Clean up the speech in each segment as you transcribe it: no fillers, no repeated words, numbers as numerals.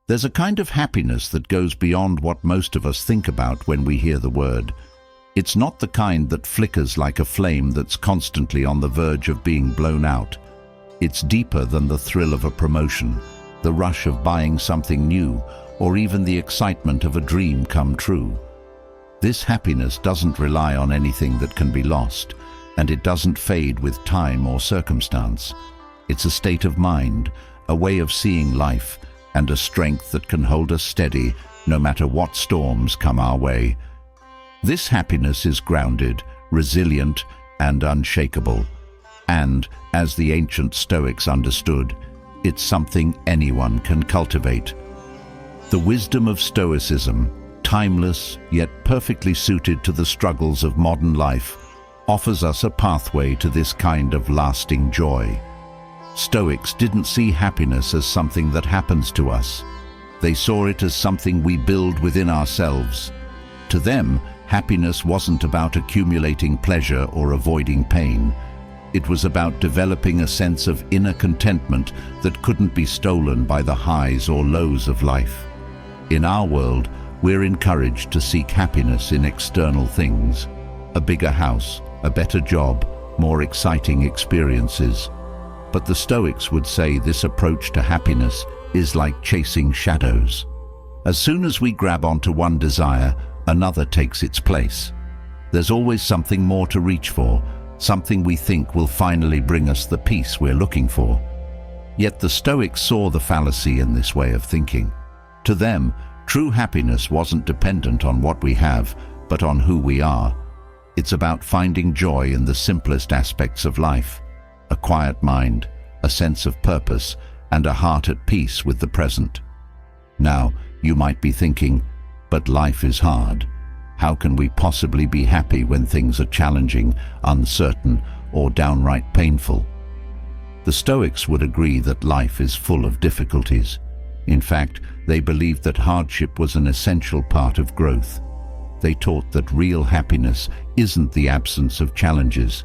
There's a kind of happiness that goes beyond what most of us think about when we hear the word. It's not the kind that flickers like a flame that's constantly on the verge of being blown out. It's deeper than the thrill of a promotion, the rush of buying something new, or even the excitement of a dream come true. This happiness doesn't rely on anything that can be lost, and it doesn't fade with time or circumstance. It's a state of mind, a way of seeing life, and a strength that can hold us steady no matter what storms come our way. This happiness is grounded, resilient, and unshakable. And, as the ancient Stoics understood, it's something anyone can cultivate. The wisdom of Stoicism, timeless yet perfectly suited to the struggles of modern life, offers us a pathway to this kind of lasting joy. Stoics didn't see happiness as something that happens to us. They saw it as something we build within ourselves. To them, happiness wasn't about accumulating pleasure or avoiding pain. It was about developing a sense of inner contentment that couldn't be stolen by the highs or lows of life. In our world, we're encouraged to seek happiness in external things: a bigger house, a better job, more exciting experiences. But the Stoics would say this approach to happiness is like chasing shadows. As soon as we grab onto one desire, another takes its place. There's always something more to reach for, something we think will finally bring us the peace we're looking for. Yet the Stoics saw the fallacy in this way of thinking. To them, true happiness wasn't dependent on what we have, but on who we are. It's about finding joy in the simplest aspects of life: a quiet mind, a sense of purpose, and a heart at peace with the present. Now, you might be thinking, but life is hard. How can we possibly be happy when things are challenging, uncertain, or downright painful? The Stoics would agree that life is full of difficulties. In fact, they believed that hardship was an essential part of growth. They taught that real happiness isn't the absence of challenges,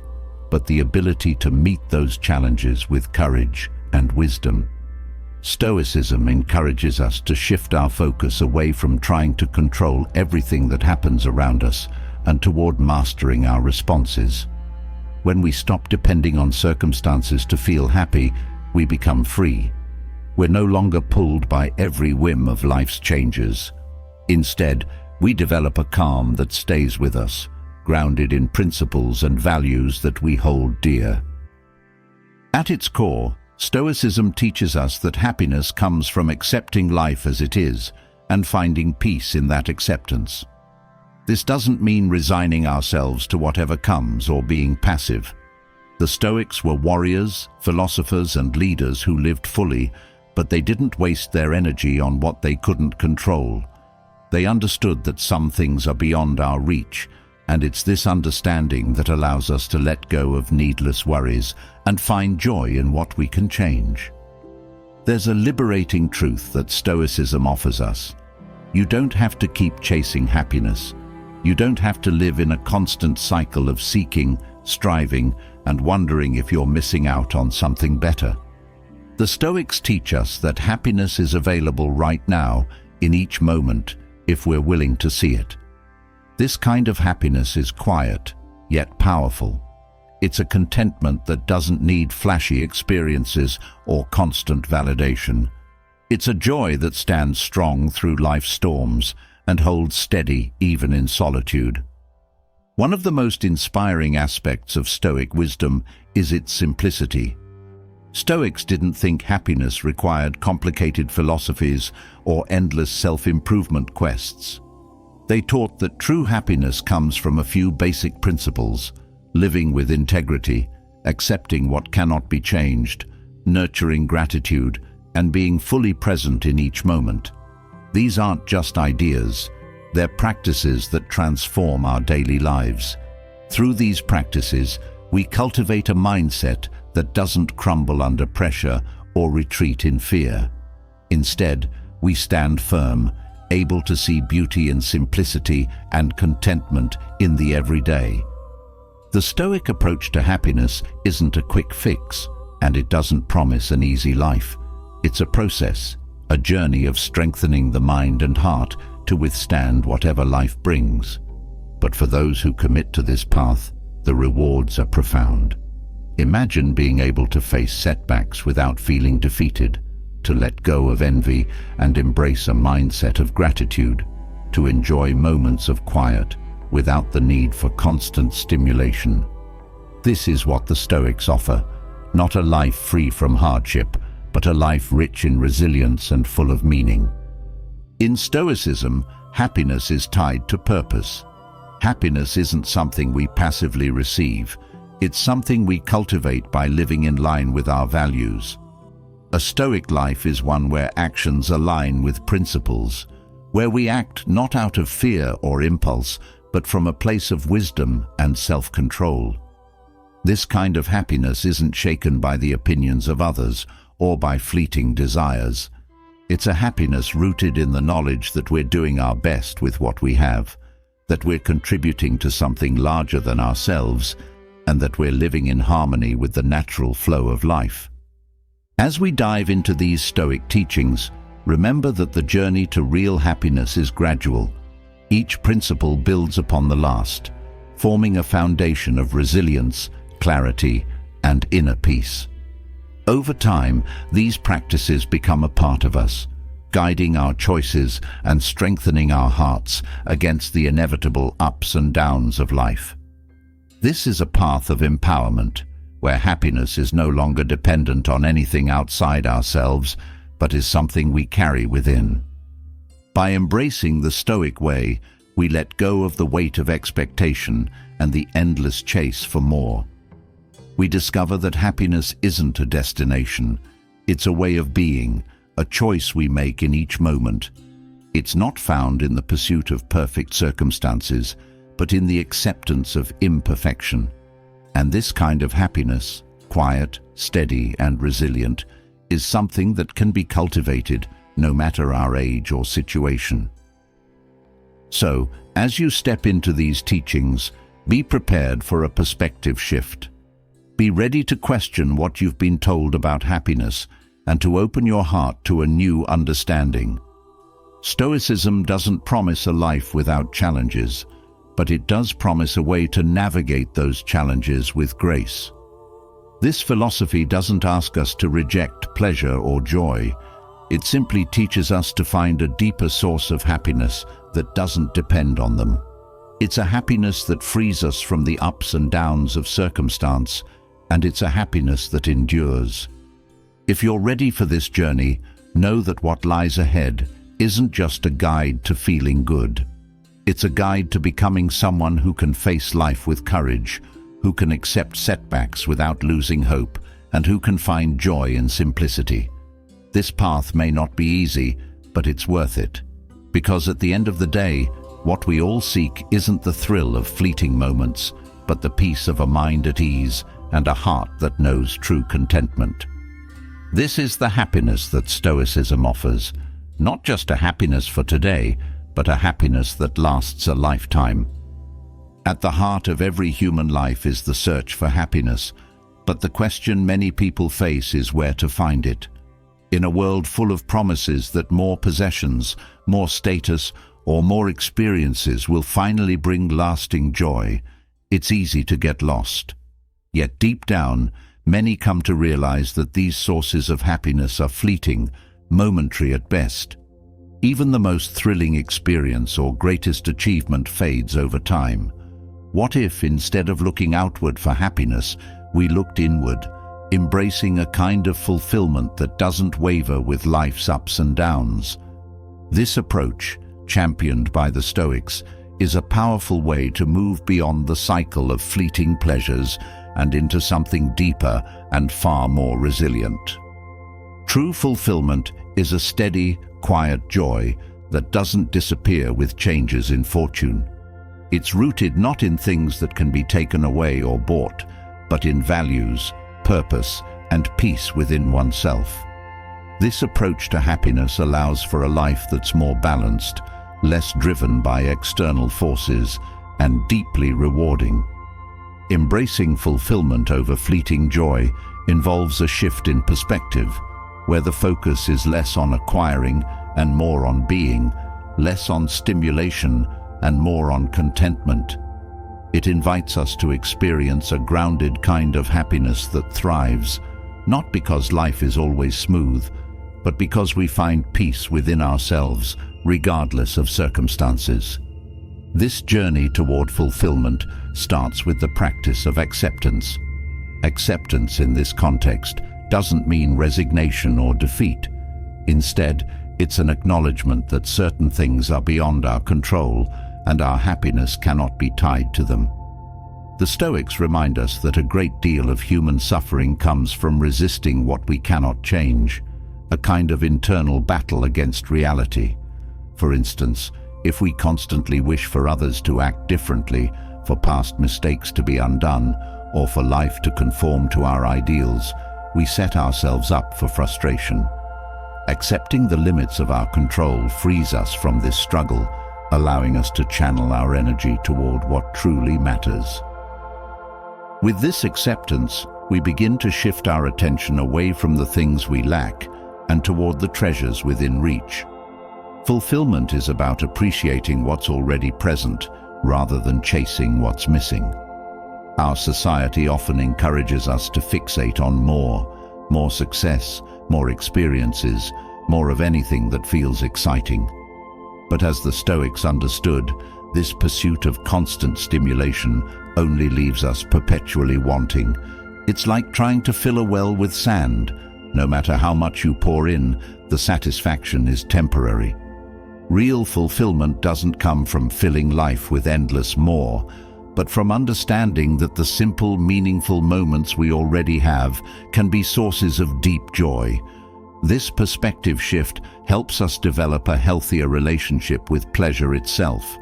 but the ability to meet those challenges with courage and wisdom. Stoicism encourages us to shift our focus away from trying to control everything that happens around us and toward mastering our responses. When we stop depending on circumstances to feel happy, we become free. We're no longer pulled by every whim of life's changes. Instead, we develop a calm that stays with us, grounded in principles and values that we hold dear. At its core, Stoicism teaches us that happiness comes from accepting life as it is and finding peace in that acceptance. This doesn't mean resigning ourselves to whatever comes or being passive. The Stoics were warriors, philosophers, and leaders who lived fully, but they didn't waste their energy on what they couldn't control. They understood that some things are beyond our reach, and it's this understanding that allows us to let go of needless worries and find joy in what we can change. There's a liberating truth that Stoicism offers us. You don't have to keep chasing happiness. You don't have to live in a constant cycle of seeking, striving, and wondering if you're missing out on something better. The Stoics teach us that happiness is available right now, in each moment, if we're willing to see it. This kind of happiness is quiet, yet powerful. It's a contentment that doesn't need flashy experiences or constant validation. It's a joy that stands strong through life's storms and holds steady even in solitude. One of the most inspiring aspects of Stoic wisdom is its simplicity. Stoics didn't think happiness required complicated philosophies or endless self-improvement quests. They taught that true happiness comes from a few basic principles: living with integrity, accepting what cannot be changed, nurturing gratitude, and being fully present in each moment. These aren't just ideas, they're practices that transform our daily lives. Through these practices, we cultivate a mindset that doesn't crumble under pressure or retreat in fear. Instead, we stand firm, able to see beauty in simplicity and contentment in the everyday. The Stoic approach to happiness isn't a quick fix, and it doesn't promise an easy life. It's a process, a journey of strengthening the mind and heart to withstand whatever life brings. But for those who commit to this path, the rewards are profound. Imagine being able to face setbacks without feeling defeated, to let go of envy and embrace a mindset of gratitude, to enjoy moments of quiet without the need for constant stimulation. This is what the Stoics offer, not a life free from hardship, but a life rich in resilience and full of meaning. In Stoicism, happiness is tied to purpose. Happiness isn't something we passively receive, it's something we cultivate by living in line with our values. A Stoic life is one where actions align with principles, where we act not out of fear or impulse, but from a place of wisdom and self-control. This kind of happiness isn't shaken by the opinions of others or by fleeting desires. It's a happiness rooted in the knowledge that we're doing our best with what we have, that we're contributing to something larger than ourselves, and that we're living in harmony with the natural flow of life. As we dive into these Stoic teachings, remember that the journey to real happiness is gradual. Each principle builds upon the last, forming a foundation of resilience, clarity, and inner peace. Over time, these practices become a part of us, guiding our choices and strengthening our hearts against the inevitable ups and downs of life. This is a path of empowerment, where happiness is no longer dependent on anything outside ourselves, but is something we carry within. By embracing the Stoic way, we let go of the weight of expectation and the endless chase for more. We discover that happiness isn't a destination, it's a way of being, a choice we make in each moment. It's not found in the pursuit of perfect circumstances, but in the acceptance of imperfection. And this kind of happiness, quiet, steady, and resilient, is something that can be cultivated no matter our age or situation. So, as you step into these teachings, be prepared for a perspective shift. Be ready to question what you've been told about happiness and to open your heart to a new understanding. Stoicism doesn't promise a life without challenges, but it does promise a way to navigate those challenges with grace. This philosophy doesn't ask us to reject pleasure or joy. It simply teaches us to find a deeper source of happiness that doesn't depend on them. It's a happiness that frees us from the ups and downs of circumstance, and it's a happiness that endures. If you're ready for this journey, know that what lies ahead isn't just a guide to feeling good. It's a guide to becoming someone who can face life with courage, who can accept setbacks without losing hope, and who can find joy in simplicity. This path may not be easy, but it's worth it. Because at the end of the day, what we all seek isn't the thrill of fleeting moments, but the peace of a mind at ease and a heart that knows true contentment. This is the happiness that Stoicism offers, not just a happiness for today, but a happiness that lasts a lifetime. At the heart of every human life is the search for happiness, but the question many people face is where to find it. In a world full of promises that more possessions, more status, or more experiences will finally bring lasting joy, it's easy to get lost. Yet deep down, many come to realize that these sources of happiness are fleeting, momentary at best. Even the most thrilling experience or greatest achievement fades over time. What if, instead of looking outward for happiness, we looked inward, embracing a kind of fulfillment that doesn't waver with life's ups and downs? This approach, championed by the Stoics, is a powerful way to move beyond the cycle of fleeting pleasures and into something deeper and far more resilient. True fulfillment is a steady, quiet joy that doesn't disappear with changes in fortune. It's rooted not in things that can be taken away or bought, but in values, purpose, and peace within oneself. This approach to happiness allows for a life that's more balanced, less driven by external forces, and deeply rewarding. Embracing fulfillment over fleeting joy involves a shift in perspective, where the focus is less on acquiring and more on being, less on stimulation and more on contentment. It invites us to experience a grounded kind of happiness that thrives, not because life is always smooth, but because we find peace within ourselves, regardless of circumstances. This journey toward fulfillment starts with the practice of acceptance. Acceptance in this context doesn't mean resignation or defeat. Instead, it's an acknowledgement that certain things are beyond our control and our happiness cannot be tied to them. The Stoics remind us that a great deal of human suffering comes from resisting what we cannot change, a kind of internal battle against reality. For instance, if we constantly wish for others to act differently, for past mistakes to be undone, or for life to conform to our ideals, we set ourselves up for frustration. Accepting the limits of our control frees us from this struggle, allowing us to channel our energy toward what truly matters. With this acceptance, we begin to shift our attention away from the things we lack and toward the treasures within reach. Fulfillment is about appreciating what's already present rather than chasing what's missing. Our society often encourages us to fixate on more success, more experiences, more of anything that feels exciting. But as the Stoics understood, this pursuit of constant stimulation only leaves us perpetually wanting. It's like trying to fill a well with sand. No matter how much you pour in, the satisfaction is temporary. Real fulfillment doesn't come from filling life with endless more, but from understanding that the simple, meaningful moments we already have can be sources of deep joy. This perspective shift helps us develop a healthier relationship with pleasure itself.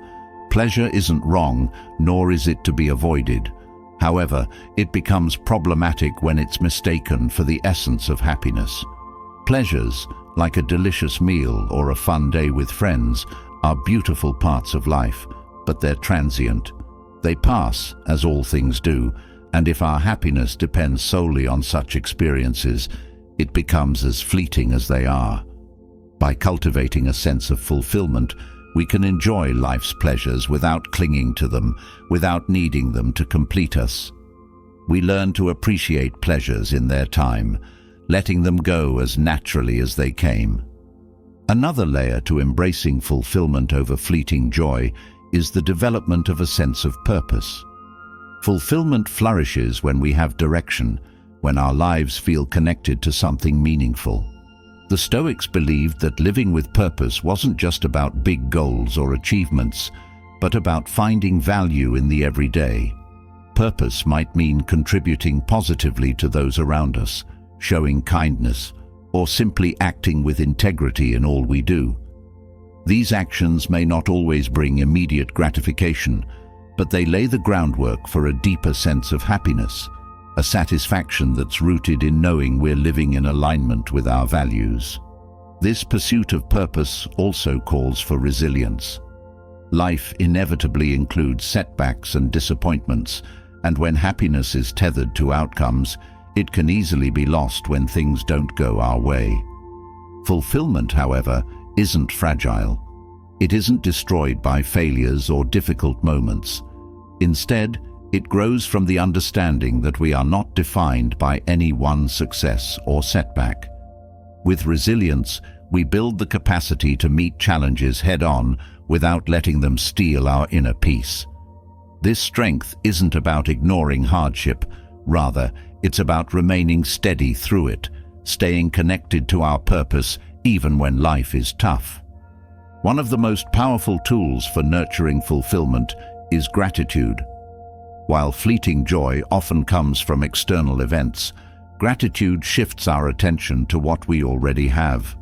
Pleasure isn't wrong, nor is it to be avoided. However, it becomes problematic when it's mistaken for the essence of happiness. Pleasures, like a delicious meal or a fun day with friends, are beautiful parts of life, but they're transient. They pass, as all things do, and if our happiness depends solely on such experiences, it becomes as fleeting as they are. By cultivating a sense of fulfillment, we can enjoy life's pleasures without clinging to them, without needing them to complete us. We learn to appreciate pleasures in their time, letting them go as naturally as they came. Another layer to embracing fulfillment over fleeting joy is the development of a sense of purpose. Fulfillment flourishes when we have direction, when our lives feel connected to something meaningful. The Stoics believed that living with purpose wasn't just about big goals or achievements, but about finding value in the everyday. Purpose might mean contributing positively to those around us, showing kindness, or simply acting with integrity in all we do. These actions may not always bring immediate gratification, but they lay the groundwork for a deeper sense of happiness, a satisfaction that's rooted in knowing we're living in alignment with our values. This pursuit of purpose also calls for resilience. Life inevitably includes setbacks and disappointments, and when happiness is tethered to outcomes, it can easily be lost when things don't go our way. Fulfillment, however, isn't fragile. It isn't destroyed by failures or difficult moments. Instead, it grows from the understanding that we are not defined by any one success or setback. With resilience, we build the capacity to meet challenges head-on without letting them steal our inner peace. This strength isn't about ignoring hardship. Rather, it's about remaining steady through it, staying connected to our purpose even when life is tough. One of the most powerful tools for nurturing fulfillment is gratitude. While fleeting joy often comes from external events, gratitude shifts our attention to what we already have.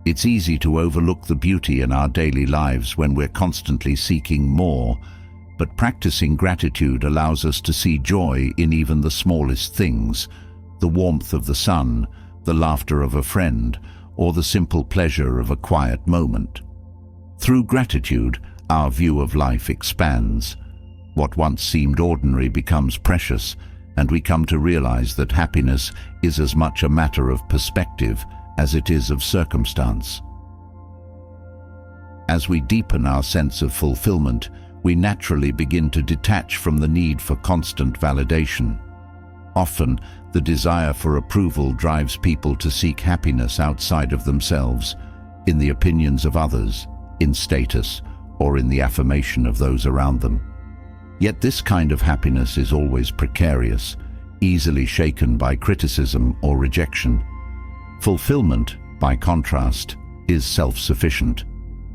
It's easy to overlook the beauty in our daily lives when we're constantly seeking more, but practicing gratitude allows us to see joy in even the smallest things: the warmth of the sun, the laughter of a friend, or the simple pleasure of a quiet moment. Through gratitude, our view of life expands. What once seemed ordinary becomes precious, and we come to realize that happiness is as much a matter of perspective as it is of circumstance. As we deepen our sense of fulfillment, we naturally begin to detach from the need for constant validation. Often, the desire for approval drives people to seek happiness outside of themselves, in the opinions of others, in status, or in the affirmation of those around them. Yet this kind of happiness is always precarious, easily shaken by criticism or rejection. Fulfillment, by contrast, is self-sufficient.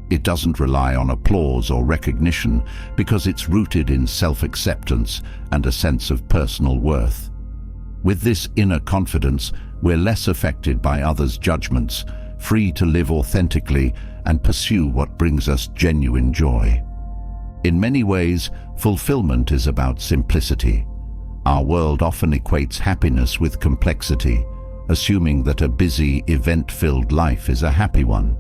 It doesn't rely on applause or recognition because it's rooted in self-acceptance and a sense of personal worth. With this inner confidence, we're less affected by others' judgments, free to live authentically and pursue what brings us genuine joy. In many ways, fulfillment is about simplicity. Our world often equates happiness with complexity, assuming that a busy, event-filled life is a happy one.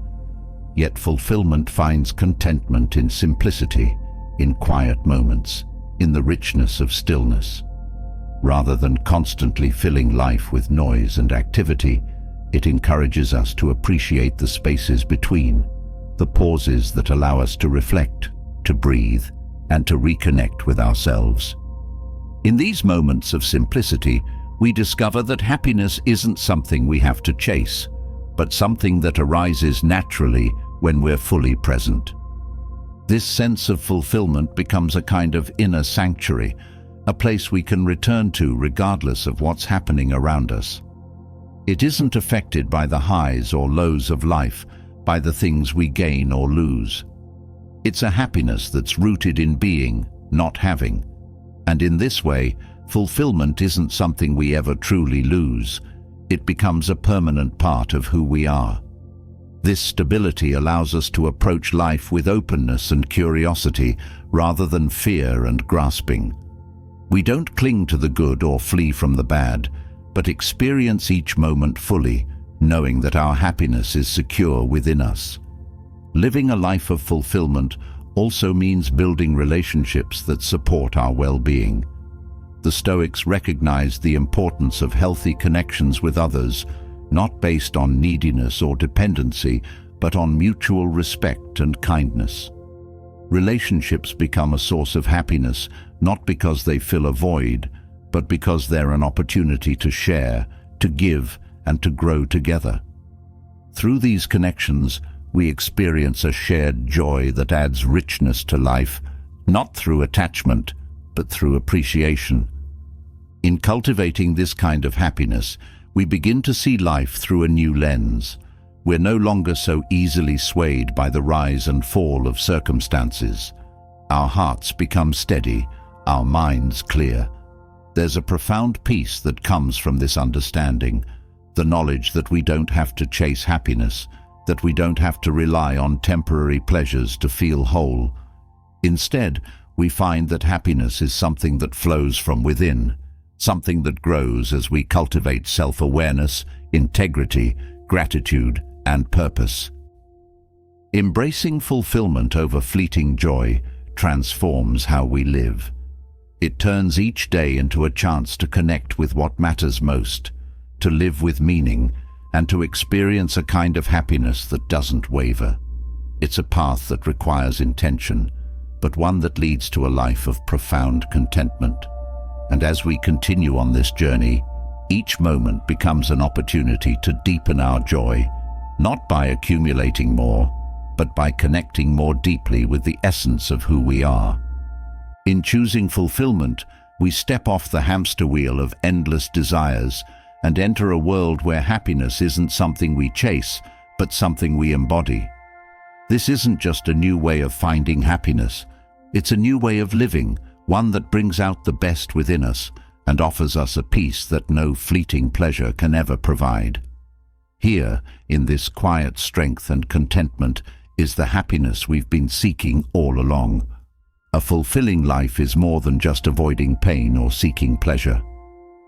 Yet fulfillment finds contentment in simplicity, in quiet moments, in the richness of stillness. Rather than constantly filling life with noise and activity, it encourages us to appreciate the spaces between, the pauses that allow us to reflect, to breathe, and to reconnect with ourselves. In these moments of simplicity, we discover that happiness isn't something we have to chase, but something that arises naturally when we're fully present. This sense of fulfillment becomes a kind of inner sanctuary, a place we can return to regardless of what's happening around us. It isn't affected by the highs or lows of life, by the things we gain or lose. It's a happiness that's rooted in being, not having. And in this way, fulfillment isn't something we ever truly lose. It becomes a permanent part of who we are. This stability allows us to approach life with openness and curiosity rather than fear and grasping. We don't cling to the good or flee from the bad, but experience each moment fully, knowing that our happiness is secure within us. Living a life of fulfillment also means building relationships that support our well-being. The Stoics recognized the importance of healthy connections with others, not based on neediness or dependency, but on mutual respect and kindness. Relationships become a source of happiness, not because they fill a void, but because they're an opportunity to share, to give, and to grow together. Through these connections, we experience a shared joy that adds richness to life, not through attachment, but through appreciation. In cultivating this kind of happiness, we begin to see life through a new lens. We're no longer so easily swayed by the rise and fall of circumstances. Our hearts become steady, our minds clear. There's a profound peace that comes from this understanding, the knowledge that we don't have to chase happiness, that we don't have to rely on temporary pleasures to feel whole. Instead, we find that happiness is something that flows from within, something that grows as we cultivate self-awareness, integrity, gratitude, and purpose. Embracing fulfillment over fleeting joy transforms how we live. It turns each day into a chance to connect with what matters most, to live with meaning, and to experience a kind of happiness that doesn't waver. It's a path that requires intention, but one that leads to a life of profound contentment. And as we continue on this journey, each moment becomes an opportunity to deepen our joy, not by accumulating more, but by connecting more deeply with the essence of who we are. In choosing fulfillment, we step off the hamster wheel of endless desires and enter a world where happiness isn't something we chase, but something we embody. This isn't just a new way of finding happiness. It's a new way of living, one that brings out the best within us and offers us a peace that no fleeting pleasure can ever provide. Here, in this quiet strength and contentment, is the happiness we've been seeking all along. A fulfilling life is more than just avoiding pain or seeking pleasure.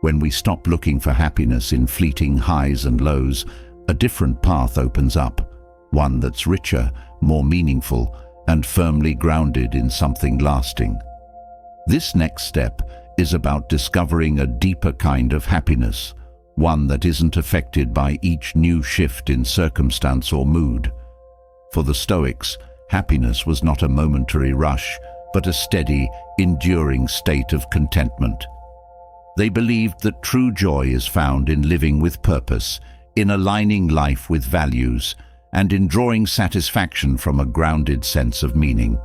When we stop looking for happiness in fleeting highs and lows, a different path opens up, one that's richer, more meaningful, and firmly grounded in something lasting. This next step is about discovering a deeper kind of happiness, one that isn't affected by each new shift in circumstance or mood. For the Stoics, happiness was not a momentary rush, but a steady, enduring state of contentment. They believed that true joy is found in living with purpose, in aligning life with values, and in drawing satisfaction from a grounded sense of meaning.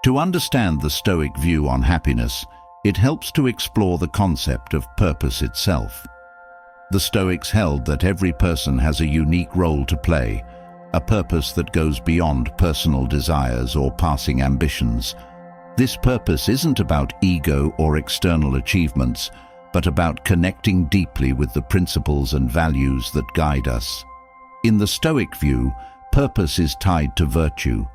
To understand the Stoic view on happiness, it helps to explore the concept of purpose itself. The Stoics held that every person has a unique role to play, a purpose that goes beyond personal desires or passing ambitions. This purpose isn't about ego or external achievements, but about connecting deeply with the principles and values that guide us. In the Stoic view, purpose is tied to virtue,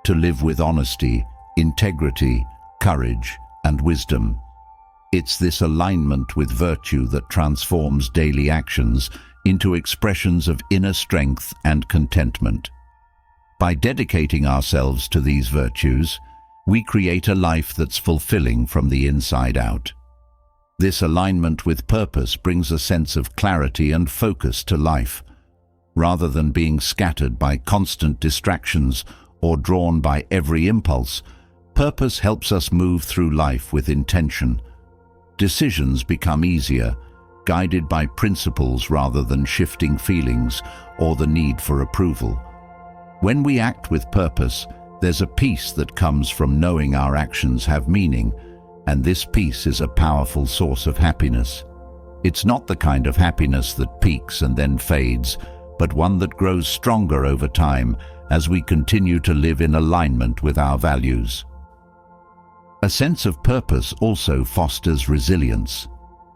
to live with honesty, integrity, courage, and wisdom. It's this alignment with virtue that transforms daily actions into expressions of inner strength and contentment. By dedicating ourselves to these virtues, we create a life that's fulfilling from the inside out. This alignment with purpose brings a sense of clarity and focus to life. Rather than being scattered by constant distractions or drawn by every impulse, purpose helps us move through life with intention. Decisions become easier, guided by principles rather than shifting feelings or the need for approval. When we act with purpose, there's a peace that comes from knowing our actions have meaning, and this peace is a powerful source of happiness. It's not the kind of happiness that peaks and then fades, but one that grows stronger over time as we continue to live in alignment with our values. A sense of purpose also fosters resilience.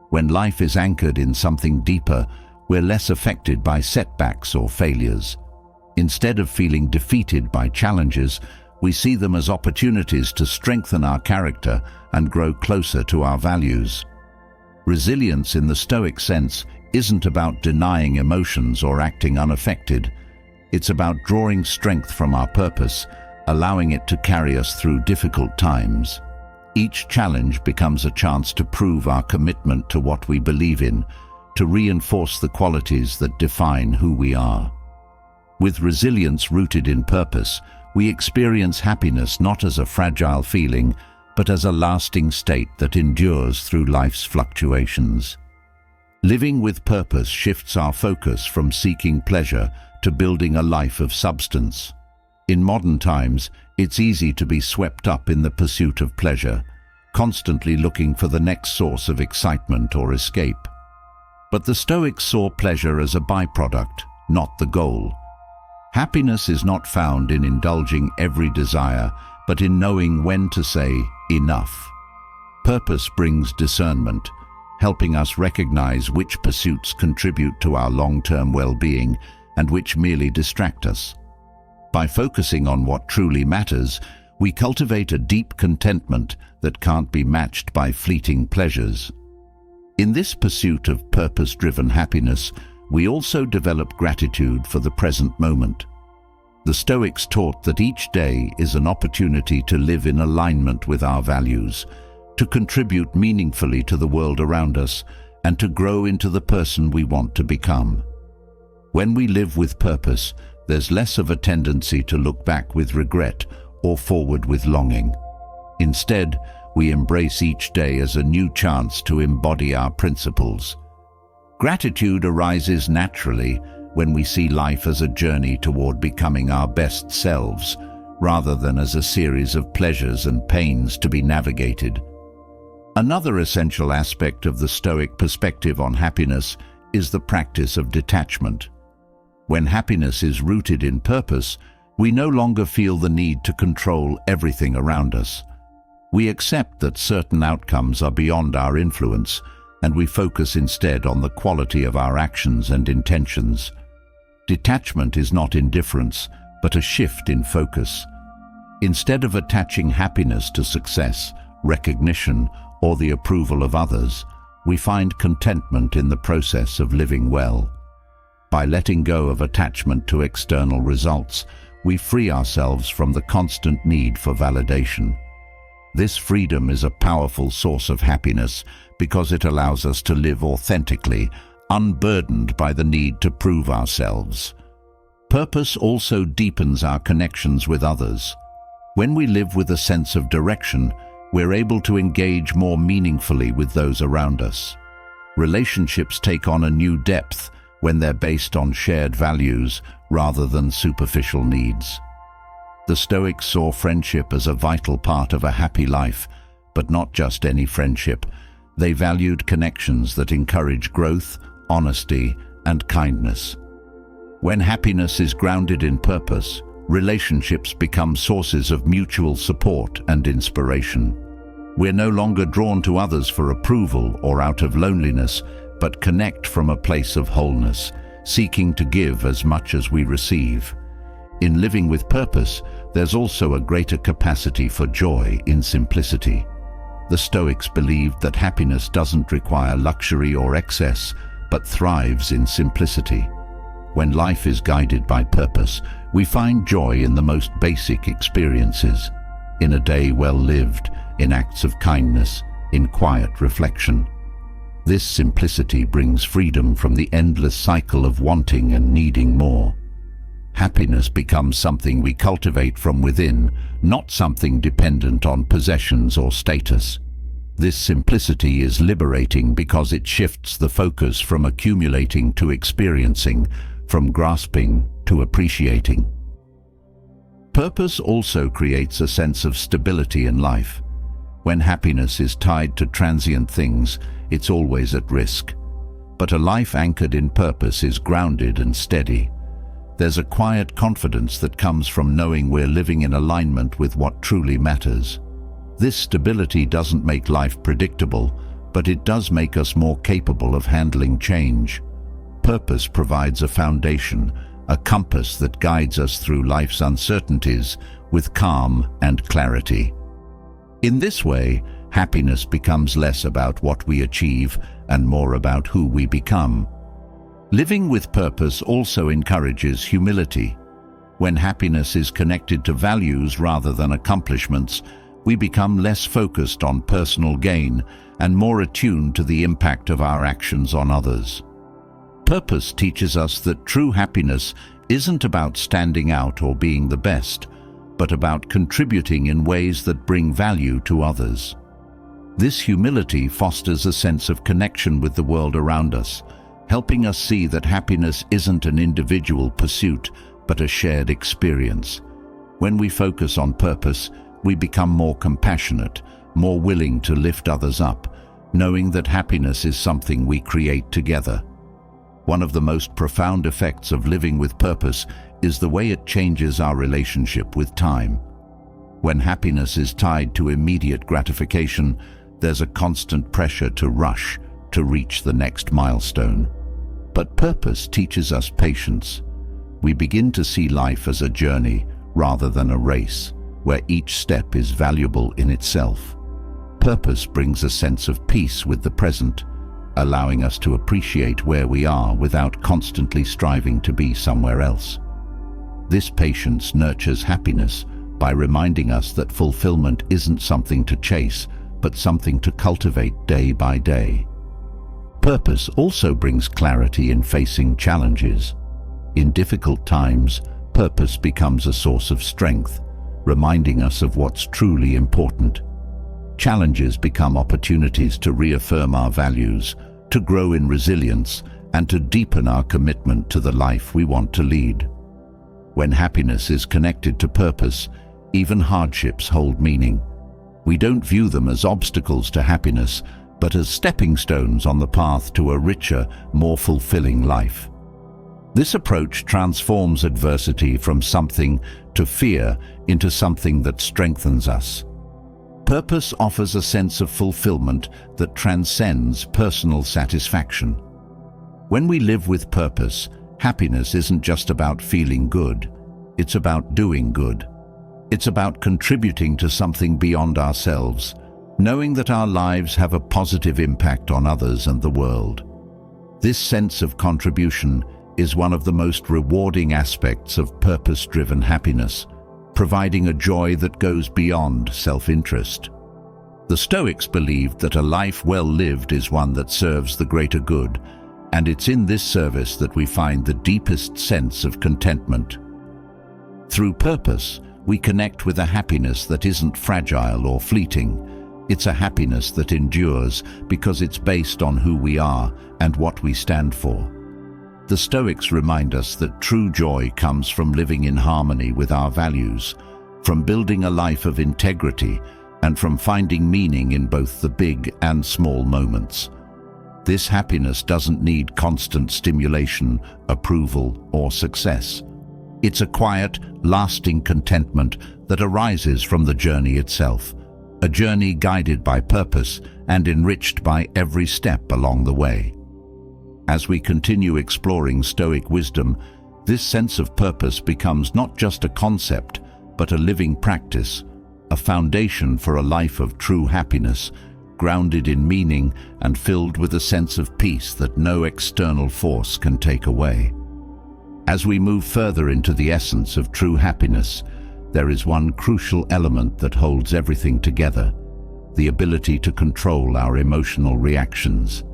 When life is anchored in something deeper, we're less affected by setbacks or failures. Instead of feeling defeated by challenges, we see them as opportunities to strengthen our character and grow closer to our values. Resilience in the Stoic sense isn't about denying emotions or acting unaffected. It's about drawing strength from our purpose, allowing it to carry us through difficult times. Each challenge becomes a chance to prove our commitment to what we believe in, to reinforce the qualities that define who we are. With resilience rooted in purpose, we experience happiness not as a fragile feeling, but as a lasting state that endures through life's fluctuations. Living with purpose shifts our focus from seeking pleasure to building a life of substance. In modern times, it's easy to be swept up in the pursuit of pleasure, constantly looking for the next source of excitement or escape. But the Stoics saw pleasure as a byproduct, not the goal. Happiness is not found in indulging every desire, but in knowing when to say enough. Purpose brings discernment, helping us recognize which pursuits contribute to our long-term well-being and which merely distract us. By focusing on what truly matters, we cultivate a deep contentment that can't be matched by fleeting pleasures. In this pursuit of purpose-driven happiness, we also develop gratitude for the present moment. The Stoics taught that each day is an opportunity to live in alignment with our values, to contribute meaningfully to the world around us, and to grow into the person we want to become. When we live with purpose, there's less of a tendency to look back with regret or forward with longing. Instead, we embrace each day as a new chance to embody our principles. Gratitude arises naturally when we see life as a journey toward becoming our best selves, rather than as a series of pleasures and pains to be navigated. Another essential aspect of the Stoic perspective on happiness is the practice of detachment. When happiness is rooted in purpose, we no longer feel the need to control everything around us. We accept that certain outcomes are beyond our influence, and we focus instead on the quality of our actions and intentions. Detachment is not indifference, but a shift in focus. Instead of attaching happiness to success, recognition, or the approval of others, we find contentment in the process of living well. By letting go of attachment to external results, we free ourselves from the constant need for validation. This freedom is a powerful source of happiness because it allows us to live authentically, unburdened by the need to prove ourselves. Purpose also deepens our connections with others. When we live with a sense of direction, we're able to engage more meaningfully with those around us. Relationships take on a new depth when they're based on shared values rather than superficial needs. The Stoics saw friendship as a vital part of a happy life, but not just any friendship. They valued connections that encourage growth, honesty, and kindness. When happiness is grounded in purpose, relationships become sources of mutual support and inspiration. We're no longer drawn to others for approval or out of loneliness, but connect from a place of wholeness, seeking to give as much as we receive. In living with purpose, there's also a greater capacity for joy in simplicity. The Stoics believed that happiness doesn't require luxury or excess, but thrives in simplicity. When life is guided by purpose, we find joy in the most basic experiences, in a day well lived, in acts of kindness, in quiet reflection. This simplicity brings freedom from the endless cycle of wanting and needing more. Happiness becomes something we cultivate from within, not something dependent on possessions or status. This simplicity is liberating because it shifts the focus from accumulating to experiencing, from grasping to appreciating. Purpose also creates a sense of stability in life. When happiness is tied to transient things, it's always at risk. But a life anchored in purpose is grounded and steady. There's a quiet confidence that comes from knowing we're living in alignment with what truly matters. This stability doesn't make life predictable, but it does make us more capable of handling change. Purpose provides a foundation, a compass that guides us through life's uncertainties with calm and clarity. In this way, happiness becomes less about what we achieve and more about who we become. Living with purpose also encourages humility. When happiness is connected to values rather than accomplishments, we become less focused on personal gain and more attuned to the impact of our actions on others. Purpose teaches us that true happiness isn't about standing out or being the best, but about contributing in ways that bring value to others. This humility fosters a sense of connection with the world around us, helping us see that happiness isn't an individual pursuit, but a shared experience. When we focus on purpose, we become more compassionate, more willing to lift others up, knowing that happiness is something we create together. One of the most profound effects of living with purpose is the way it changes our relationship with time. When happiness is tied to immediate gratification, there's a constant pressure to rush, to reach the next milestone. But purpose teaches us patience. We begin to see life as a journey rather than a race, where each step is valuable in itself. Purpose brings a sense of peace with the present, allowing us to appreciate where we are without constantly striving to be somewhere else. This patience nurtures happiness by reminding us that fulfillment isn't something to chase, but something to cultivate day by day. Purpose also brings clarity in facing challenges. In difficult times, purpose becomes a source of strength, reminding us of what's truly important. Challenges become opportunities to reaffirm our values, to grow in resilience, and to deepen our commitment to the life we want to lead. When happiness is connected to purpose, even hardships hold meaning. We don't view them as obstacles to happiness, but as stepping stones on the path to a richer, more fulfilling life. This approach transforms adversity from something to fear into something that strengthens us. Purpose offers a sense of fulfillment that transcends personal satisfaction. When we live with purpose, happiness isn't just about feeling good, it's about doing good. It's about contributing to something beyond ourselves, knowing that our lives have a positive impact on others and the world. This sense of contribution is one of the most rewarding aspects of purpose-driven happiness, providing a joy that goes beyond self-interest. The Stoics believed that a life well lived is one that serves the greater good, And it's in this service that we find the deepest sense of contentment. Through purpose, we connect with a happiness that isn't fragile or fleeting. It's a happiness that endures because it's based on who we are and what we stand for. The Stoics remind us that true joy comes from living in harmony with our values, from building a life of integrity, and from finding meaning in both the big and small moments. This happiness doesn't need constant stimulation, approval, or success. It's a quiet, lasting contentment that arises from the journey itself, a journey guided by purpose and enriched by every step along the way. As we continue exploring Stoic wisdom, this sense of purpose becomes not just a concept, but a living practice, a foundation for a life of true happiness, grounded in meaning and filled with a sense of peace that no external force can take away. As we move further into the essence of true happiness, there is one crucial element that holds everything together: the ability to control our emotional reactions.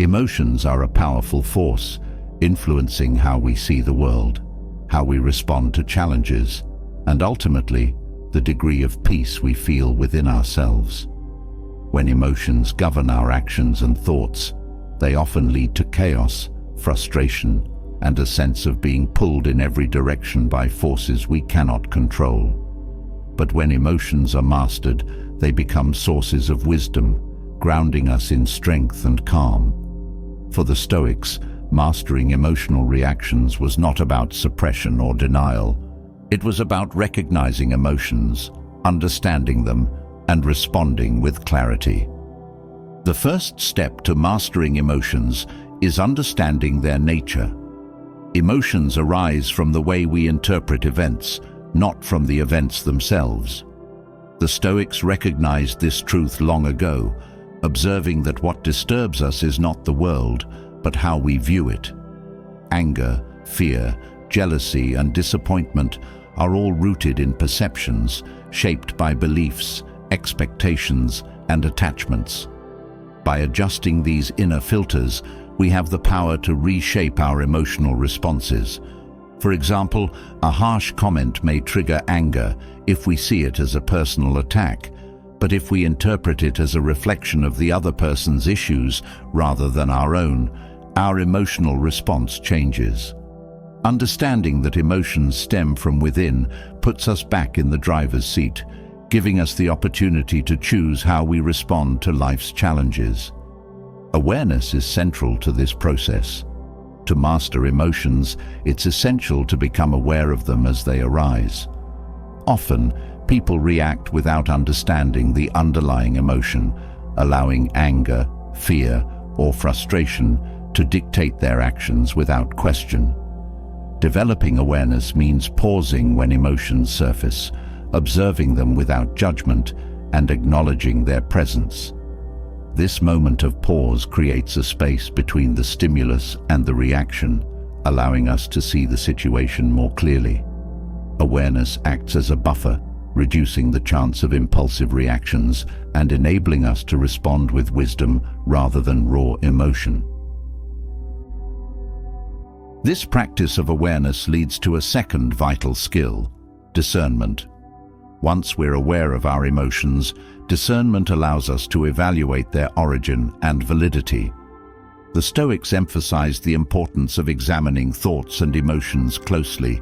Emotions are a powerful force, influencing how we see the world, how we respond to challenges, and ultimately, the degree of peace we feel within ourselves. When emotions govern our actions and thoughts, they often lead to chaos, frustration, and a sense of being pulled in every direction by forces we cannot control. But when emotions are mastered, they become sources of wisdom, grounding us in strength and calm. For the Stoics, mastering emotional reactions was not about suppression or denial. It was about recognizing emotions, understanding them, and responding with clarity. The first step to mastering emotions is understanding their nature. Emotions arise from the way we interpret events, not from the events themselves. The Stoics recognized this truth long ago, observing that what disturbs us is not the world, but how we view it. Anger, fear, jealousy, and disappointment are all rooted in perceptions, shaped by beliefs, expectations, and attachments. By adjusting these inner filters, we have the power to reshape our emotional responses. For example, a harsh comment may trigger anger if we see it as a personal attack, but if we interpret it as a reflection of the other person's issues rather than our own, our emotional response changes. Understanding that emotions stem from within puts us back in the driver's seat, giving us the opportunity to choose how we respond to life's challenges. Awareness is central to this process. To master emotions, it's essential to become aware of them as they arise. Often, people react without understanding the underlying emotion, allowing anger, fear, or frustration to dictate their actions without question. Developing awareness means pausing when emotions surface, observing them without judgment, and acknowledging their presence. This moment of pause creates a space between the stimulus and the reaction, allowing us to see the situation more clearly. Awareness acts as a buffer, reducing the chance of impulsive reactions and enabling us to respond with wisdom rather than raw emotion. This practice of awareness leads to a second vital skill: discernment. Once we're aware of our emotions, discernment allows us to evaluate their origin and validity. The Stoics emphasized the importance of examining thoughts and emotions closely.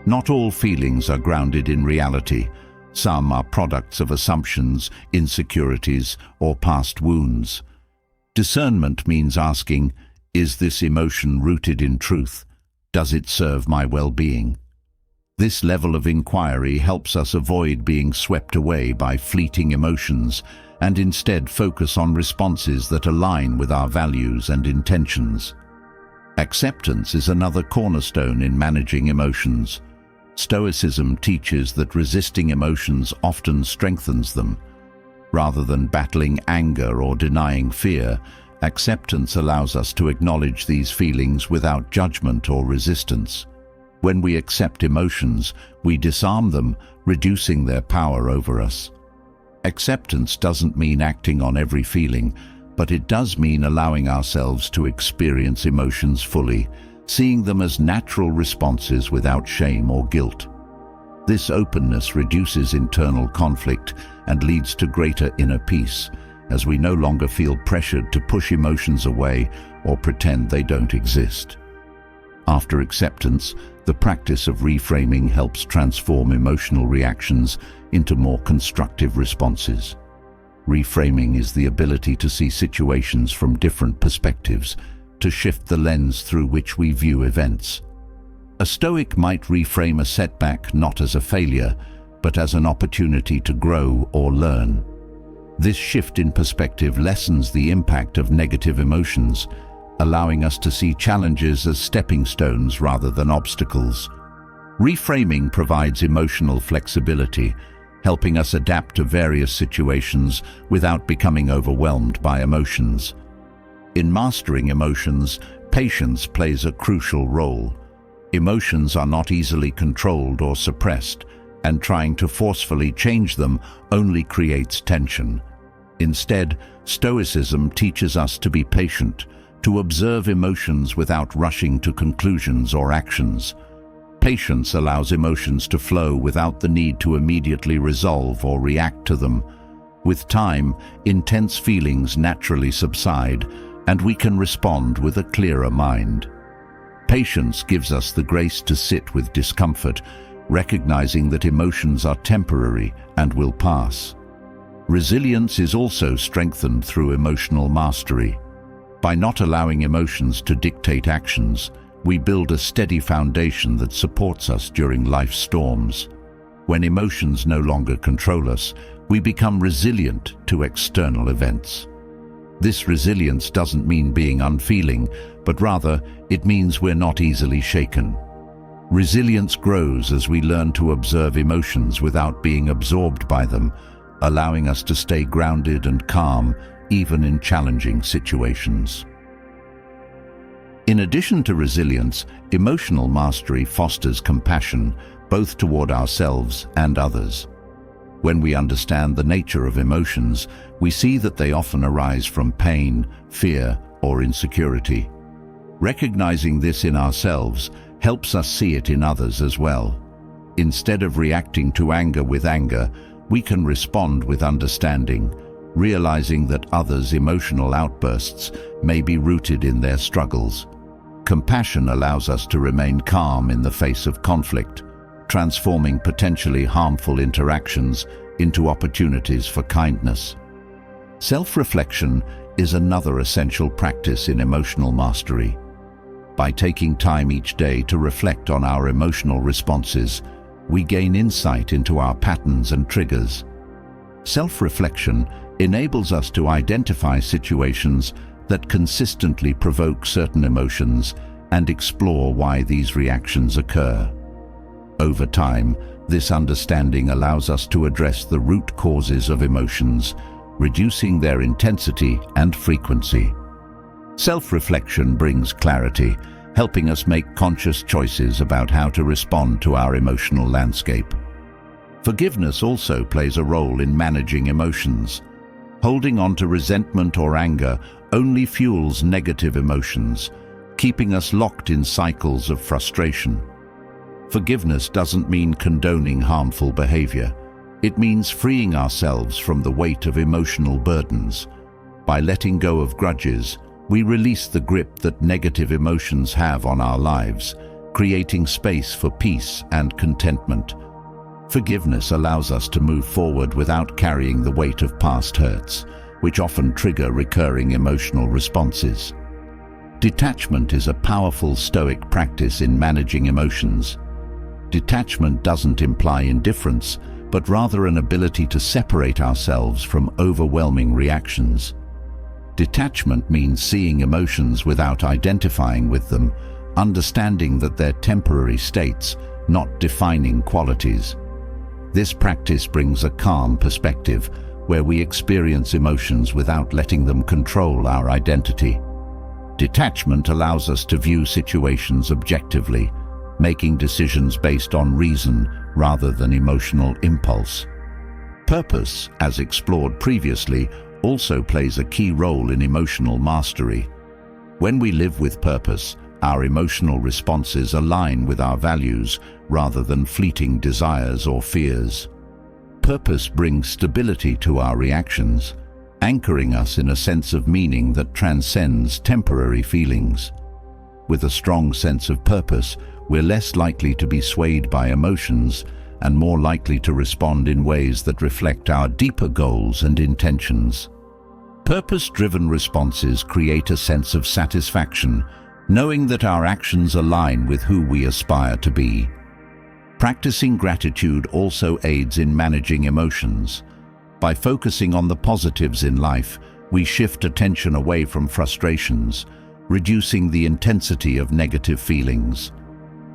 Not all feelings are grounded in reality. Some are products of assumptions, insecurities, or past wounds. Discernment means asking, is this emotion rooted in truth? Does it serve my well-being? This level of inquiry helps us avoid being swept away by fleeting emotions and instead focus on responses that align with our values and intentions. Acceptance is another cornerstone in managing emotions. Stoicism teaches that resisting emotions often strengthens them. Rather than battling anger or denying fear, acceptance allows us to acknowledge these feelings without judgment or resistance. When we accept emotions, we disarm them, reducing their power over us. Acceptance doesn't mean acting on every feeling, but it does mean allowing ourselves to experience emotions fully, seeing them as natural responses without shame or guilt. This openness reduces internal conflict and leads to greater inner peace, as we no longer feel pressured to push emotions away or pretend they don't exist. After acceptance, the practice of reframing helps transform emotional reactions into more constructive responses. Reframing is the ability to see situations from different perspectives, to shift the lens through which we view events. A Stoic might reframe a setback not as a failure, but as an opportunity to grow or learn. This shift in perspective lessens the impact of negative emotions, allowing us to see challenges as stepping stones rather than obstacles. Reframing provides emotional flexibility, helping us adapt to various situations without becoming overwhelmed by emotions. In mastering emotions, patience plays a crucial role. Emotions are not easily controlled or suppressed, and trying to forcefully change them only creates tension. Instead, Stoicism teaches us to be patient, to observe emotions without rushing to conclusions or actions. Patience allows emotions to flow without the need to immediately resolve or react to them. With time, intense feelings naturally subside, and we can respond with a clearer mind. Patience gives us the grace to sit with discomfort, recognizing that emotions are temporary and will pass. Resilience is also strengthened through emotional mastery. By not allowing emotions to dictate actions, we build a steady foundation that supports us during life's storms. When emotions no longer control us, we become resilient to external events. This resilience doesn't mean being unfeeling, but rather it means we're not easily shaken. Resilience grows as we learn to observe emotions without being absorbed by them, allowing us to stay grounded and calm even in challenging situations. In addition to resilience, emotional mastery fosters compassion, both toward ourselves and others. When we understand the nature of emotions, we see that they often arise from pain, fear, or insecurity. Recognizing this in ourselves helps us see it in others as well. Instead of reacting to anger with anger, we can respond with understanding, realizing that others' emotional outbursts may be rooted in their struggles. Compassion allows us to remain calm in the face of conflict, transforming potentially harmful interactions into opportunities for kindness. Self-reflection is another essential practice in emotional mastery. By taking time each day to reflect on our emotional responses, we gain insight into our patterns and triggers. Self-reflection enables us to identify situations that consistently provoke certain emotions and explore why these reactions occur. Over time, this understanding allows us to address the root causes of emotions, reducing their intensity and frequency. Self-reflection brings clarity, helping us make conscious choices about how to respond to our emotional landscape. Forgiveness also plays a role in managing emotions. Holding on to resentment or anger only fuels negative emotions, keeping us locked in cycles of frustration. Forgiveness doesn't mean condoning harmful behavior. It means freeing ourselves from the weight of emotional burdens. By letting go of grudges, we release the grip that negative emotions have on our lives, creating space for peace and contentment. Forgiveness allows us to move forward without carrying the weight of past hurts, which often trigger recurring emotional responses. Detachment is a powerful Stoic practice in managing emotions. Detachment doesn't imply indifference, but rather an ability to separate ourselves from overwhelming reactions. Detachment means seeing emotions without identifying with them, understanding that they're temporary states, not defining qualities. This practice brings a calm perspective, where we experience emotions without letting them control our identity. Detachment allows us to view situations objectively, making decisions based on reason rather than emotional impulse. Purpose, as explored previously, also plays a key role in emotional mastery. When we live with purpose, our emotional responses align with our values rather than fleeting desires or fears. Purpose brings stability to our reactions, anchoring us in a sense of meaning that transcends temporary feelings. With a strong sense of purpose, we're less likely to be swayed by emotions and more likely to respond in ways that reflect our deeper goals and intentions. Purpose-driven responses create a sense of satisfaction, knowing that our actions align with who we aspire to be. Practicing gratitude also aids in managing emotions. By focusing on the positives in life, we shift attention away from frustrations, reducing the intensity of negative feelings.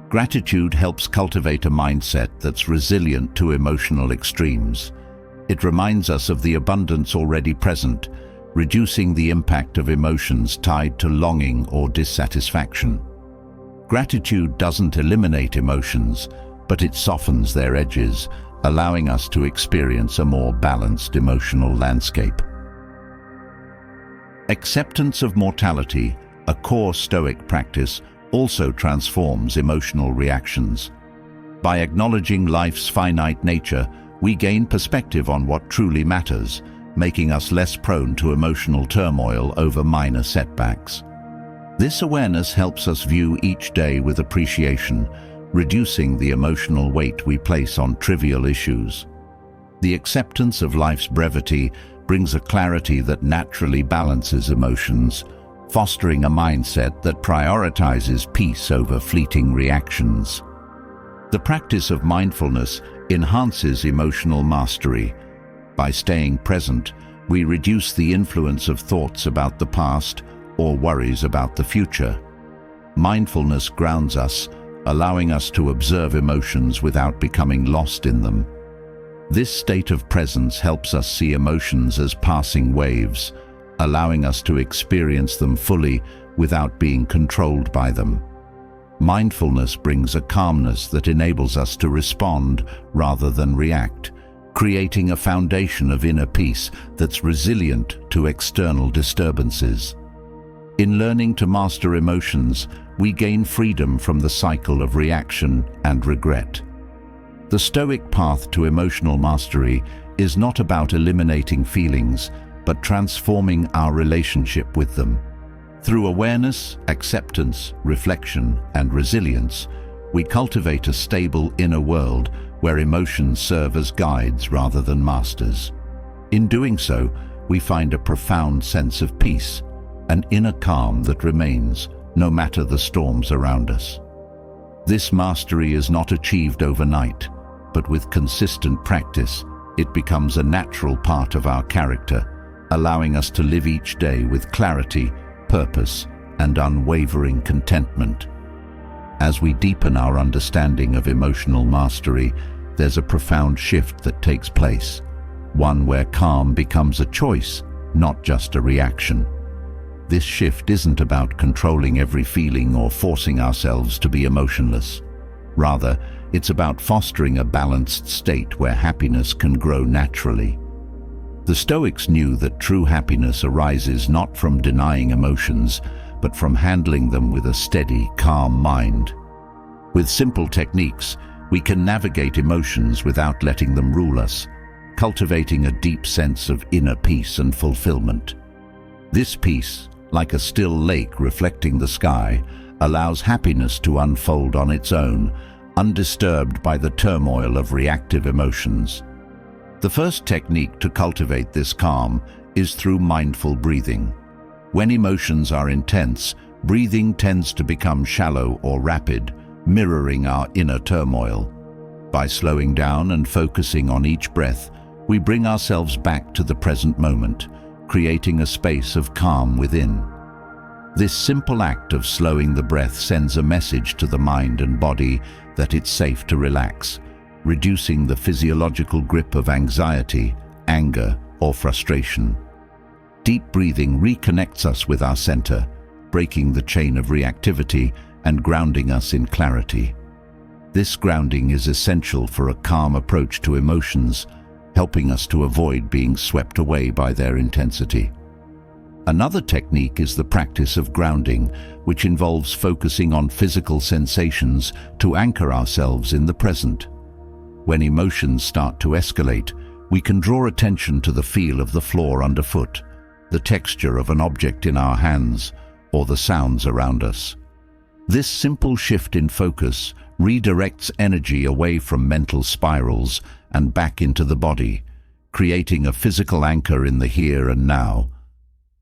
Gratitude helps cultivate a mindset that's resilient to emotional extremes. It reminds us of the abundance already present, reducing the impact of emotions tied to longing or dissatisfaction. Gratitude doesn't eliminate emotions, but it softens their edges, allowing us to experience a more balanced emotional landscape. Acceptance of mortality, a core Stoic practice, also transforms emotional reactions. By acknowledging life's finite nature, we gain perspective on what truly matters, making us less prone to emotional turmoil over minor setbacks. This awareness helps us view each day with appreciation, reducing the emotional weight we place on trivial issues. The acceptance of life's brevity brings a clarity that naturally balances emotions, fostering a mindset that prioritizes peace over fleeting reactions. The practice of mindfulness enhances emotional mastery. By staying present, we reduce the influence of thoughts about the past or worries about the future. Mindfulness grounds us, allowing us to observe emotions without becoming lost in them. This state of presence helps us see emotions as passing waves, allowing us to experience them fully without being controlled by them. Mindfulness brings a calmness that enables us to respond rather than react, creating a foundation of inner peace that's resilient to external disturbances. In learning to master emotions, we gain freedom from the cycle of reaction and regret. The Stoic path to emotional mastery is not about eliminating feelings, but transforming our relationship with them. Through awareness, acceptance, reflection, and resilience, we cultivate a stable inner world where emotions serve as guides rather than masters. In doing so, we find a profound sense of peace, an inner calm that remains no matter the storms around us. This mastery is not achieved overnight, but with consistent practice, it becomes a natural part of our character, allowing us to live each day with clarity, purpose, and unwavering contentment. As we deepen our understanding of emotional mastery, there's a profound shift that takes place, one where calm becomes a choice, not just a reaction. This shift isn't about controlling every feeling or forcing ourselves to be emotionless. Rather, it's about fostering a balanced state where happiness can grow naturally. The Stoics knew that true happiness arises not from denying emotions, but from handling them with a steady, calm mind. With simple techniques, we can navigate emotions without letting them rule us, cultivating a deep sense of inner peace and fulfillment. This peace, like a still lake reflecting the sky, allows happiness to unfold on its own, undisturbed by the turmoil of reactive emotions. The first technique to cultivate this calm is through mindful breathing. When emotions are intense, breathing tends to become shallow or rapid, mirroring our inner turmoil. By slowing down and focusing on each breath, we bring ourselves back to the present moment, creating a space of calm within. This simple act of slowing the breath sends a message to the mind and body that it's safe to relax, reducing the physiological grip of anxiety, anger, or frustration. Deep breathing reconnects us with our center, breaking the chain of reactivity and grounding us in clarity. This grounding is essential for a calm approach to emotions, helping us to avoid being swept away by their intensity. Another technique is the practice of grounding, which involves focusing on physical sensations to anchor ourselves in the present. When emotions start to escalate, we can draw attention to the feel of the floor underfoot, the texture of an object in our hands, or the sounds around us. This simple shift in focus redirects energy away from mental spirals and back into the body, creating a physical anchor in the here and now.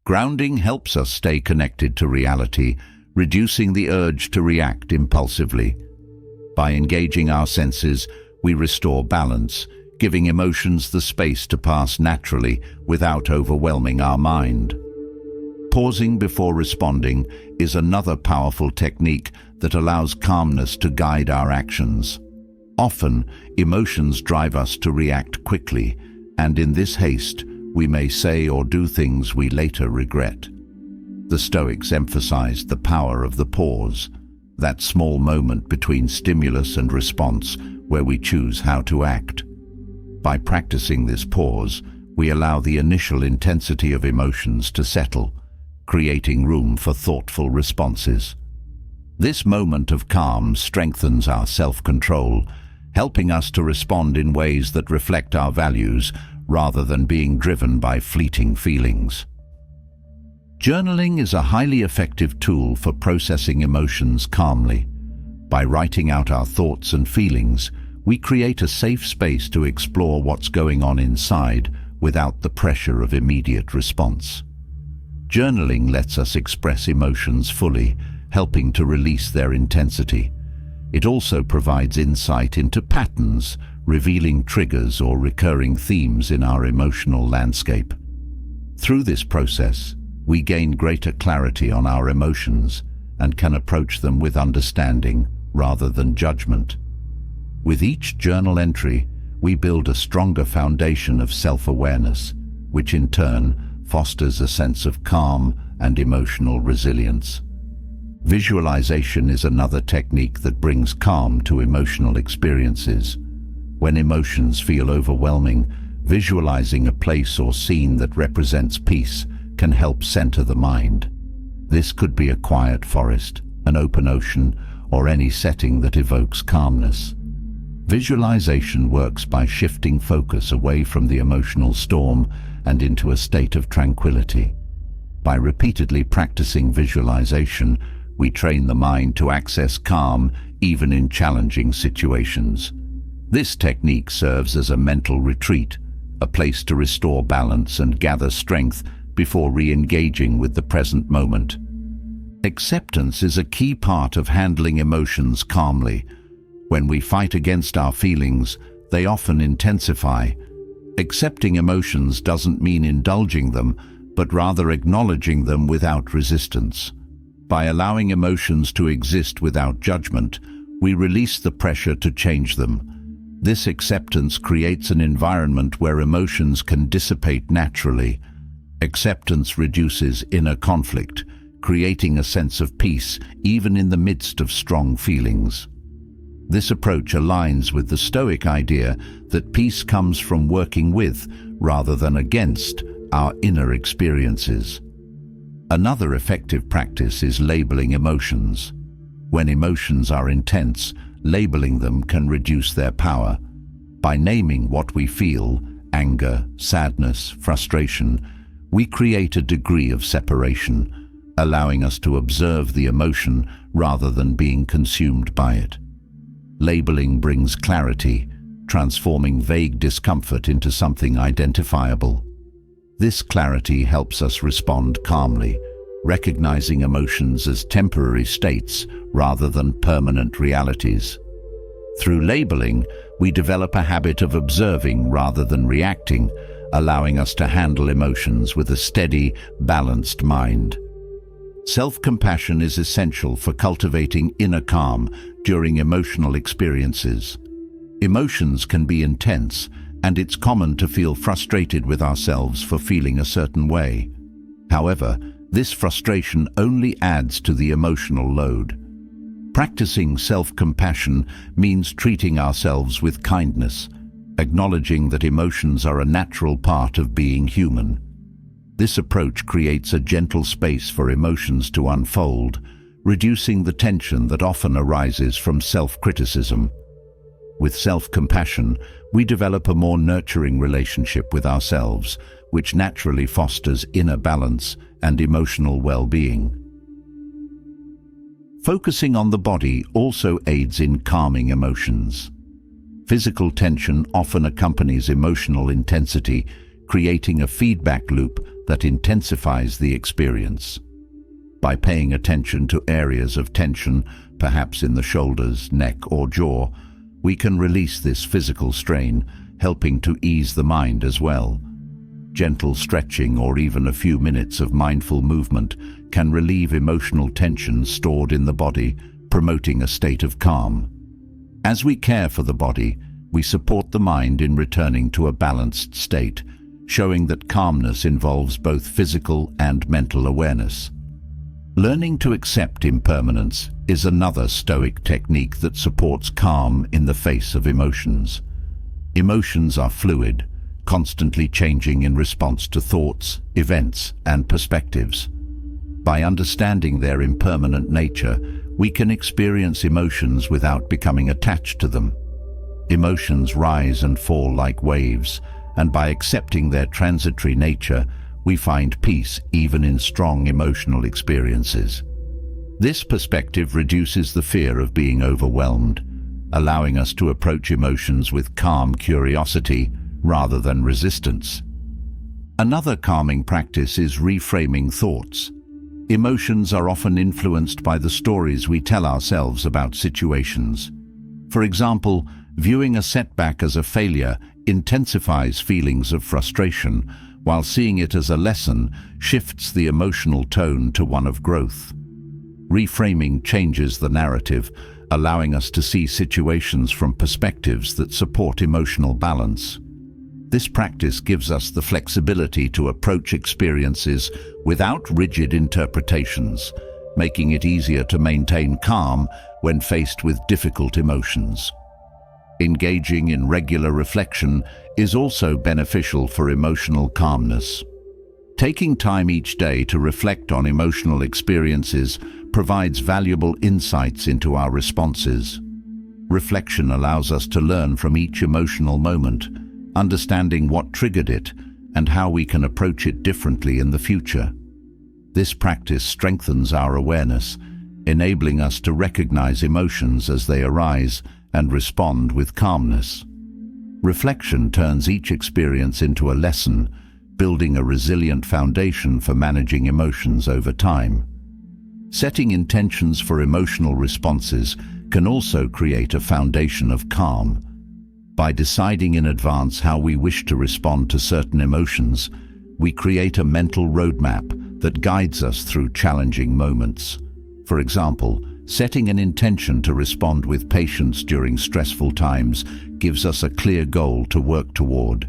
Grounding helps us stay connected to reality, reducing the urge to react impulsively. By engaging our senses, we restore balance, giving emotions the space to pass naturally without overwhelming our mind. Pausing before responding is another powerful technique that allows calmness to guide our actions. Often, emotions drive us to react quickly, and in this haste, we may say or do things we later regret. The Stoics emphasized the power of the pause, that small moment between stimulus and response where we choose how to act. By practicing this pause, we allow the initial intensity of emotions to settle, creating room for thoughtful responses. This moment of calm strengthens our self-control, helping us to respond in ways that reflect our values rather than being driven by fleeting feelings. Journaling is a highly effective tool for processing emotions calmly. By writing out our thoughts and feelings, we create a safe space to explore what's going on inside without the pressure of immediate response. Journaling lets us express emotions fully, helping to release their intensity. It also provides insight into patterns, revealing triggers or recurring themes in our emotional landscape. Through this process, we gain greater clarity on our emotions and can approach them with understanding rather than judgment. With each journal entry, we build a stronger foundation of self-awareness, which in turn fosters a sense of calm and emotional resilience. Visualization is another technique that brings calm to emotional experiences. When emotions feel overwhelming, visualizing a place or scene that represents peace can help center the mind. This could be a quiet forest, an open ocean, or any setting that evokes calmness. Visualization works by shifting focus away from the emotional storm and into a state of tranquility. By repeatedly practicing visualization, we train the mind to access calm even in challenging situations. This technique serves as a mental retreat, a place to restore balance and gather strength before re-engaging with the present moment. Acceptance is a key part of handling emotions calmly. When we fight against our feelings, they often intensify. Accepting emotions doesn't mean indulging them, but rather acknowledging them without resistance. By allowing emotions to exist without judgment, we release the pressure to change them. This acceptance creates an environment where emotions can dissipate naturally. Acceptance reduces inner conflict, creating a sense of peace even in the midst of strong feelings. This approach aligns with the Stoic idea that peace comes from working with, rather than against, our inner experiences. Another effective practice is labeling emotions. When emotions are intense, labeling them can reduce their power. By naming what we feel, anger, sadness, frustration, we create a degree of separation, allowing us to observe the emotion rather than being consumed by it. Labeling brings clarity, transforming vague discomfort into something identifiable. This clarity helps us respond calmly, recognizing emotions as temporary states rather than permanent realities. Through labeling, we develop a habit of observing rather than reacting, allowing us to handle emotions with a steady, balanced mind. Self-compassion is essential for cultivating inner calm during emotional experiences. Emotions can be intense, and it's common to feel frustrated with ourselves for feeling a certain way. However, this frustration only adds to the emotional load. Practicing self-compassion means treating ourselves with kindness. acknowledging that emotions are a natural part of being human. This approach creates a gentle space for emotions to unfold, reducing the tension that often arises from self-criticism. With self-compassion, we develop a more nurturing relationship with ourselves, which naturally fosters inner balance and emotional well-being. Focusing on the body also aids in calming emotions. Physical tension often accompanies emotional intensity, creating a feedback loop that intensifies the experience. By paying attention to areas of tension, perhaps in the shoulders, neck, or jaw, we can release this physical strain, helping to ease the mind as well. Gentle stretching or even a few minutes of mindful movement can relieve emotional tension stored in the body, promoting a state of calm. As we care for the body, we support the mind in returning to a balanced state, showing that calmness involves both physical and mental awareness. Learning to accept impermanence is another Stoic technique that supports calm in the face of emotions. Emotions are fluid, constantly changing in response to thoughts, events, and perspectives. By understanding their impermanent nature, we can experience emotions without becoming attached to them. Emotions rise and fall like waves, and by accepting their transitory nature, we find peace even in strong emotional experiences. This perspective reduces the fear of being overwhelmed, allowing us to approach emotions with calm curiosity rather than resistance. Another calming practice is reframing thoughts. Emotions are often influenced by the stories we tell ourselves about situations. For example, viewing a setback as a failure intensifies feelings of frustration, while seeing it as a lesson shifts the emotional tone to one of growth. Reframing changes the narrative, allowing us to see situations from perspectives that support emotional balance. This practice gives us the flexibility to approach experiences without rigid interpretations, making it easier to maintain calm when faced with difficult emotions. Engaging in regular reflection is also beneficial for emotional calmness. Taking time each day to reflect on emotional experiences provides valuable insights into our responses. Reflection allows us to learn from each emotional moment, understanding what triggered it and how we can approach it differently in the future. This practice strengthens our awareness, enabling us to recognize emotions as they arise and respond with calmness. Reflection turns each experience into a lesson, building a resilient foundation for managing emotions over time. Setting intentions for emotional responses can also create a foundation of calm. By deciding in advance how we wish to respond to certain emotions, we create a mental roadmap that guides us through challenging moments. For example, setting an intention to respond with patience during stressful times gives us a clear goal to work toward.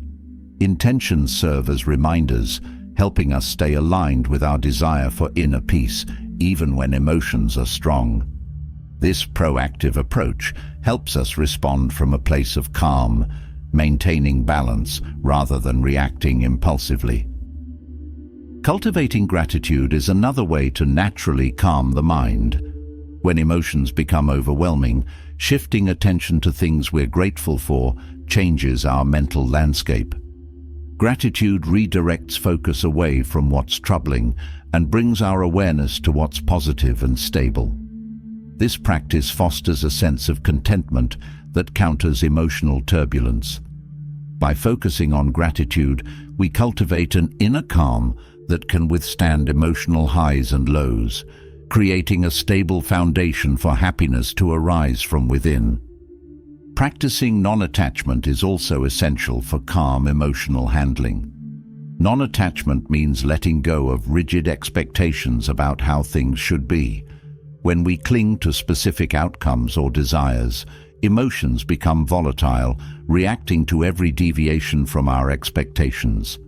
Intentions serve as reminders, helping us stay aligned with our desire for inner peace, even when emotions are strong. This proactive approach helps us respond from a place of calm, maintaining balance rather than reacting impulsively. Cultivating gratitude is another way to naturally calm the mind. When emotions become overwhelming, shifting attention to things we're grateful for changes our mental landscape. Gratitude redirects focus away from what's troubling and brings our awareness to what's positive and stable. This practice fosters a sense of contentment that counters emotional turbulence. By focusing on gratitude, we cultivate an inner calm that can withstand emotional highs and lows, creating a stable foundation for happiness to arise from within. Practicing non-attachment is also essential for calm emotional handling. Non-attachment means letting go of rigid expectations about how things should be. When we cling to specific outcomes or desires, emotions become volatile, reacting to every deviation from our expectations.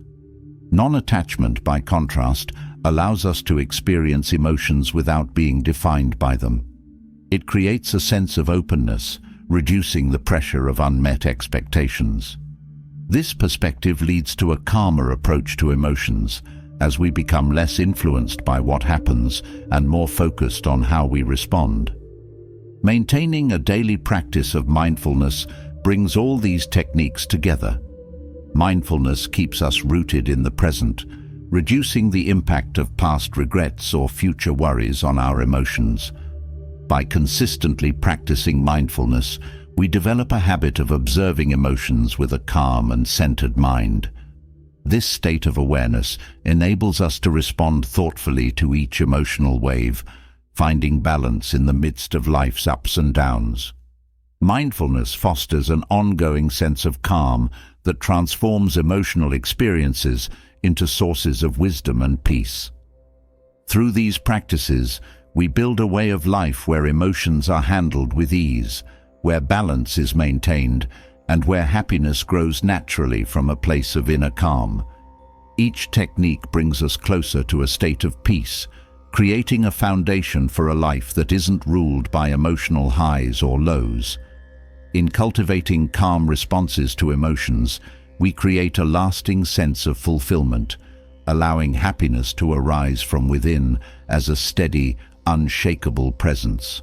Non-attachment, by contrast, allows us to experience emotions without being defined by them. It creates a sense of openness, reducing the pressure of unmet expectations. This perspective leads to a calmer approach to emotions, as we become less influenced by what happens and more focused on how we respond. Maintaining a daily practice of mindfulness brings all these techniques together. Mindfulness keeps us rooted in the present, reducing the impact of past regrets or future worries on our emotions. By consistently practicing mindfulness, we develop a habit of observing emotions with a calm and centered mind. This state of awareness enables us to respond thoughtfully to each emotional wave, finding balance in the midst of life's ups and downs. Mindfulness fosters an ongoing sense of calm that transforms emotional experiences into sources of wisdom and peace. Through these practices, we build a way of life where emotions are handled with ease, where balance is maintained, and where happiness grows naturally from a place of inner calm. Each technique brings us closer to a state of peace, creating a foundation for a life that isn't ruled by emotional highs or lows. In cultivating calm responses to emotions, we create a lasting sense of fulfillment, allowing happiness to arise from within as a steady, unshakable presence.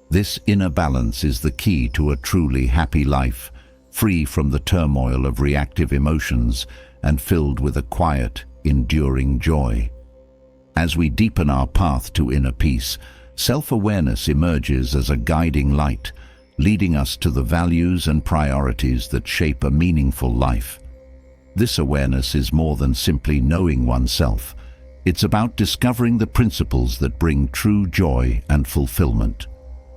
This inner balance is the key to a truly happy life, free from the turmoil of reactive emotions and filled with a quiet, enduring joy. As we deepen our path to inner peace, self-awareness emerges as a guiding light, leading us to the values and priorities that shape a meaningful life. This awareness is more than simply knowing oneself. It's about discovering the principles that bring true joy and fulfillment.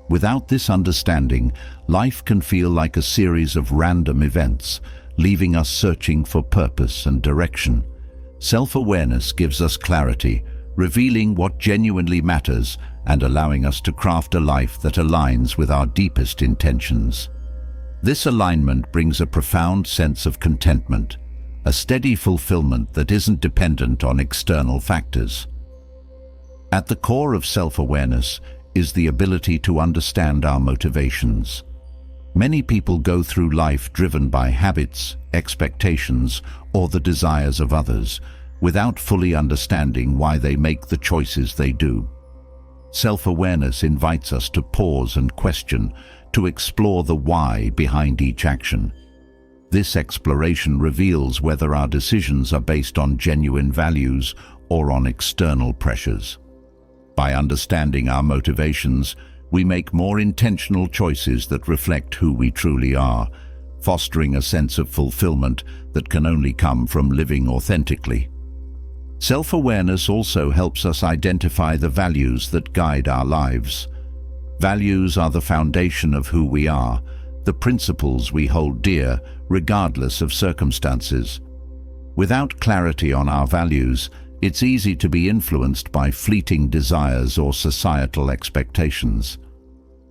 Without this understanding, life can feel like a series of random events, leaving us searching for purpose and direction. Self-awareness gives us clarity, revealing what genuinely matters and allowing us to craft a life that aligns with our deepest intentions. This alignment brings a profound sense of contentment, a steady fulfillment that isn't dependent on external factors. At the core of self-awareness is the ability to understand our motivations. Many people go through life driven by habits, expectations, or the desires of others, without fully understanding why they make the choices they do. Self-awareness invites us to pause and question, to explore the why behind each action. This exploration reveals whether our decisions are based on genuine values or on external pressures. By understanding our motivations, we make more intentional choices that reflect who we truly are, fostering a sense of fulfillment that can only come from living authentically. Self-awareness also helps us identify the values that guide our lives. Values are the foundation of who we are, the principles we hold dear, regardless of circumstances. Without clarity on our values, it's easy to be influenced by fleeting desires or societal expectations.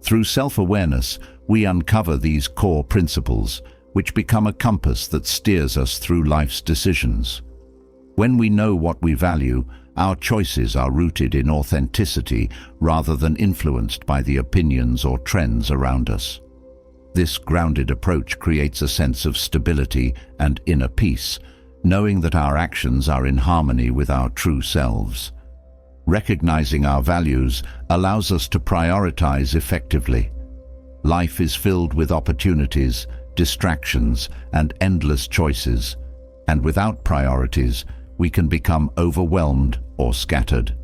Through self-awareness, we uncover these core principles, which become a compass that steers us through life's decisions. When we know what we value, our choices are rooted in authenticity rather than influenced by the opinions or trends around us. This grounded approach creates a sense of stability and inner peace, knowing that our actions are in harmony with our true selves. Recognizing our values allows us to prioritize effectively. Life is filled with opportunities, distractions, and endless choices, and without priorities, we can become overwhelmed or scattered.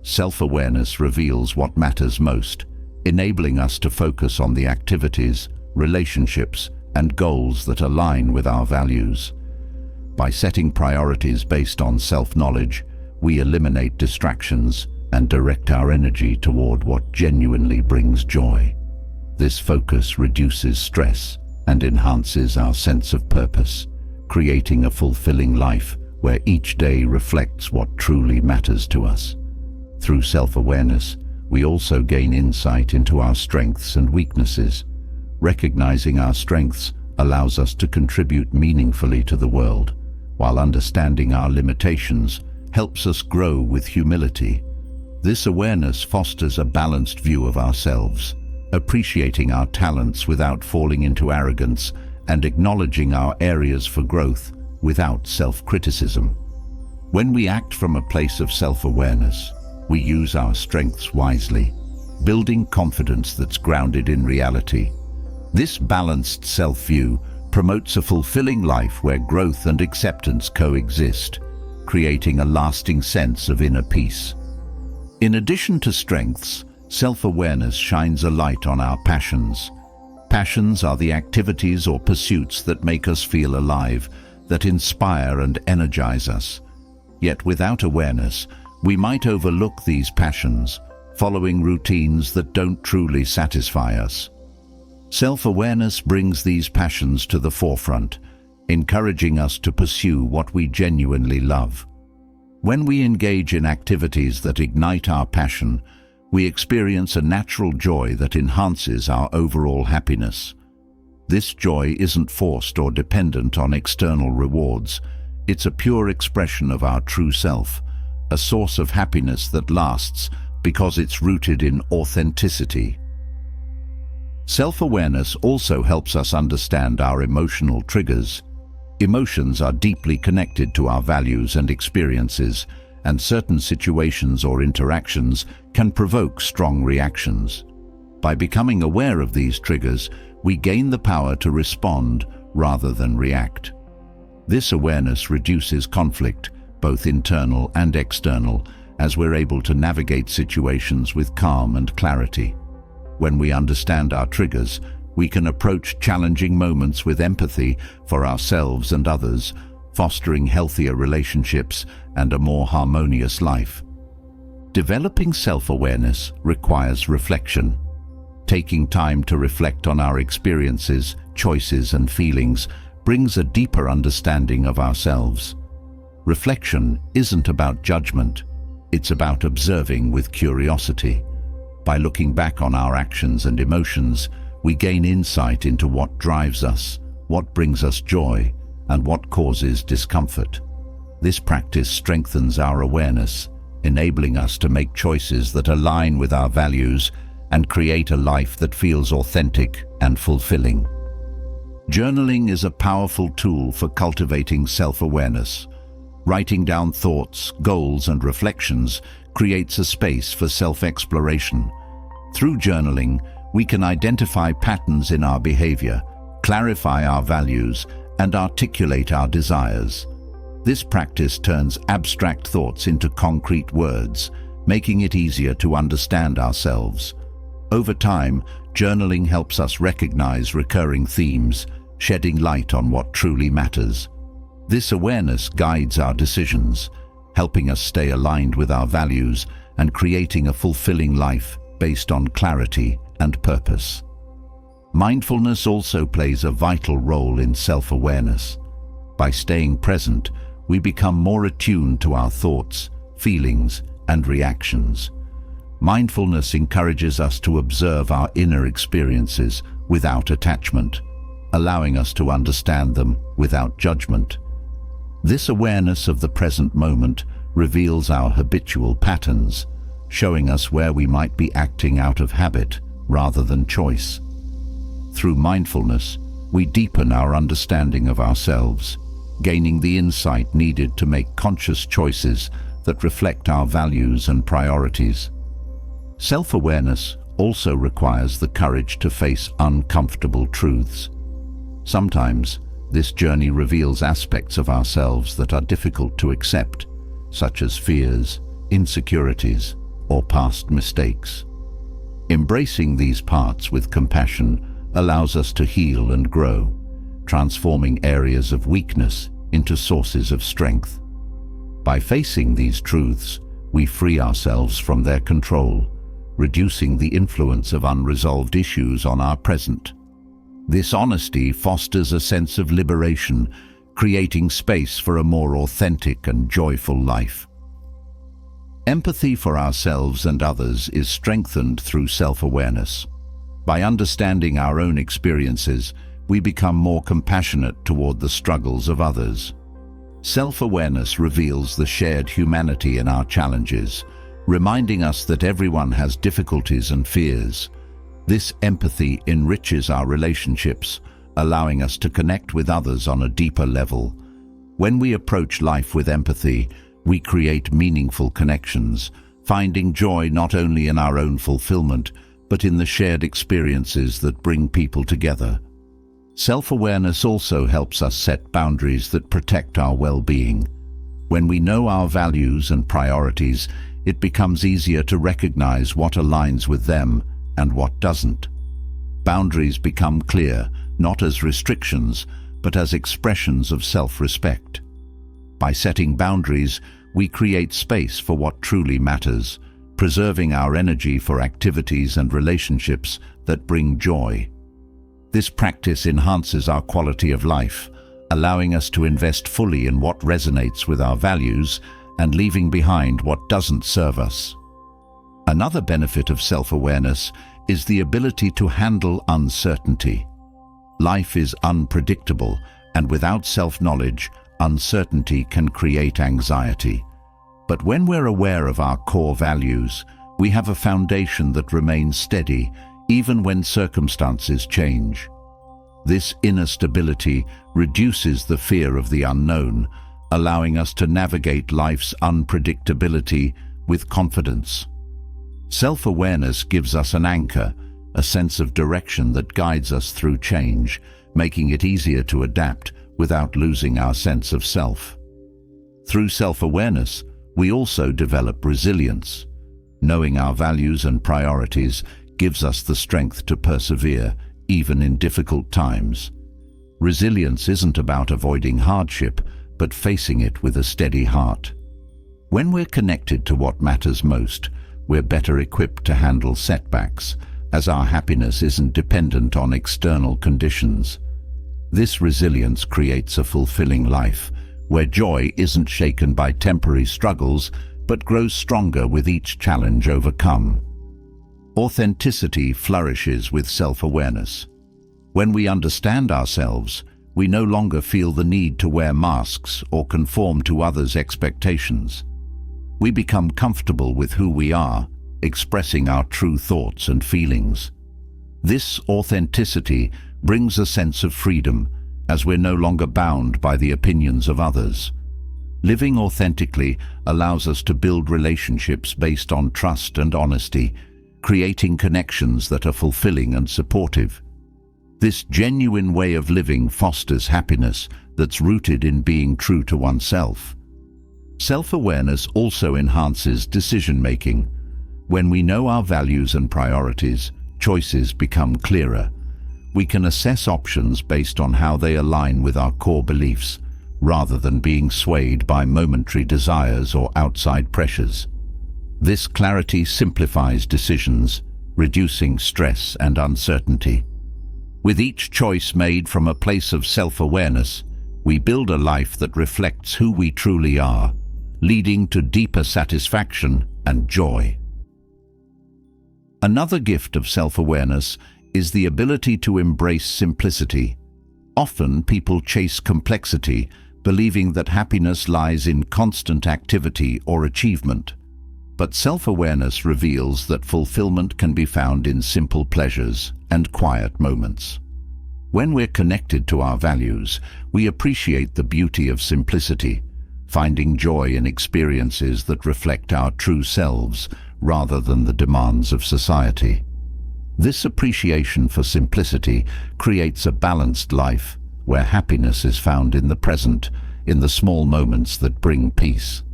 Self-awareness reveals what matters most, enabling us to focus on the activities, relationships, and goals that align with our values. By setting priorities based on self-knowledge, we eliminate distractions and direct our energy toward what genuinely brings joy. This focus reduces stress and enhances our sense of purpose, creating a fulfilling life where each day reflects what truly matters to us. Through self-awareness, we also gain insight into our strengths and weaknesses. Recognizing our strengths allows us to contribute meaningfully to the world, while understanding our limitations helps us grow with humility. This awareness fosters a balanced view of ourselves, appreciating our talents without falling into arrogance and acknowledging our areas for growth without self-criticism. When we act from a place of self-awareness, we use our strengths wisely, building confidence that's grounded in reality. This balanced self-view promotes a fulfilling life where growth and acceptance coexist, creating a lasting sense of inner peace. In addition to strengths, self-awareness shines a light on our passions. Passions are the activities or pursuits that make us feel alive, that inspire and energize us. Yet without awareness, we might overlook these passions, following routines that don't truly satisfy us. Self-awareness brings these passions to the forefront, encouraging us to pursue what we genuinely love. When we engage in activities that ignite our passion, we experience a natural joy that enhances our overall happiness. This joy isn't forced or dependent on external rewards. It's a pure expression of our true self, a source of happiness that lasts because it's rooted in authenticity. Self-awareness also helps us understand our emotional triggers. Emotions are deeply connected to our values and experiences, and certain situations or interactions can provoke strong reactions. By becoming aware of these triggers, we gain the power to respond rather than react. This awareness reduces conflict, both internal and external, as we're able to navigate situations with calm and clarity. When we understand our triggers, we can approach challenging moments with empathy for ourselves and others, fostering healthier relationships and a more harmonious life. Developing self-awareness requires reflection. Taking time to reflect on our experiences, choices, and feelings brings a deeper understanding of ourselves. Reflection isn't about judgment, it's about observing with curiosity. By looking back on our actions and emotions, we gain insight into what drives us, what brings us joy, and what causes discomfort. This practice strengthens our awareness, enabling us to make choices that align with our values and create a life that feels authentic and fulfilling. Journaling is a powerful tool for cultivating self-awareness. Writing down thoughts, goals, and reflections creates a space for self-exploration. Through journaling, we can identify patterns in our behavior, clarify our values, and articulate our desires. This practice turns abstract thoughts into concrete words, making it easier to understand ourselves. Over time, journaling helps us recognize recurring themes, shedding light on what truly matters. This awareness guides our decisions, helping us stay aligned with our values and creating a fulfilling life based on clarity and purpose. Mindfulness also plays a vital role in self-awareness. By staying present, we become more attuned to our thoughts, feelings, and reactions. Mindfulness encourages us to observe our inner experiences without attachment, allowing us to understand them without judgment. This awareness of the present moment reveals our habitual patterns, showing us where we might be acting out of habit rather than choice. Through mindfulness, we deepen our understanding of ourselves, gaining the insight needed to make conscious choices that reflect our values and priorities. Self-awareness also requires the courage to face uncomfortable truths. Sometimes, this journey reveals aspects of ourselves that are difficult to accept, such as fears, insecurities, or past mistakes. Embracing these parts with compassion allows us to heal and grow, transforming areas of weakness into sources of strength. By facing these truths, we free ourselves from their control, reducing the influence of unresolved issues on our present. This honesty fosters a sense of liberation, creating space for a more authentic and joyful life. Empathy for ourselves and others is strengthened through self-awareness. By understanding our own experiences, we become more compassionate toward the struggles of others. Self-awareness reveals the shared humanity in our challenges, reminding us that everyone has difficulties and fears. This empathy enriches our relationships, allowing us to connect with others on a deeper level. When we approach life with empathy, we create meaningful connections, finding joy not only in our own fulfillment, but in the shared experiences that bring people together. Self-awareness also helps us set boundaries that protect our well-being. When we know our values and priorities, it becomes easier to recognize what aligns with them and what doesn't. Boundaries become clear, not as restrictions, but as expressions of self-respect. By setting boundaries, we create space for what truly matters, preserving our energy for activities and relationships that bring joy. This practice enhances our quality of life, allowing us to invest fully in what resonates with our values and leaving behind what doesn't serve us. Another benefit of self-awareness is the ability to handle uncertainty. Life is unpredictable, and without self-knowledge, uncertainty can create anxiety. But when we're aware of our core values, we have a foundation that remains steady even when circumstances change. This inner stability reduces the fear of the unknown, allowing us to navigate life's unpredictability with confidence. Self-awareness gives us an anchor, a sense of direction that guides us through change, making it easier to adapt without losing our sense of self. Through self-awareness, we also develop resilience. Knowing our values and priorities gives us the strength to persevere, even in difficult times. Resilience isn't about avoiding hardship, but facing it with a steady heart. When we're connected to what matters most, we're better equipped to handle setbacks, as our happiness isn't dependent on external conditions. This resilience creates a fulfilling life, where joy isn't shaken by temporary struggles, but grows stronger with each challenge overcome. Authenticity flourishes with self-awareness. When we understand ourselves, we no longer feel the need to wear masks or conform to others' expectations. We become comfortable with who we are, expressing our true thoughts and feelings. This authenticity brings a sense of freedom, as we're no longer bound by the opinions of others. Living authentically allows us to build relationships based on trust and honesty, creating connections that are fulfilling and supportive. This genuine way of living fosters happiness that's rooted in being true to oneself. Self-awareness also enhances decision-making. When we know our values and priorities, choices become clearer. We can assess options based on how they align with our core beliefs, rather than being swayed by momentary desires or outside pressures. This clarity simplifies decisions, reducing stress and uncertainty. With each choice made from a place of self-awareness, we build a life that reflects who we truly are, leading to deeper satisfaction and joy. Another gift of self-awareness is the ability to embrace simplicity. Often people chase complexity, believing that happiness lies in constant activity or achievement. But self-awareness reveals that fulfillment can be found in simple pleasures and quiet moments. When we're connected to our values, we appreciate the beauty of simplicity, finding joy in experiences that reflect our true selves rather than the demands of society. This appreciation for simplicity creates a balanced life where happiness is found in the present, in the small moments that bring peace.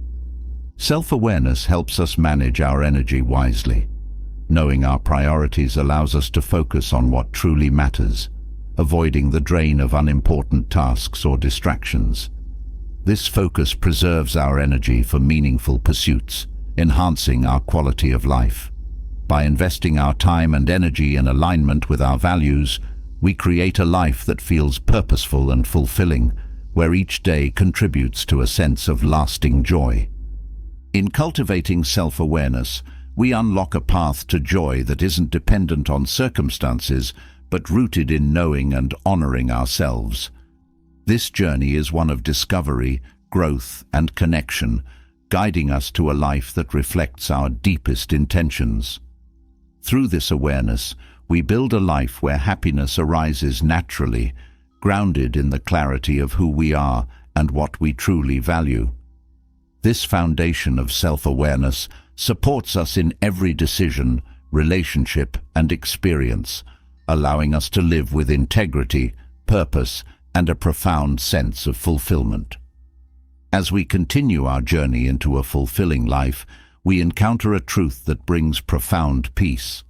Self-awareness helps us manage our energy wisely. Knowing our priorities allows us to focus on what truly matters, avoiding the drain of unimportant tasks or distractions. This focus preserves our energy for meaningful pursuits, enhancing our quality of life. By investing our time and energy in alignment with our values, we create a life that feels purposeful and fulfilling, where each day contributes to a sense of lasting joy. In cultivating self-awareness, we unlock a path to joy that isn't dependent on circumstances, but rooted in knowing and honoring ourselves. This journey is one of discovery, growth, and connection, guiding us to a life that reflects our deepest intentions. Through this awareness, we build a life where happiness arises naturally, grounded in the clarity of who we are and what we truly value. This foundation of self-awareness supports us in every decision, relationship, and experience, allowing us to live with integrity, purpose, and a profound sense of fulfillment. As we continue our journey into a fulfilling life, we encounter a truth that brings profound peace.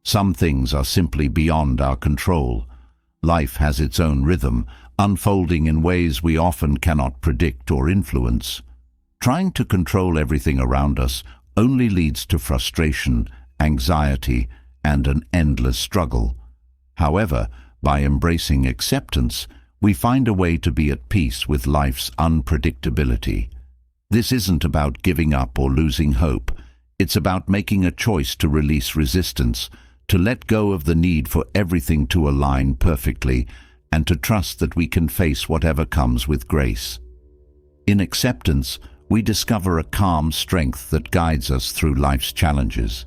Some things are simply beyond our control. Life has its own rhythm, unfolding in ways we often cannot predict or influence. Trying to control everything around us only leads to frustration, anxiety, and an endless struggle. However, by embracing acceptance, we find a way to be at peace with life's unpredictability. This isn't about giving up or losing hope. It's about making a choice to release resistance, to let go of the need for everything to align perfectly, and to trust that we can face whatever comes with grace. In acceptance, we discover a calm strength that guides us through life's challenges.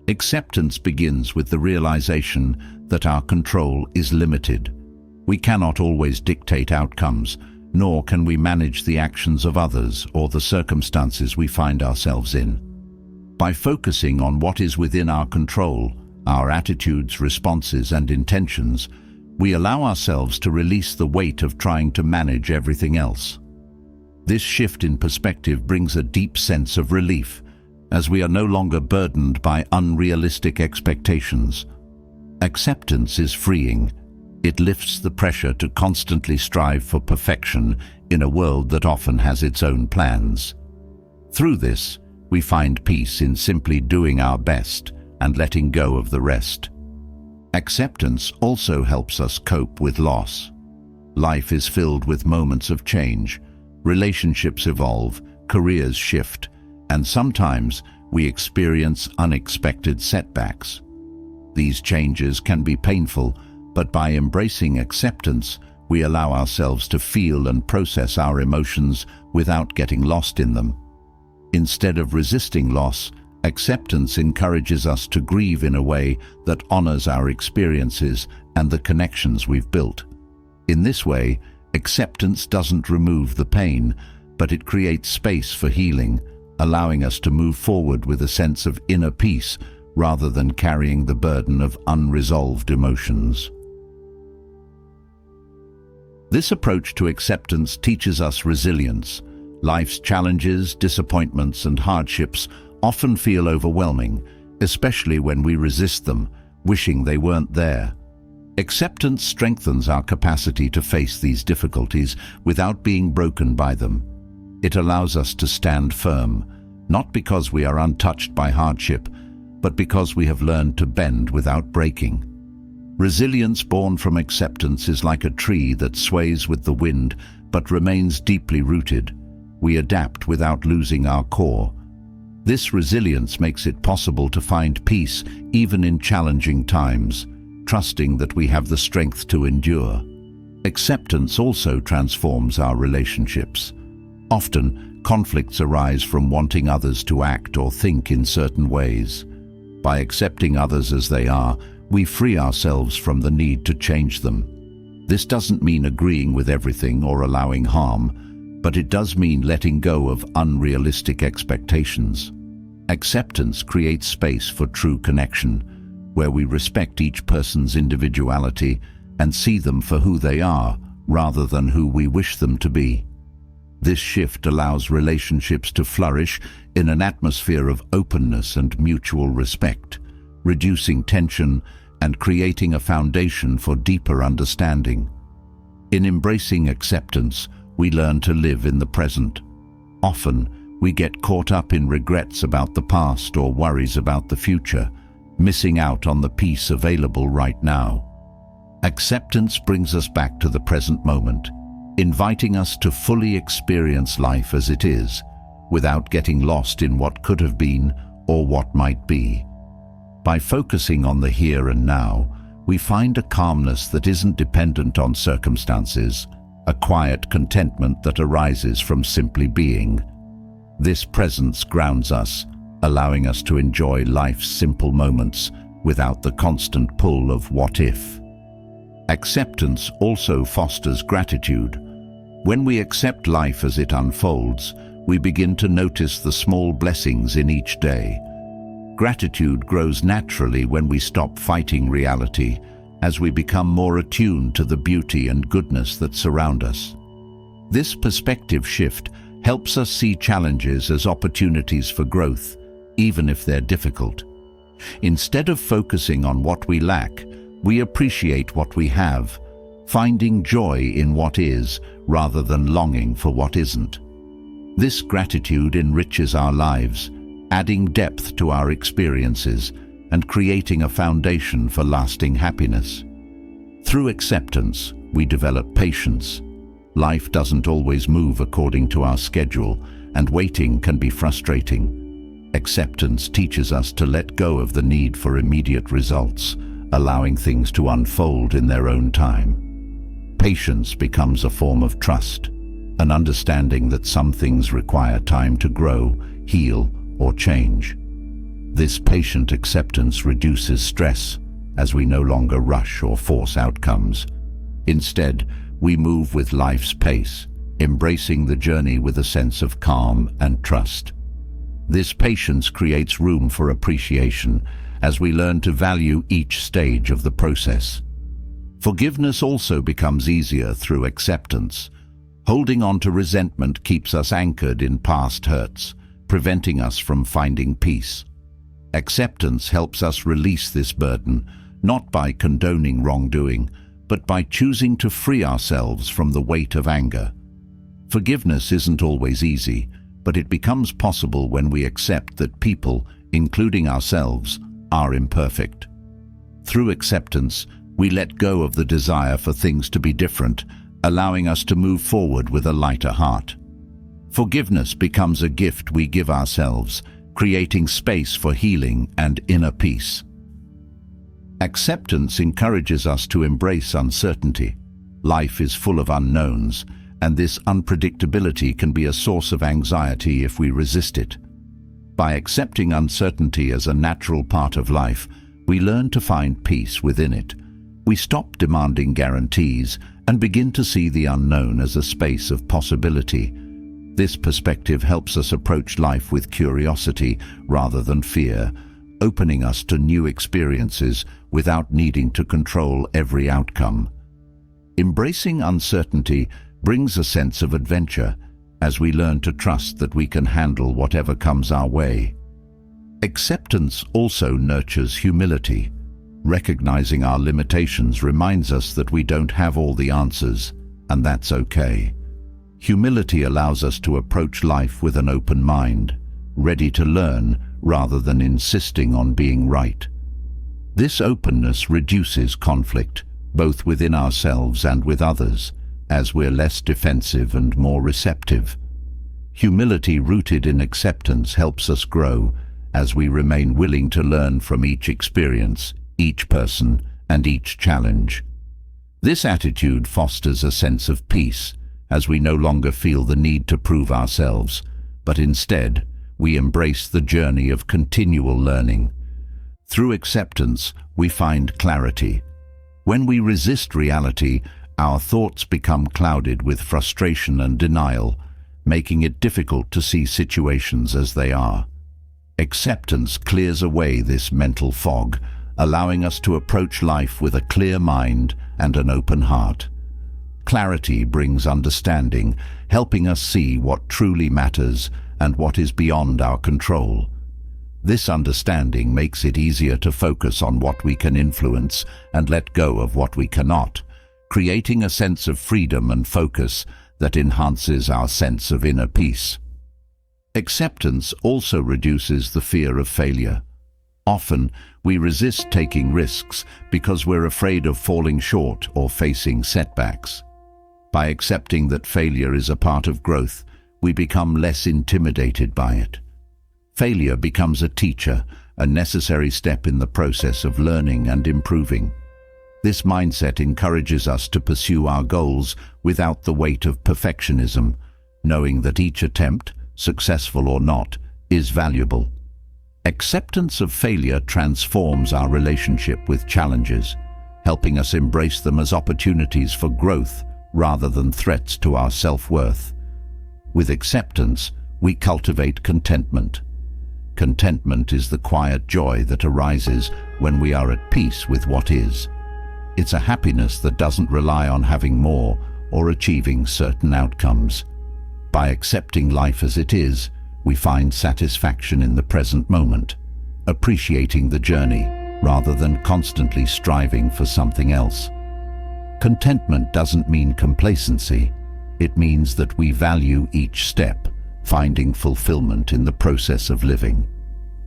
Acceptance begins with the realization that our control is limited. We cannot always dictate outcomes, nor can we manage the actions of others or the circumstances we find ourselves in. By focusing on what is within our control, our attitudes, responses, and intentions, we allow ourselves to release the weight of trying to manage everything else. This shift in perspective brings a deep sense of relief, as we are no longer burdened by unrealistic expectations. Acceptance is freeing. It lifts the pressure to constantly strive for perfection in a world that often has its own plans. Through this, we find peace in simply doing our best and letting go of the rest. Acceptance also helps us cope with loss. Life is filled with moments of change. Relationships evolve, careers shift, and sometimes we experience unexpected setbacks. These changes can be painful, but by embracing acceptance, we allow ourselves to feel and process our emotions without getting lost in them. Instead of resisting loss, acceptance encourages us to grieve in a way that honors our experiences and the connections we've built. In this way, acceptance doesn't remove the pain, but it creates space for healing, allowing us to move forward with a sense of inner peace rather than carrying the burden of unresolved emotions. This approach to acceptance teaches us resilience. Life's challenges, disappointments, and hardships often feel overwhelming, especially when we resist them, wishing they weren't there. Acceptance strengthens our capacity to face these difficulties without being broken by them. It allows us to stand firm, not because we are untouched by hardship, but because we have learned to bend without breaking. Resilience born from acceptance is like a tree that sways with the wind but remains deeply rooted. We adapt without losing our core. This resilience makes it possible to find peace even in challenging times, trusting that we have the strength to endure. Acceptance also transforms our relationships. Often, conflicts arise from wanting others to act or think in certain ways. By accepting others as they are, we free ourselves from the need to change them. This doesn't mean agreeing with everything or allowing harm, but it does mean letting go of unrealistic expectations. Acceptance creates space for true connection, where we respect each person's individuality and see them for who they are rather than who we wish them to be. This shift allows relationships to flourish in an atmosphere of openness and mutual respect, reducing tension and creating a foundation for deeper understanding. In embracing acceptance, we learn to live in the present. Often, we get caught up in regrets about the past or worries about the future, missing out on the peace available right now. Acceptance brings us back to the present moment, inviting us to fully experience life as it is, without getting lost in what could have been or what might be. By focusing on the here and now, we find a calmness that isn't dependent on circumstances, a quiet contentment that arises from simply being. This presence grounds us, allowing us to enjoy life's simple moments without the constant pull of what if. Acceptance also fosters gratitude. When we accept life as it unfolds, we begin to notice the small blessings in each day. Gratitude grows naturally when we stop fighting reality, as we become more attuned to the beauty and goodness that surround us. This perspective shift helps us see challenges as opportunities for growth, even if they're difficult. Instead of focusing on what we lack, we appreciate what we have, finding joy in what is rather than longing for what isn't. This gratitude enriches our lives, adding depth to our experiences and creating a foundation for lasting happiness. Through acceptance, we develop patience. Life doesn't always move according to our schedule, and waiting can be frustrating. Acceptance teaches us to let go of the need for immediate results, allowing things to unfold in their own time. Patience becomes a form of trust, an understanding that some things require time to grow, heal, or change. This patient acceptance reduces stress, as we no longer rush or force outcomes. Instead, we move with life's pace, embracing the journey with a sense of calm and trust. This patience creates room for appreciation as we learn to value each stage of the process. Forgiveness also becomes easier through acceptance. Holding on to resentment keeps us anchored in past hurts, preventing us from finding peace. Acceptance helps us release this burden, not by condoning wrongdoing, but by choosing to free ourselves from the weight of anger. Forgiveness isn't always easy, but it becomes possible when we accept that people, including ourselves, are imperfect. Through acceptance, we let go of the desire for things to be different, allowing us to move forward with a lighter heart. Forgiveness becomes a gift we give ourselves, creating space for healing and inner peace. Acceptance encourages us to embrace uncertainty. Life is full of unknowns, and this unpredictability can be a source of anxiety if we resist it. By accepting uncertainty as a natural part of life, we learn to find peace within it. We stop demanding guarantees and begin to see the unknown as a space of possibility. This perspective helps us approach life with curiosity rather than fear, opening us to new experiences without needing to control every outcome. Embracing uncertainty brings a sense of adventure as we learn to trust that we can handle whatever comes our way. Acceptance also nurtures humility. Recognizing our limitations reminds us that we don't have all the answers, and that's okay. Humility allows us to approach life with an open mind, ready to learn rather than insisting on being right. This openness reduces conflict, both within ourselves and with others, as we're less defensive and more receptive. Humility rooted in acceptance helps us grow as we remain willing to learn from each experience, each person, and each challenge. This attitude fosters a sense of peace, as we no longer feel the need to prove ourselves, but instead, we embrace the journey of continual learning. Through acceptance, we find clarity. When we resist reality, our thoughts become clouded with frustration and denial, making it difficult to see situations as they are. Acceptance clears away this mental fog, allowing us to approach life with a clear mind and an open heart. Clarity brings understanding, helping us see what truly matters and what is beyond our control. This understanding makes it easier to focus on what we can influence and let go of what we cannot, creating a sense of freedom and focus that enhances our sense of inner peace. Acceptance also reduces the fear of failure. Often, we resist taking risks because we're afraid of falling short or facing setbacks. By accepting that failure is a part of growth, we become less intimidated by it. Failure becomes a teacher, a necessary step in the process of learning and improving. This mindset encourages us to pursue our goals without the weight of perfectionism, knowing that each attempt, successful or not, is valuable. Acceptance of failure transforms our relationship with challenges. helping us embrace them as opportunities for growth rather than threats to our self-worth. With acceptance, we cultivate contentment. Contentment is the quiet joy that arises when we are at peace with what is. It's a happiness that doesn't rely on having more or achieving certain outcomes. By accepting life as it is, we find satisfaction in the present moment, appreciating the journey rather than constantly striving for something else. Contentment doesn't mean complacency. It means that we value each step, finding fulfillment in the process of living.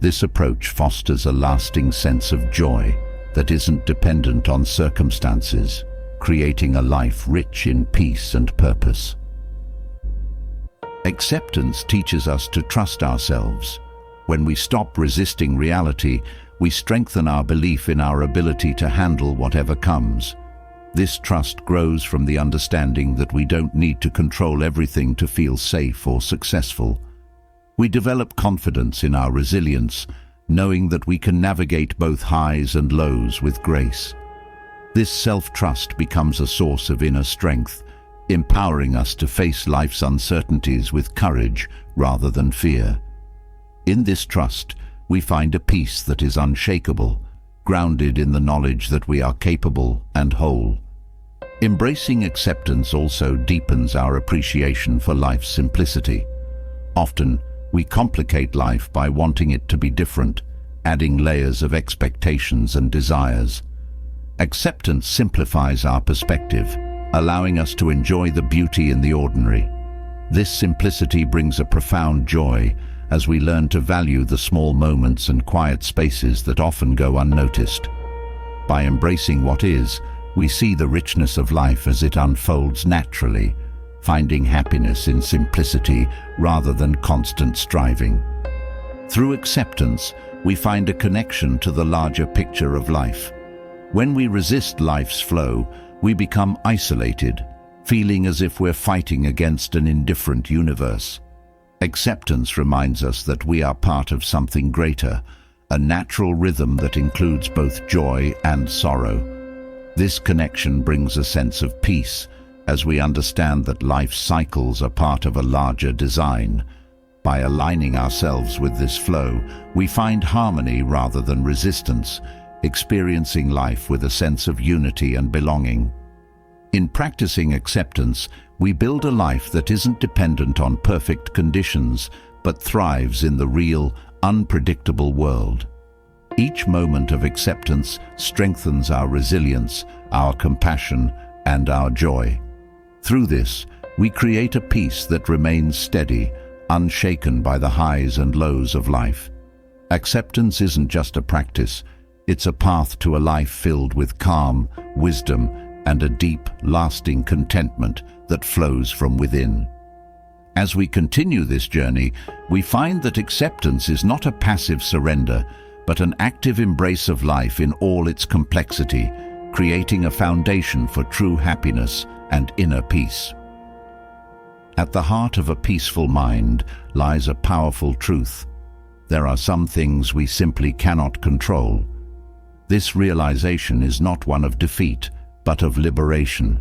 This approach fosters a lasting sense of joy that isn't dependent on circumstances, creating a life rich in peace and purpose. Acceptance teaches us to trust ourselves. When we stop resisting reality, we strengthen our belief in our ability to handle whatever comes. This trust grows from the understanding that we don't need to control everything to feel safe or successful. We develop confidence in our resilience, knowing that we can navigate both highs and lows with grace. This self-trust becomes a source of inner strength, empowering us to face life's uncertainties with courage rather than fear. In this trust, we find a peace that is unshakable, grounded in the knowledge that we are capable and whole. Embracing acceptance also deepens our appreciation for life's simplicity. Often, we complicate life by wanting it to be different, adding layers of expectations and desires. Acceptance simplifies our perspective, allowing us to enjoy the beauty in the ordinary. This simplicity brings a profound joy as we learn to value the small moments and quiet spaces that often go unnoticed. By embracing what is, we see the richness of life as it unfolds naturally, finding happiness in simplicity rather than constant striving. Through acceptance, we find a connection to the larger picture of life. When we resist life's flow, we become isolated, feeling as if we're fighting against an indifferent universe. Acceptance reminds us that we are part of something greater, a natural rhythm that includes both joy and sorrow. This connection brings a sense of peace as we understand that life's cycles are part of a larger design. By aligning ourselves with this flow, we find harmony rather than resistance, experiencing life with a sense of unity and belonging. In practicing acceptance, we build a life that isn't dependent on perfect conditions, but thrives in the real, unpredictable world. Each moment of acceptance strengthens our resilience, our compassion, and our joy. Through this, we create a peace that remains steady, unshaken by the highs and lows of life. Acceptance isn't just a practice, it's a path to a life filled with calm, wisdom, and a deep, lasting contentment that flows from within. As we continue this journey, we find that acceptance is not a passive surrender, but an active embrace of life in all its complexity, creating a foundation for true happiness and inner peace. At the heart of a peaceful mind lies a powerful truth. There are some things we simply cannot control. This realization is not one of defeat, but of liberation.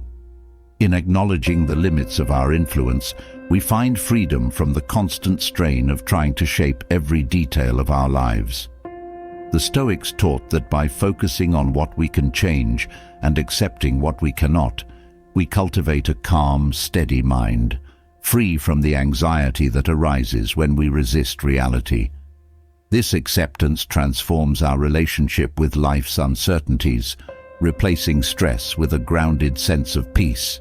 In acknowledging the limits of our influence, we find freedom from the constant strain of trying to shape every detail of our lives. The Stoics taught that by focusing on what we can change and accepting what we cannot, we cultivate a calm, steady mind, free from the anxiety that arises when we resist reality. This acceptance transforms our relationship with life's uncertainties, replacing stress with a grounded sense of peace.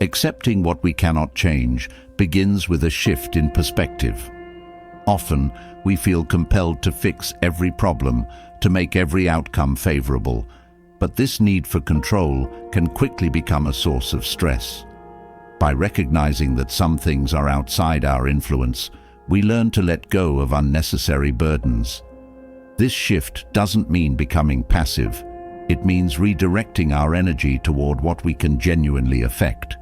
Accepting what we cannot change begins with a shift in perspective. Often, we feel compelled to fix every problem, to make every outcome favorable, but this need for control can quickly become a source of stress. By recognizing that some things are outside our influence, we learn to let go of unnecessary burdens. This shift doesn't mean becoming passive. It means redirecting our energy toward what we can genuinely affect.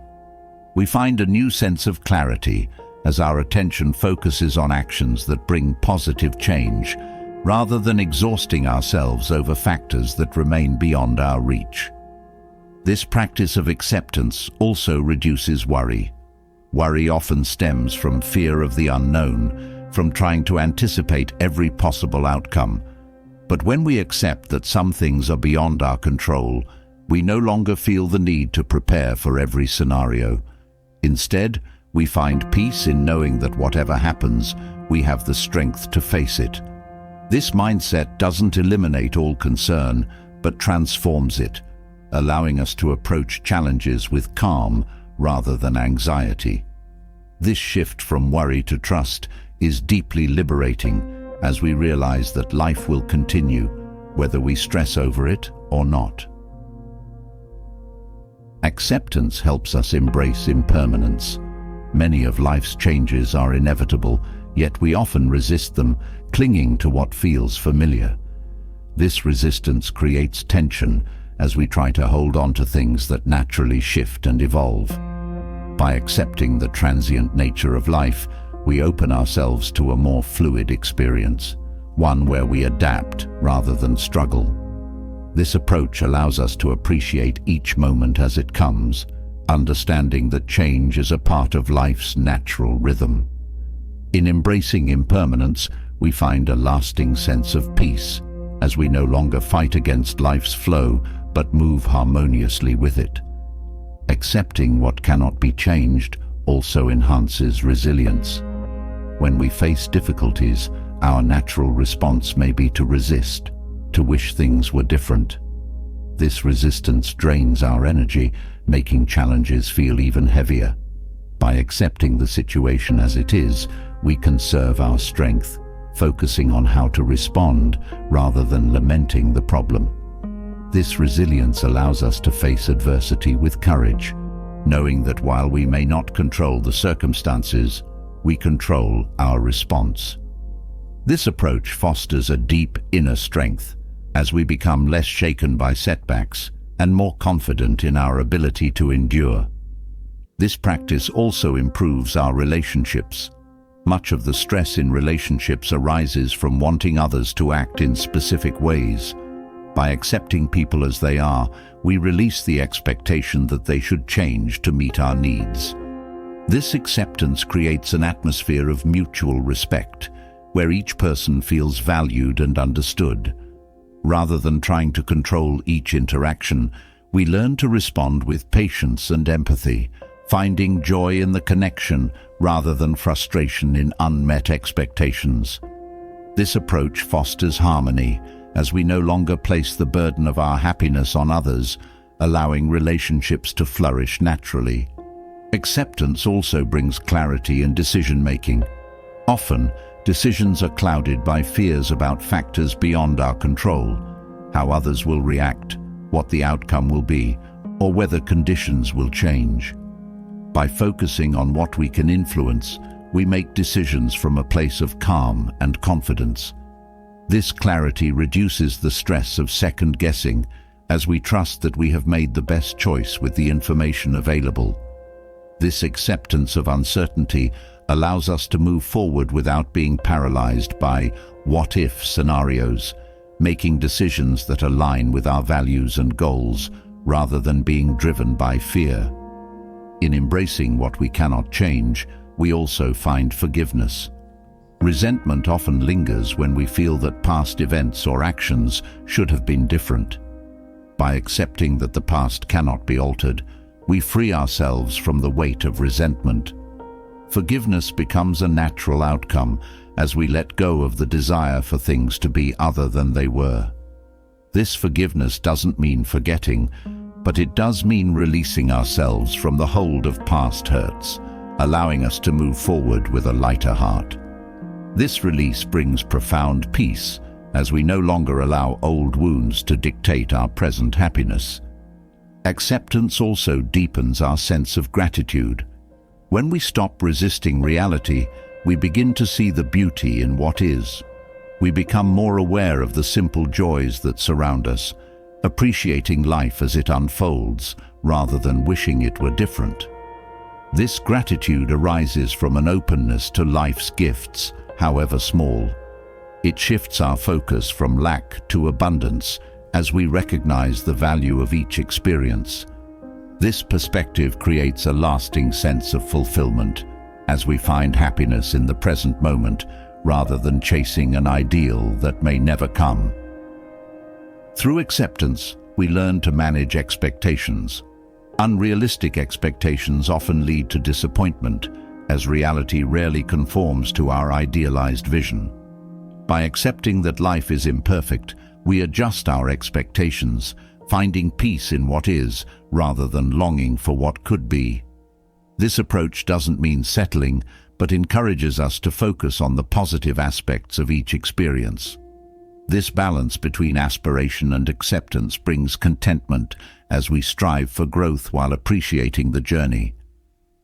We find a new sense of clarity as our attention focuses on actions that bring positive change, rather than exhausting ourselves over factors that remain beyond our reach. This practice of acceptance also reduces worry. Worry often stems from fear of the unknown, from trying to anticipate every possible outcome. But when we accept that some things are beyond our control, we no longer feel the need to prepare for every scenario. Instead, we find peace in knowing that whatever happens, we have the strength to face it. This mindset doesn't eliminate all concern, but transforms it, allowing us to approach challenges with calm rather than anxiety. This shift from worry to trust is deeply liberating, as we realize that life will continue, whether we stress over it or not. Acceptance helps us embrace impermanence. Many of life's changes are inevitable, yet we often resist them, clinging to what feels familiar. This resistance creates tension as we try to hold on to things that naturally shift and evolve. By accepting the transient nature of life, we open ourselves to a more fluid experience, one where we adapt rather than struggle. This approach allows us to appreciate each moment as it comes, understanding that change is a part of life's natural rhythm. In embracing impermanence, we find a lasting sense of peace, as we no longer fight against life's flow, but move harmoniously with it. Accepting what cannot be changed also enhances resilience. When we face difficulties, our natural response may be to resist, to wish things were different. This resistance drains our energy, making challenges feel even heavier. By accepting the situation as it is, we conserve our strength, focusing on how to respond rather than lamenting the problem. This resilience allows us to face adversity with courage, knowing that while we may not control the circumstances, we control our response. This approach fosters a deep inner strength, as we become less shaken by setbacks and more confident in our ability to endure. This practice also improves our relationships. Much of the stress in relationships arises from wanting others to act in specific ways. By accepting people as they are, we release the expectation that they should change to meet our needs. This acceptance creates an atmosphere of mutual respect, where each person feels valued and understood. Rather than trying to control each interaction, we learn to respond with patience and empathy, finding joy in the connection rather than frustration in unmet expectations. This approach fosters harmony, as we no longer place the burden of our happiness on others, allowing relationships to flourish naturally. Acceptance also brings clarity in decision-making. Often, decisions are clouded by fears about factors beyond our control, how others will react, what the outcome will be, or whether conditions will change. By focusing on what we can influence, we make decisions from a place of calm and confidence. This clarity reduces the stress of second-guessing, as we trust that we have made the best choice with the information available. This acceptance of uncertainty allows us to move forward without being paralyzed by what-if scenarios, making decisions that align with our values and goals rather than being driven by fear. In embracing what we cannot change, we also find forgiveness. Resentment often lingers when we feel that past events or actions should have been different. By accepting that the past cannot be altered, we free ourselves from the weight of resentment. Forgiveness becomes a natural outcome as we let go of the desire for things to be other than they were. This forgiveness doesn't mean forgetting, but it does mean releasing ourselves from the hold of past hurts, allowing us to move forward with a lighter heart. This release brings profound peace, as we no longer allow old wounds to dictate our present happiness. Acceptance also deepens our sense of gratitude. When we stop resisting reality, we begin to see the beauty in what is. We become more aware of the simple joys that surround us, appreciating life as it unfolds, rather than wishing it were different. This gratitude arises from an openness to life's gifts, however small. It shifts our focus from lack to abundance as we recognize the value of each experience. This perspective creates a lasting sense of fulfillment as we find happiness in the present moment rather than chasing an ideal that may never come. Through acceptance, we learn to manage expectations. Unrealistic expectations often lead to disappointment, as reality rarely conforms to our idealized vision. By accepting that life is imperfect, we adjust our expectations, finding peace in what is rather than longing for what could be. This approach doesn't mean settling, but encourages us to focus on the positive aspects of each experience. This balance between aspiration and acceptance brings contentment as we strive for growth while appreciating the journey.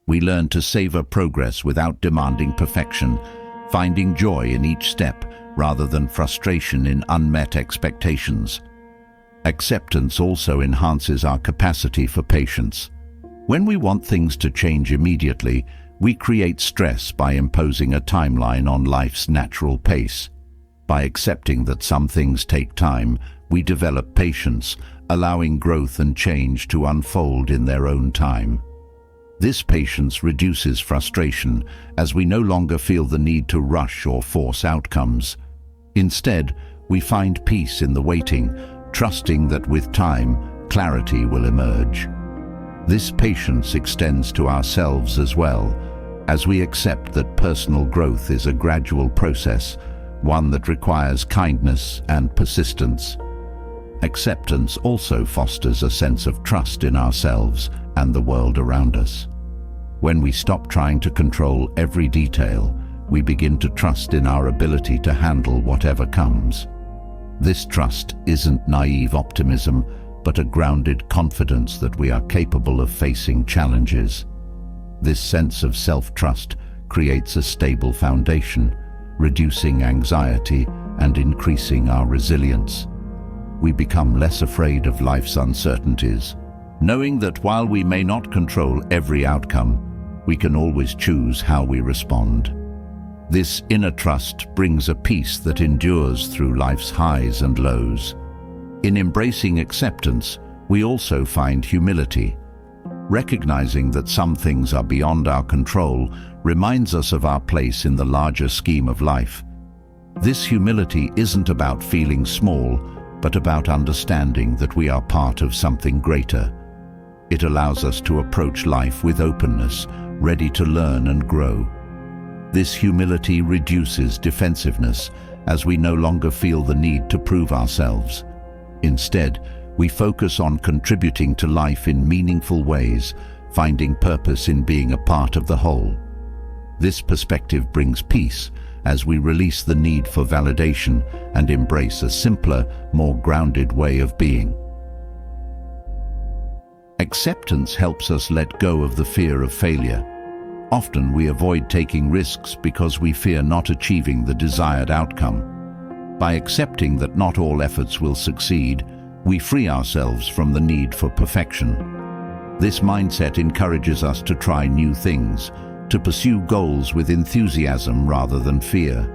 We learn to savor progress without demanding perfection, finding joy in each step rather than frustration in unmet expectations. Acceptance also enhances our capacity for patience. When we want things to change immediately, we create stress by imposing a timeline on life's natural pace. By accepting that some things take time, we develop patience, allowing growth and change to unfold in their own time. This patience reduces frustration, as we no longer feel the need to rush or force outcomes. Instead, we find peace in the waiting, trusting that with time, clarity will emerge. This patience extends to ourselves as well, as we accept that personal growth is a gradual process, one that requires kindness and persistence. Acceptance also fosters a sense of trust in ourselves and the world around us. When we stop trying to control every detail, we begin to trust in our ability to handle whatever comes. This trust isn't naive optimism, but a grounded confidence that we are capable of facing challenges. This sense of self-trust creates a stable foundation, reducing anxiety and increasing our resilience. We become less afraid of life's uncertainties, knowing that while we may not control every outcome, we can always choose how we respond. This inner trust brings a peace that endures through life's highs and lows. In embracing acceptance, we also find humility. Recognizing that some things are beyond our control reminds us of our place in the larger scheme of life. This humility isn't about feeling small, but about understanding that we are part of something greater. It allows us to approach life with openness, ready to learn and grow. This humility reduces defensiveness, as we no longer feel the need to prove ourselves. Instead, we focus on contributing to life in meaningful ways, finding purpose in being a part of the whole. This perspective brings peace as we release the need for validation and embrace a simpler, more grounded way of being. Acceptance helps us let go of the fear of failure. Often we avoid taking risks because we fear not achieving the desired outcome. By accepting that not all efforts will succeed, we free ourselves from the need for perfection. This mindset encourages us to try new things, to pursue goals with enthusiasm rather than fear.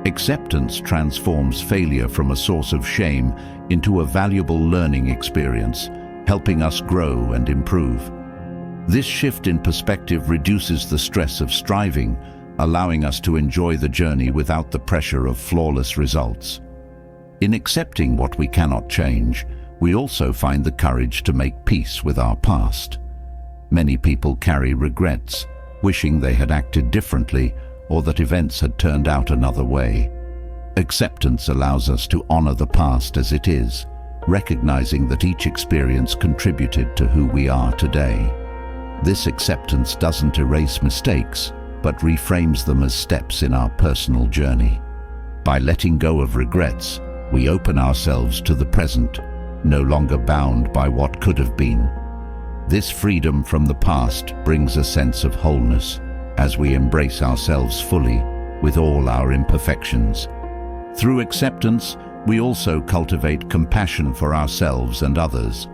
Acceptance transforms failure from a source of shame into a valuable learning experience, helping us grow and improve. This shift in perspective reduces the stress of striving, allowing us to enjoy the journey without the pressure of flawless results. In accepting what we cannot change, we also find the courage to make peace with our past. Many people carry regrets, wishing they had acted differently or that events had turned out another way. Acceptance allows us to honor the past as it is, recognizing that each experience contributed to who we are today. This acceptance doesn't erase mistakes, but reframes them as steps in our personal journey. By letting go of regrets, we open ourselves to the present, no longer bound by what could have been. This freedom from the past brings a sense of wholeness as we embrace ourselves fully with all our imperfections. Through acceptance, we also cultivate compassion for ourselves and others.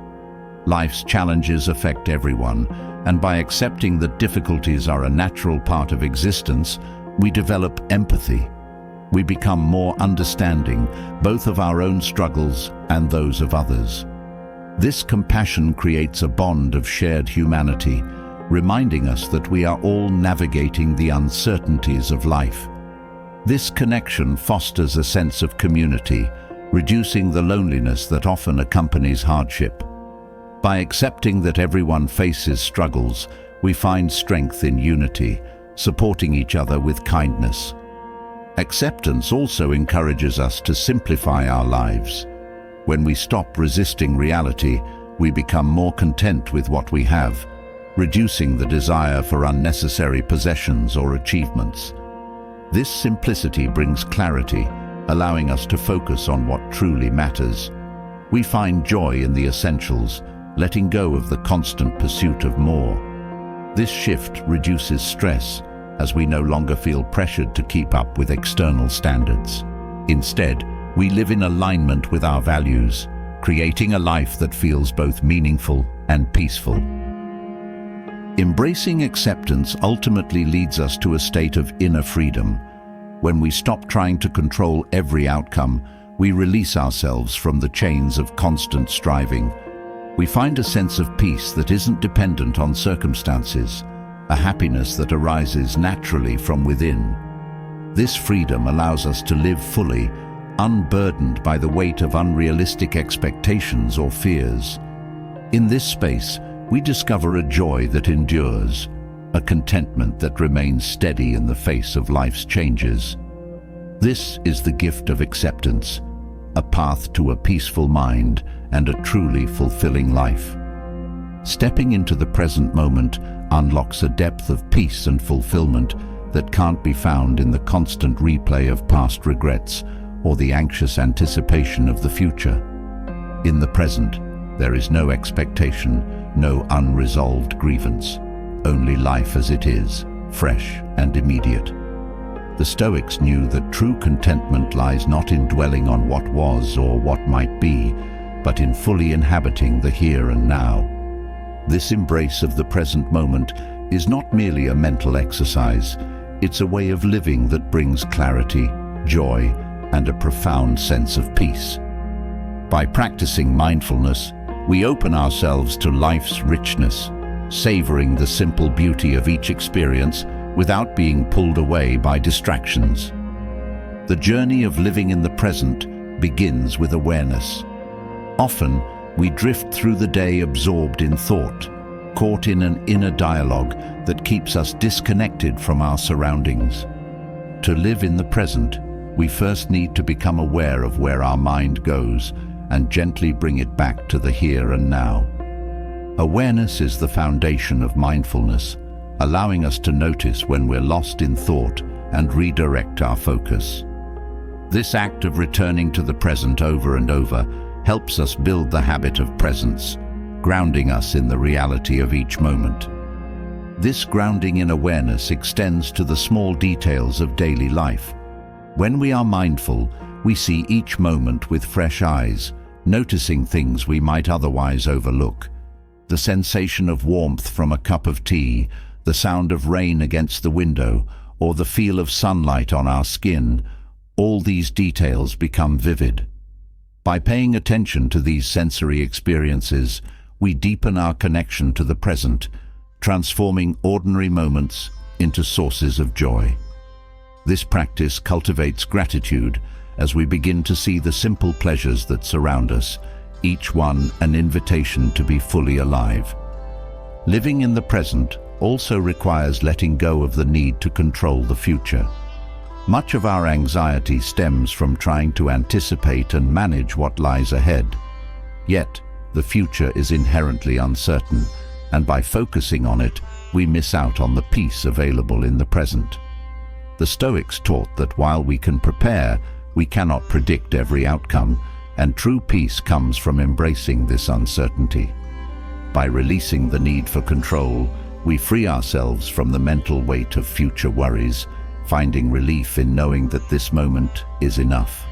Life's challenges affect everyone, and by accepting that difficulties are a natural part of existence, we develop empathy. We become more understanding, both of our own struggles and those of others. This compassion creates a bond of shared humanity, reminding us that we are all navigating the uncertainties of life. This connection fosters a sense of community, reducing the loneliness that often accompanies hardship. By accepting that everyone faces struggles, we find strength in unity, supporting each other with kindness. Acceptance also encourages us to simplify our lives. When we stop resisting reality, we become more content with what we have, reducing the desire for unnecessary possessions or achievements. This simplicity brings clarity, allowing us to focus on what truly matters. We find joy in the essentials, letting go of the constant pursuit of more. This shift reduces stress, as we no longer feel pressured to keep up with external standards. Instead, we live in alignment with our values, creating a life that feels both meaningful and peaceful. Embracing acceptance ultimately leads us to a state of inner freedom. When we stop trying to control every outcome, we release ourselves from the chains of constant striving. We find a sense of peace that isn't dependent on circumstances, a happiness that arises naturally from within. This freedom allows us to live fully, unburdened by the weight of unrealistic expectations or fears. In this space, we discover a joy that endures, a contentment that remains steady in the face of life's changes. This is the gift of acceptance, a path to a peaceful mind and a truly fulfilling life. Stepping into the present moment unlocks a depth of peace and fulfillment that can't be found in the constant replay of past regrets or the anxious anticipation of the future. In the present, there is no expectation, no unresolved grievance, only life as it is, fresh and immediate. The Stoics knew that true contentment lies not in dwelling on what was or what might be, but in fully inhabiting the here and now. This embrace of the present moment is not merely a mental exercise, it's a way of living that brings clarity, joy, and a profound sense of peace. By practicing mindfulness, we open ourselves to life's richness, savoring the simple beauty of each experience without being pulled away by distractions. The journey of living in the present begins with awareness. Often, we drift through the day absorbed in thought, caught in an inner dialogue that keeps us disconnected from our surroundings. To live in the present, we first need to become aware of where our mind goes and gently bring it back to the here and now. Awareness is the foundation of mindfulness, allowing us to notice when we're lost in thought and redirect our focus. This act of returning to the present over and over helps us build the habit of presence, grounding us in the reality of each moment. This grounding in awareness extends to the small details of daily life. When we are mindful, we see each moment with fresh eyes, noticing things we might otherwise overlook. The sensation of warmth from a cup of tea, the sound of rain against the window, or the feel of sunlight on our skin, all these details become vivid. By paying attention to these sensory experiences, we deepen our connection to the present, transforming ordinary moments into sources of joy. This practice cultivates gratitude as we begin to see the simple pleasures that surround us, each one an invitation to be fully alive. Living in the present also requires letting go of the need to control the future. Much of our anxiety stems from trying to anticipate and manage what lies ahead. Yet, the future is inherently uncertain, and by focusing on it, we miss out on the peace available in the present. The Stoics taught that while we can prepare, we cannot predict every outcome, and true peace comes from embracing this uncertainty. By releasing the need for control, we free ourselves from the mental weight of future worries, finding relief in knowing that this moment is enough.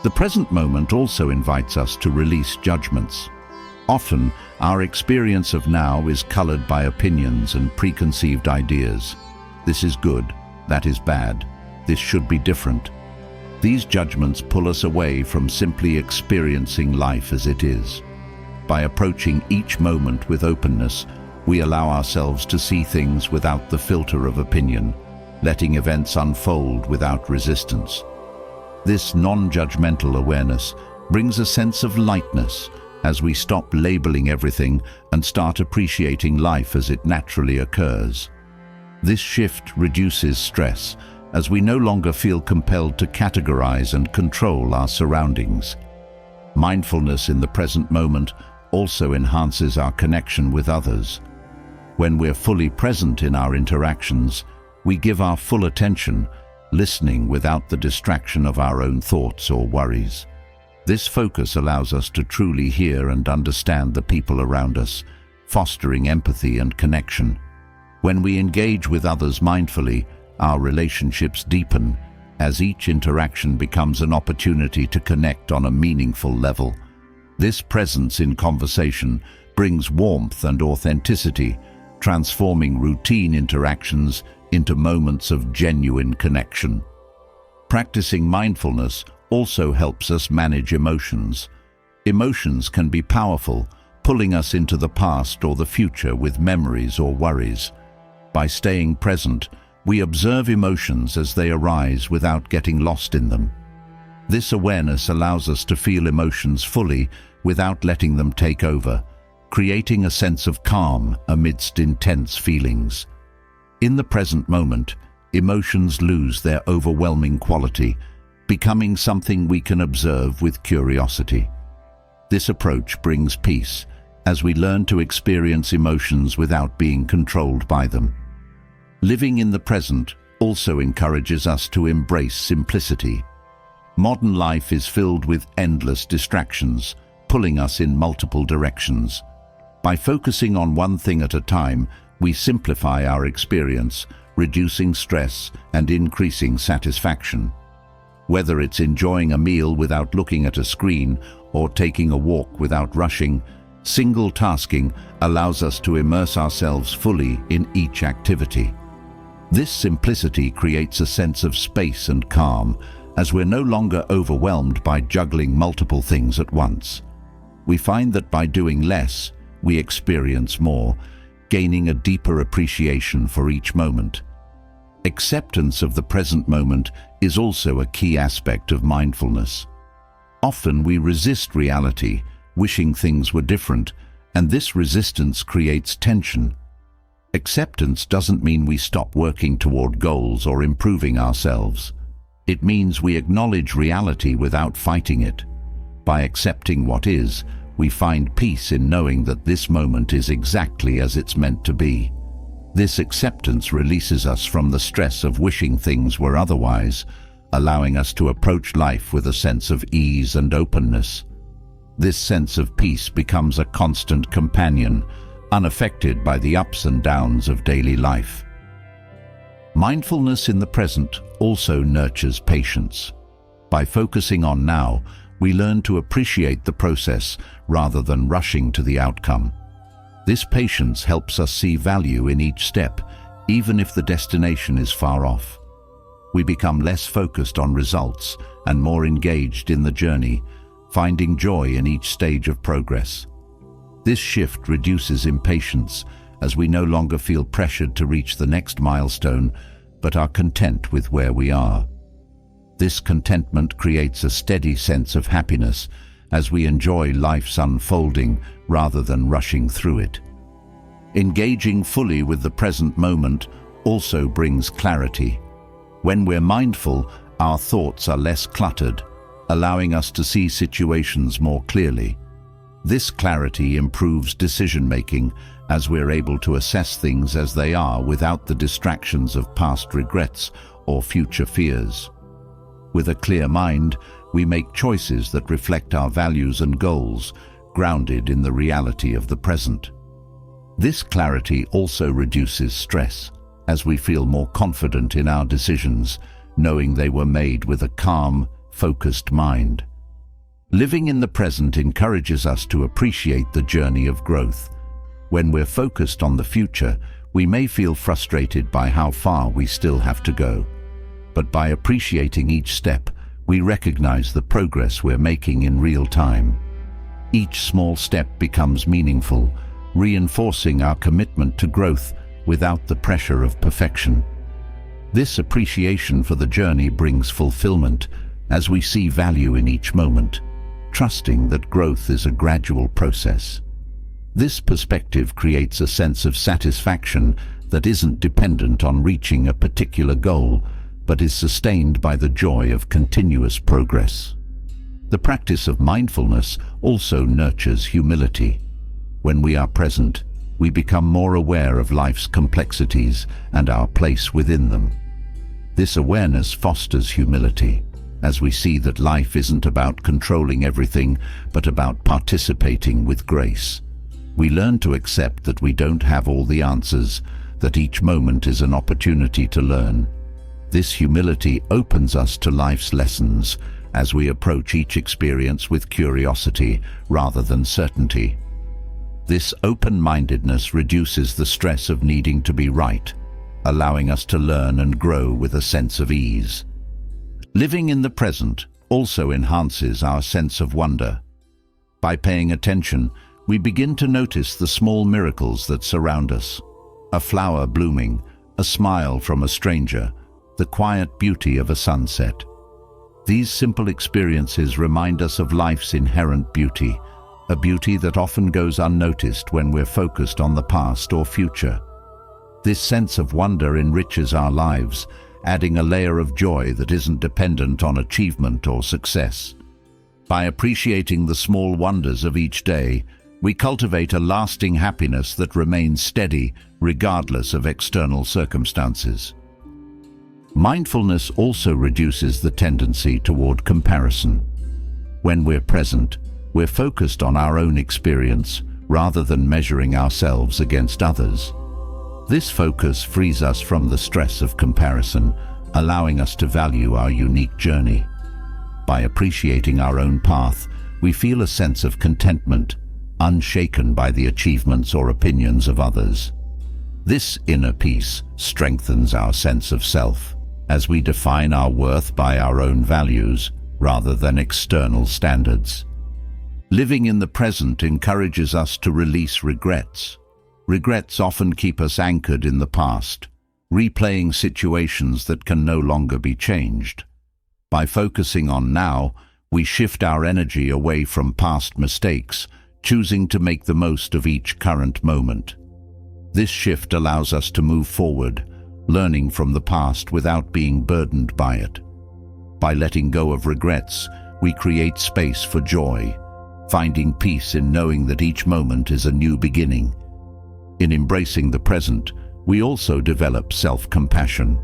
The present moment also invites us to release judgments. Often, our experience of now is colored by opinions and preconceived ideas. This is good, that is bad, this should be different. These judgments pull us away from simply experiencing life as it is. By approaching each moment with openness, we allow ourselves to see things without the filter of opinion, letting events unfold without resistance. This non-judgmental awareness brings a sense of lightness as we stop labeling everything and start appreciating life as it naturally occurs. This shift reduces stress as we no longer feel compelled to categorize and control our surroundings. Mindfulness in the present moment also enhances our connection with others. When we're fully present in our interactions, we give our full attention, listening without the distraction of our own thoughts or worries. This focus allows us to truly hear and understand the people around us, fostering empathy and connection. When we engage with others mindfully, our relationships deepen, as each interaction becomes an opportunity to connect on a meaningful level. This presence in conversation brings warmth and authenticity, transforming routine interactions into moments of genuine connection. Practicing mindfulness also helps us manage emotions. Emotions can be powerful, pulling us into the past or the future with memories or worries. By staying present, we observe emotions as they arise without getting lost in them. This awareness allows us to feel emotions fully without letting them take over, creating a sense of calm amidst intense feelings. In the present moment, emotions lose their overwhelming quality, becoming something we can observe with curiosity. This approach brings peace, as we learn to experience emotions without being controlled by them. Living in the present also encourages us to embrace simplicity. Modern life is filled with endless distractions, pulling us in multiple directions. By focusing on one thing at a time, we simplify our experience, reducing stress and increasing satisfaction. Whether it's enjoying a meal without looking at a screen or taking a walk without rushing, single tasking allows us to immerse ourselves fully in each activity. This simplicity creates a sense of space and calm, as we're no longer overwhelmed by juggling multiple things at once. We find that by doing less, we experience more, gaining a deeper appreciation for each moment. Acceptance of the present moment is also a key aspect of mindfulness. Often we resist reality, wishing things were different, and this resistance creates tension. Acceptance doesn't mean we stop working toward goals or improving ourselves. It means we acknowledge reality without fighting it. By accepting what is, we find peace in knowing that this moment is exactly as it's meant to be. This acceptance releases us from the stress of wishing things were otherwise, allowing us to approach life with a sense of ease and openness. This sense of peace becomes a constant companion, unaffected by the ups and downs of daily life. Mindfulness in the present also nurtures patience. By focusing on now, we learn to appreciate the process rather than rushing to the outcome. This patience helps us see value in each step, even if the destination is far off. We become less focused on results and more engaged in the journey, finding joy in each stage of progress. This shift reduces impatience, as we no longer feel pressured to reach the next milestone, but are content with where we are. This contentment creates a steady sense of happiness as we enjoy life's unfolding rather than rushing through it. Engaging fully with the present moment also brings clarity. When we're mindful, our thoughts are less cluttered, allowing us to see situations more clearly. This clarity improves decision-making as we're able to assess things as they are without the distractions of past regrets or future fears. With a clear mind, we make choices that reflect our values and goals, grounded in the reality of the present. This clarity also reduces stress, as we feel more confident in our decisions, knowing they were made with a calm, focused mind. Living in the present encourages us to appreciate the journey of growth. When we're focused on the future, we may feel frustrated by how far we still have to go. But by appreciating each step, we recognize the progress we're making in real time. Each small step becomes meaningful, reinforcing our commitment to growth without the pressure of perfection. This appreciation for the journey brings fulfillment as we see value in each moment, trusting that growth is a gradual process. This perspective creates a sense of satisfaction that isn't dependent on reaching a particular goal, but is sustained by the joy of continuous progress. The practice of mindfulness also nurtures humility. When we are present, we become more aware of life's complexities and our place within them. This awareness fosters humility, as we see that life isn't about controlling everything, but about participating with grace. We learn to accept that we don't have all the answers, that each moment is an opportunity to learn. This humility opens us to life's lessons as we approach each experience with curiosity rather than certainty. This open-mindedness reduces the stress of needing to be right, allowing us to learn and grow with a sense of ease. Living in the present also enhances our sense of wonder. By paying attention, we begin to notice the small miracles that surround us. A flower blooming, a smile from a stranger, the quiet beauty of a sunset. These simple experiences remind us of life's inherent beauty, a beauty that often goes unnoticed when we're focused on the past or future. This sense of wonder enriches our lives, adding a layer of joy that isn't dependent on achievement or success. By appreciating the small wonders of each day, we cultivate a lasting happiness that remains steady regardless of external circumstances. Mindfulness also reduces the tendency toward comparison. When we're present, we're focused on our own experience rather than measuring ourselves against others. This focus frees us from the stress of comparison, allowing us to value our unique journey. By appreciating our own path, we feel a sense of contentment, unshaken by the achievements or opinions of others. This inner peace strengthens our sense of self, as we define our worth by our own values rather than external standards. Living in the present encourages us to release regrets. Regrets often keep us anchored in the past, replaying situations that can no longer be changed. By focusing on now, we shift our energy away from past mistakes, choosing to make the most of each current moment. This shift allows us to move forward, learning from the past without being burdened by it. By letting go of regrets, we create space for joy, finding peace in knowing that each moment is a new beginning. In embracing the present, we also develop self-compassion.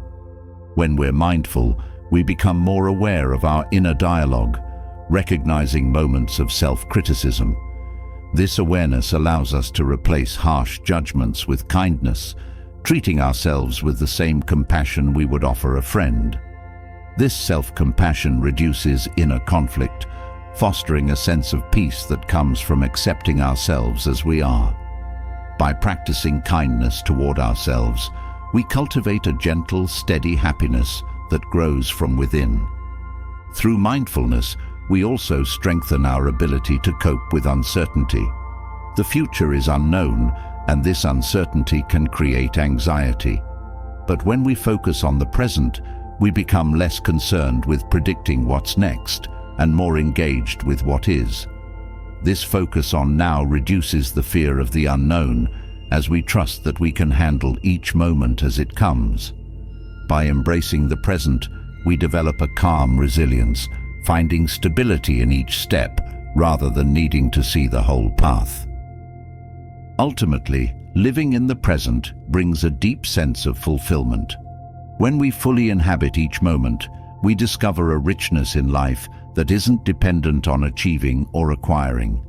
When we're mindful, we become more aware of our inner dialogue, recognizing moments of self-criticism. This awareness allows us to replace harsh judgments with kindness, treating ourselves with the same compassion we would offer a friend. This self-compassion reduces inner conflict, fostering a sense of peace that comes from accepting ourselves as we are. By practicing kindness toward ourselves, we cultivate a gentle, steady happiness that grows from within. Through mindfulness, we also strengthen our ability to cope with uncertainty. The future is unknown, and this uncertainty can create anxiety. But when we focus on the present, we become less concerned with predicting what's next and more engaged with what is. This focus on now reduces the fear of the unknown, as we trust that we can handle each moment as it comes. By embracing the present, we develop a calm resilience, finding stability in each step rather than needing to see the whole path. Ultimately, living in the present brings a deep sense of fulfillment. When we fully inhabit each moment, we discover a richness in life that isn't dependent on achieving or acquiring.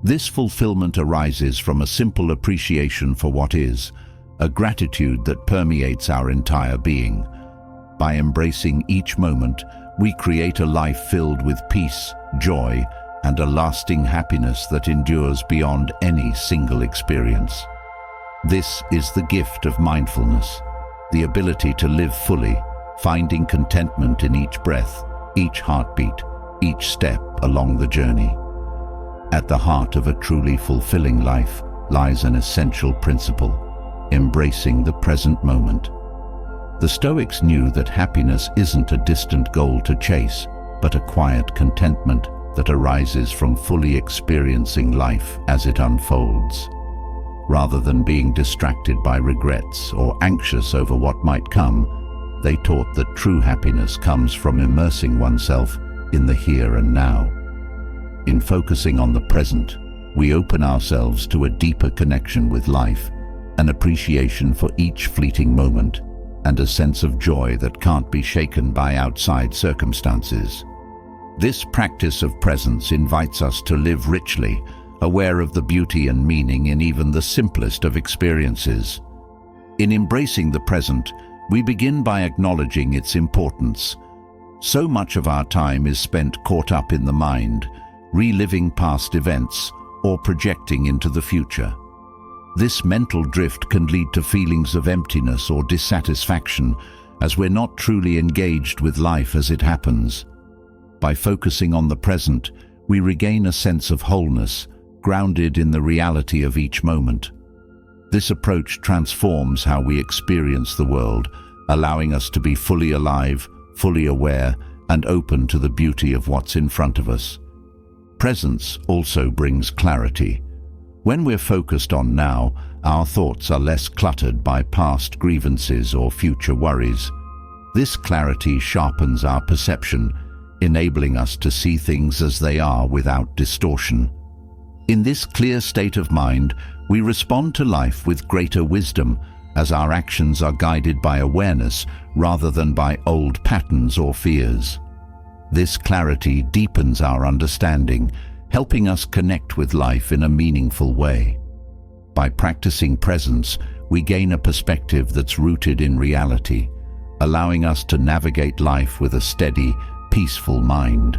This fulfillment arises from a simple appreciation for what is, a gratitude that permeates our entire being. By embracing each moment, we create a life filled with peace, joy, and a lasting happiness that endures beyond any single experience. This is the gift of mindfulness, the ability to live fully, finding contentment in each breath, each heartbeat, each step along the journey. At the heart of a truly fulfilling life lies an essential principle: embracing the present moment. The Stoics knew that happiness isn't a distant goal to chase, but a quiet contentment that arises from fully experiencing life as it unfolds. Rather than being distracted by regrets or anxious over what might come, they taught that true happiness comes from immersing oneself in the here and now. In focusing on the present, we open ourselves to a deeper connection with life, an appreciation for each fleeting moment, and a sense of joy that can't be shaken by outside circumstances. This practice of presence invites us to live richly, aware of the beauty and meaning in even the simplest of experiences. In embracing the present, we begin by acknowledging its importance. So much of our time is spent caught up in the mind, reliving past events or projecting into the future. This mental drift can lead to feelings of emptiness or dissatisfaction, as we're not truly engaged with life as it happens. By focusing on the present, we regain a sense of wholeness, grounded in the reality of each moment. This approach transforms how we experience the world, allowing us to be fully alive, fully aware, and open to the beauty of what's in front of us. Presence also brings clarity. When we're focused on now, our thoughts are less cluttered by past grievances or future worries. This clarity sharpens our perception, enabling us to see things as they are without distortion. In this clear state of mind, we respond to life with greater wisdom, as our actions are guided by awareness rather than by old patterns or fears. This clarity deepens our understanding, helping us connect with life in a meaningful way. By practicing presence, we gain a perspective that's rooted in reality, allowing us to navigate life with a steady, peaceful mind.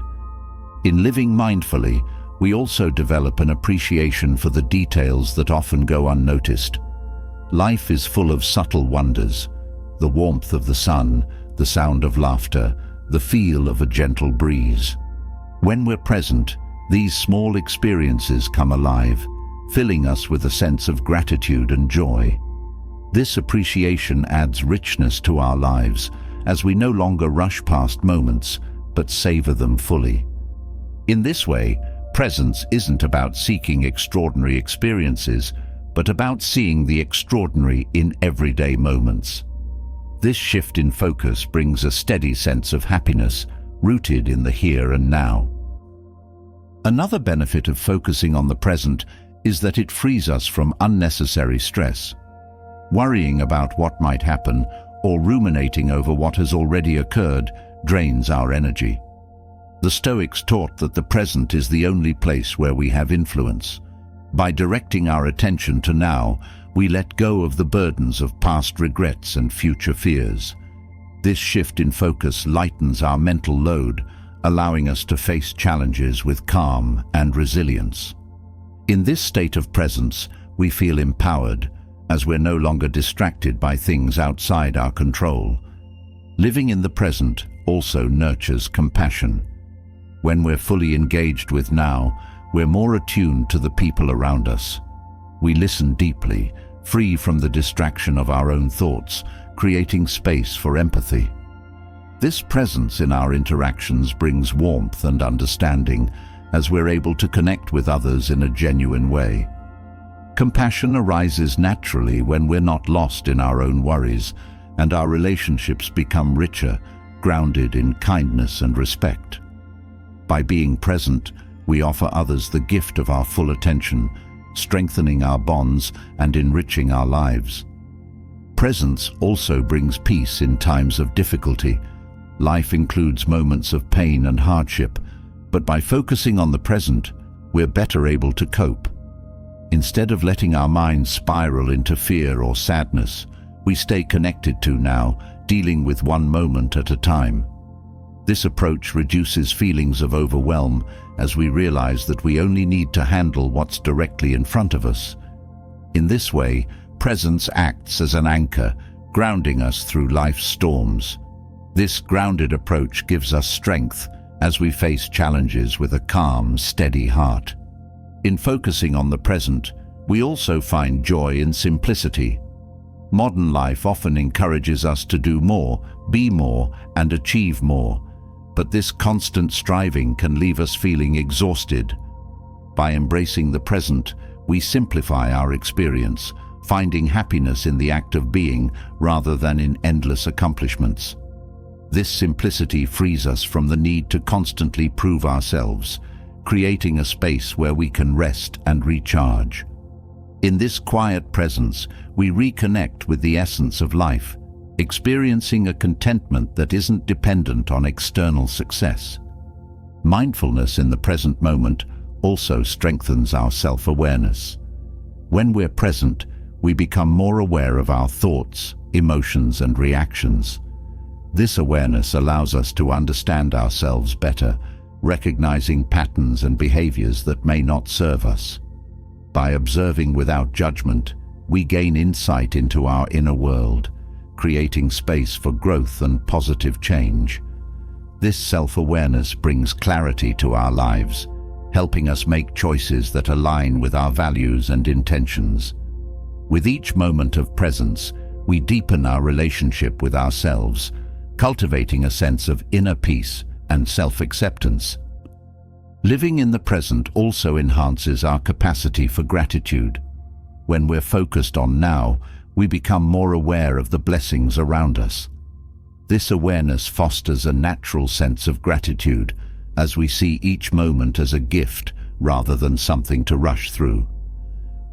In living mindfully, we also develop an appreciation for the details that often go unnoticed. Life is full of subtle wonders: the warmth of the sun, the sound of laughter, the feel of a gentle breeze. When we're present, these small experiences come alive, filling us with a sense of gratitude and joy. This appreciation adds richness to our lives, as we no longer rush past moments, but savor them fully. In this way, presence isn't about seeking extraordinary experiences, but about seeing the extraordinary in everyday moments. This shift in focus brings a steady sense of happiness, rooted in the here and now. Another benefit of focusing on the present is that it frees us from unnecessary stress. Worrying about what might happen or ruminating over what has already occurred drains our energy. The Stoics taught that the present is the only place where we have influence. By directing our attention to now, we let go of the burdens of past regrets and future fears. This shift in focus lightens our mental load, allowing us to face challenges with calm and resilience. In this state of presence, we feel empowered, as we're no longer distracted by things outside our control. Living in the present also nurtures compassion. When we're fully engaged with now, we're more attuned to the people around us. We listen deeply, free from the distraction of our own thoughts, creating space for empathy. This presence in our interactions brings warmth and understanding, as we're able to connect with others in a genuine way. Compassion arises naturally when we're not lost in our own worries, and our relationships become richer, grounded in kindness and respect. By being present, we offer others the gift of our full attention, strengthening our bonds and enriching our lives. Presence also brings peace in times of difficulty. Life includes moments of pain and hardship, but by focusing on the present, we're better able to cope. Instead of letting our minds spiral into fear or sadness, we stay connected to now, dealing with one moment at a time. This approach reduces feelings of overwhelm, as we realize that we only need to handle what's directly in front of us. In this way, presence acts as an anchor, grounding us through life's storms. This grounded approach gives us strength as we face challenges with a calm, steady heart. In focusing on the present, we also find joy in simplicity. Modern life often encourages us to do more, be more, and achieve more, but this constant striving can leave us feeling exhausted. By embracing the present, we simplify our experience, finding happiness in the act of being rather than in endless accomplishments. This simplicity frees us from the need to constantly prove ourselves, creating a space where we can rest and recharge. In this quiet presence, we reconnect with the essence of life, experiencing a contentment that isn't dependent on external success. Mindfulness in the present moment also strengthens our self-awareness. When we're present, we become more aware of our thoughts, emotions, and reactions. This awareness allows us to understand ourselves better, recognizing patterns and behaviors that may not serve us. By observing without judgment, we gain insight into our inner world, creating space for growth and positive change. This self-awareness brings clarity to our lives, helping us make choices that align with our values and intentions. With each moment of presence, we deepen our relationship with ourselves, cultivating a sense of inner peace and self-acceptance. Living in the present also enhances our capacity for gratitude. When we're focused on now, we become more aware of the blessings around us. This awareness fosters a natural sense of gratitude, as we see each moment as a gift rather than something to rush through.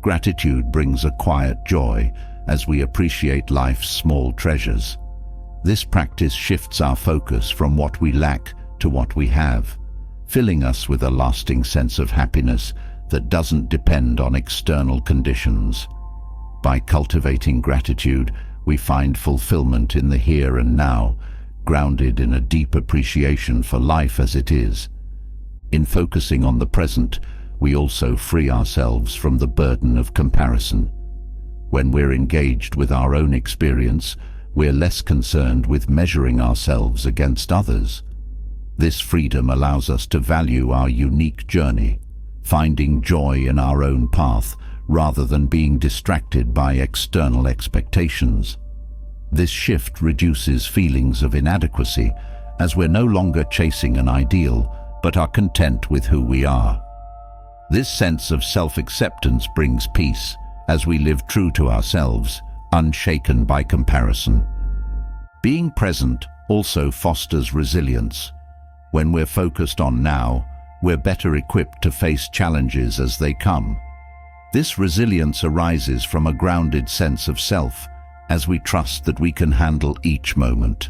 Gratitude brings a quiet joy as we appreciate life's small treasures. This practice shifts our focus from what we lack to what we have, filling us with a lasting sense of happiness that doesn't depend on external conditions. By cultivating gratitude, we find fulfillment in the here and now, grounded in a deep appreciation for life as it is. In focusing on the present, we also free ourselves from the burden of comparison. When we're engaged with our own experience, we're less concerned with measuring ourselves against others. This freedom allows us to value our unique journey, finding joy in our own path rather than being distracted by external expectations. This shift reduces feelings of inadequacy, as we're no longer chasing an ideal, but are content with who we are. This sense of self-acceptance brings peace, as we live true to ourselves, unshaken by comparison. Being present also fosters resilience. When we're focused on now, we're better equipped to face challenges as they come. This resilience arises from a grounded sense of self, as we trust that we can handle each moment.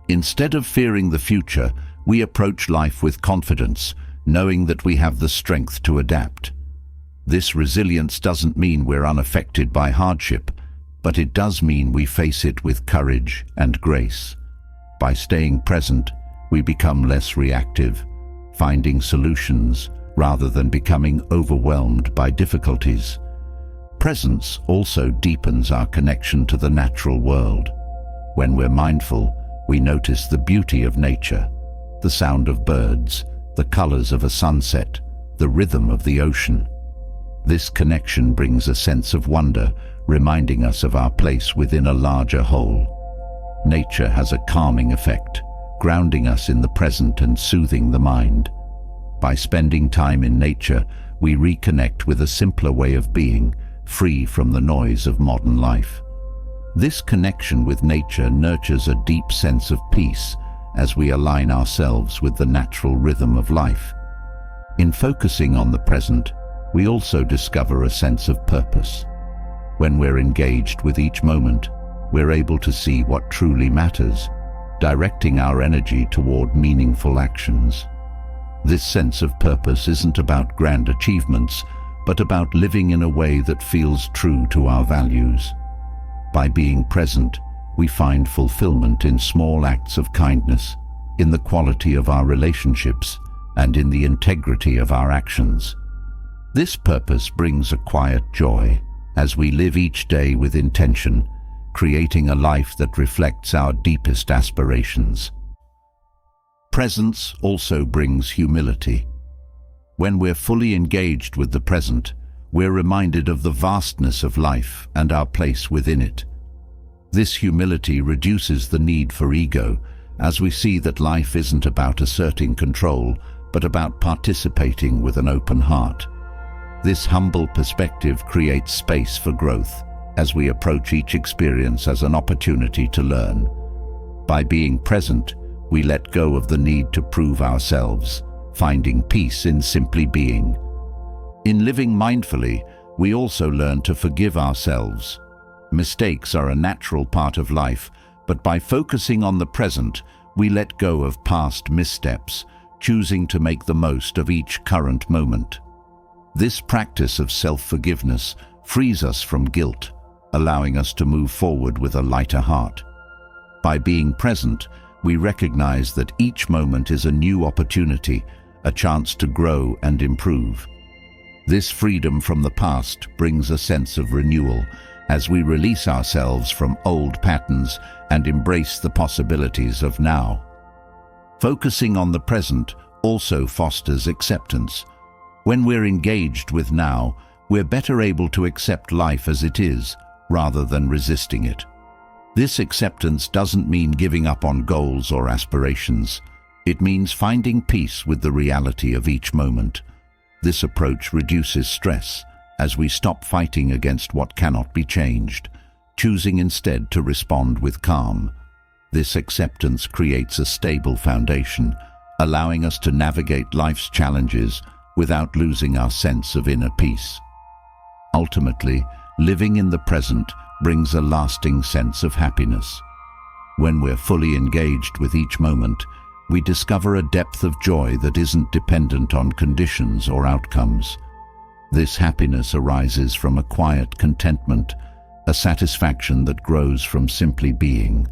Instead of fearing the future, we approach life with confidence, knowing that we have the strength to adapt. This resilience doesn't mean we're unaffected by hardship, but it does mean we face it with courage and grace. By staying present, we become less reactive, finding solutions rather than becoming overwhelmed by difficulties. Presence also deepens our connection to the natural world. When we're mindful, we notice the beauty of nature, the sound of birds, the colors of a sunset, the rhythm of the ocean. This connection brings a sense of wonder, reminding us of our place within a larger whole. Nature has a calming effect, grounding us in the present and soothing the mind. By spending time in nature, we reconnect with a simpler way of being, free from the noise of modern life. This connection with nature nurtures a deep sense of peace as we align ourselves with the natural rhythm of life. In focusing on the present, we also discover a sense of purpose. When we're engaged with each moment, we're able to see what truly matters, directing our energy toward meaningful actions. This sense of purpose isn't about grand achievements, but about living in a way that feels true to our values. By being present, we find fulfillment in small acts of kindness, in the quality of our relationships, and in the integrity of our actions. This purpose brings a quiet joy, as we live each day with intention, creating a life that reflects our deepest aspirations. Presence also brings humility. When we're fully engaged with the present, we're reminded of the vastness of life and our place within it. This humility reduces the need for ego, as we see that life isn't about asserting control, but about participating with an open heart. This humble perspective creates space for growth, as we approach each experience as an opportunity to learn. By being present, we let go of the need to prove ourselves, finding peace in simply being. In living mindfully, we also learn to forgive ourselves. Mistakes are a natural part of life, but by focusing on the present, we let go of past missteps, choosing to make the most of each current moment. This practice of self-forgiveness frees us from guilt, allowing us to move forward with a lighter heart. By being present, we recognize that each moment is a new opportunity, a chance to grow and improve. This freedom from the past brings a sense of renewal, as we release ourselves from old patterns and embrace the possibilities of now. Focusing on the present also fosters acceptance. When we're engaged with now, we're better able to accept life as it is, rather than resisting it. This acceptance doesn't mean giving up on goals or aspirations. It means finding peace with the reality of each moment. This approach reduces stress, as we stop fighting against what cannot be changed, choosing instead to respond with calm. This acceptance creates a stable foundation, allowing us to navigate life's challenges without losing our sense of inner peace. Ultimately, living in the present brings a lasting sense of happiness. When we're fully engaged with each moment, we discover a depth of joy that isn't dependent on conditions or outcomes. This happiness arises from a quiet contentment, a satisfaction that grows from simply being.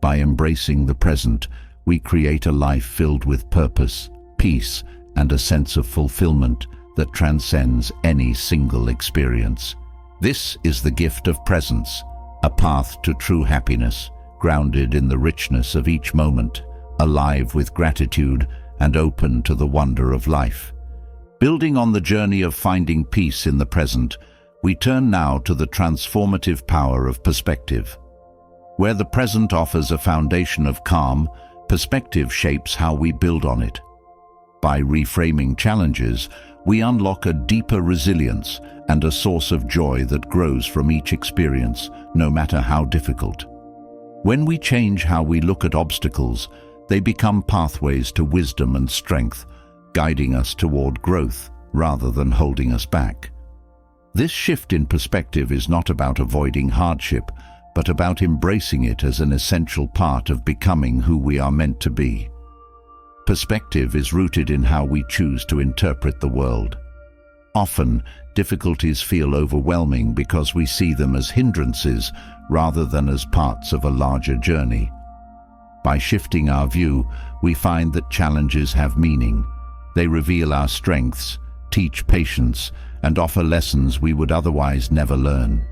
By embracing the present, we create a life filled with purpose, peace, and a sense of fulfillment that transcends any single experience. This is the gift of presence, a path to true happiness, grounded in the richness of each moment, alive with gratitude and open to the wonder of life. Building on the journey of finding peace in the present, we turn now to the transformative power of perspective. Where the present offers a foundation of calm, perspective shapes how we build on it. By reframing challenges, we unlock a deeper resilience and a source of joy that grows from each experience, no matter how difficult. When we change how we look at obstacles, they become pathways to wisdom and strength, guiding us toward growth rather than holding us back. This shift in perspective is not about avoiding hardship, but about embracing it as an essential part of becoming who we are meant to be. Perspective is rooted in how we choose to interpret the world. Often, difficulties feel overwhelming because we see them as hindrances rather than as parts of a larger journey. By shifting our view, we find that challenges have meaning. They reveal our strengths, teach patience, and offer lessons we would otherwise never learn.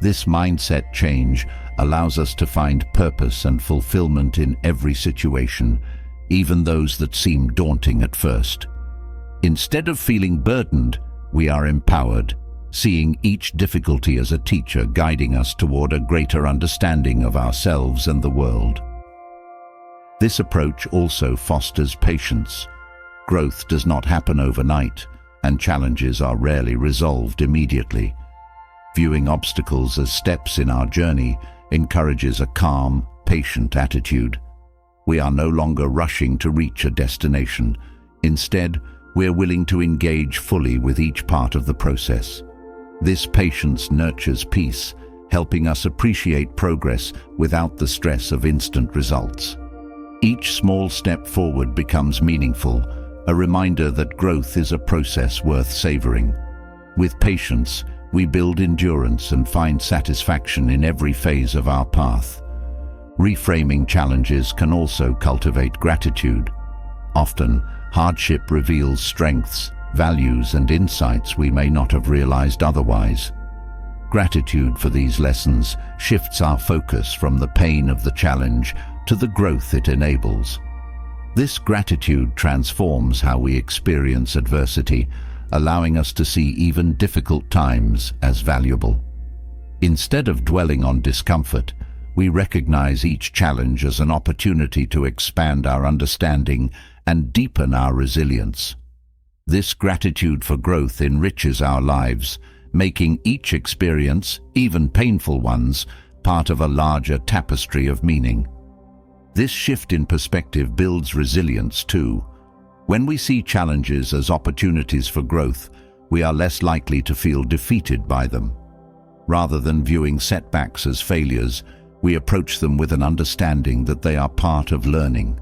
This mindset change allows us to find purpose and fulfillment in every situation, even those that seem daunting at first. Instead of feeling burdened, we are empowered, seeing each difficulty as a teacher guiding us toward a greater understanding of ourselves and the world. This approach also fosters patience. Growth does not happen overnight, and challenges are rarely resolved immediately. Viewing obstacles as steps in our journey encourages a calm, patient attitude. We are no longer rushing to reach a destination. Instead, we're willing to engage fully with each part of the process. This patience nurtures peace, helping us appreciate progress without the stress of instant results. Each small step forward becomes meaningful, a reminder that growth is a process worth savoring. With patience, we build endurance and find satisfaction in every phase of our path. Reframing challenges can also cultivate gratitude. Often, hardship reveals strengths, values, and insights we may not have realized otherwise. Gratitude for these lessons shifts our focus from the pain of the challenge to the growth it enables. This gratitude transforms how we experience adversity, allowing us to see even difficult times as valuable. Instead of dwelling on discomfort, we recognize each challenge as an opportunity to expand our understanding and deepen our resilience. This gratitude for growth enriches our lives, making each experience, even painful ones, part of a larger tapestry of meaning. This shift in perspective builds resilience too. When we see challenges as opportunities for growth, we are less likely to feel defeated by them. Rather than viewing setbacks as failures, we approach them with an understanding that they are part of learning.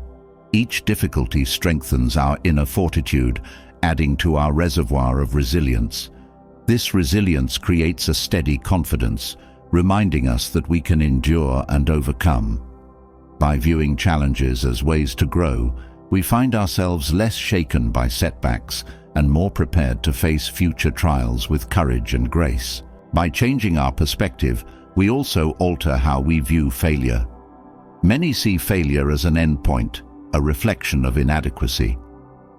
Each difficulty strengthens our inner fortitude, adding to our reservoir of resilience. This resilience creates a steady confidence, reminding us that we can endure and overcome. By viewing challenges as ways to grow, we find ourselves less shaken by setbacks and more prepared to face future trials with courage and grace. By changing our perspective, we also alter how we view failure. Many see failure as an endpoint, a reflection of inadequacy.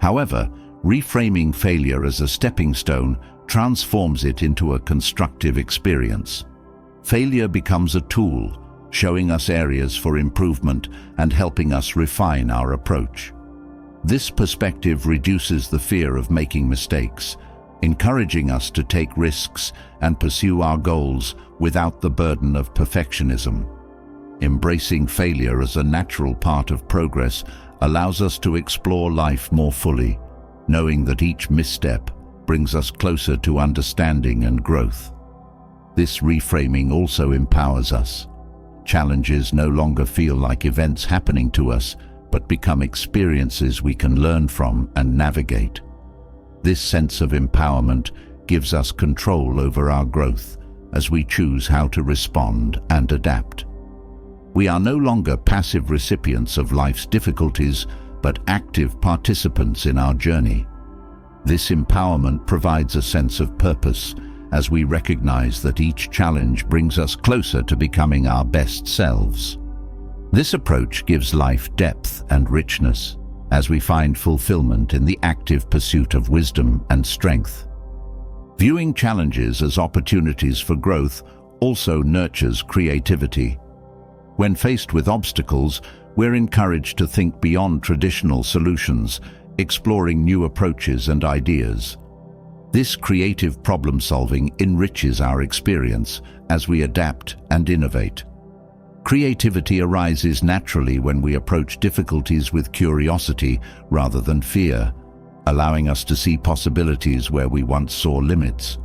However, reframing failure as a stepping stone transforms it into a constructive experience. Failure becomes a tool, showing us areas for improvement and helping us refine our approach. This perspective reduces the fear of making mistakes, encouraging us to take risks and pursue our goals without the burden of perfectionism. Embracing failure as a natural part of progress allows us to explore life more fully, knowing that each misstep brings us closer to understanding and growth. This reframing also empowers us. Challenges no longer feel like events happening to us, but become experiences we can learn from and navigate. This sense of empowerment gives us control over our growth as we choose how to respond and adapt. We are no longer passive recipients of life's difficulties, but active participants in our journey. This empowerment provides a sense of purpose as we recognize that each challenge brings us closer to becoming our best selves. This approach gives life depth and richness as we find fulfillment in the active pursuit of wisdom and strength. Viewing challenges as opportunities for growth also nurtures creativity. When faced with obstacles, we're encouraged to think beyond traditional solutions, exploring new approaches and ideas. This creative problem-solving enriches our experience as we adapt and innovate. Creativity arises naturally when we approach difficulties with curiosity rather than fear, allowing us to see possibilities where we once saw limits.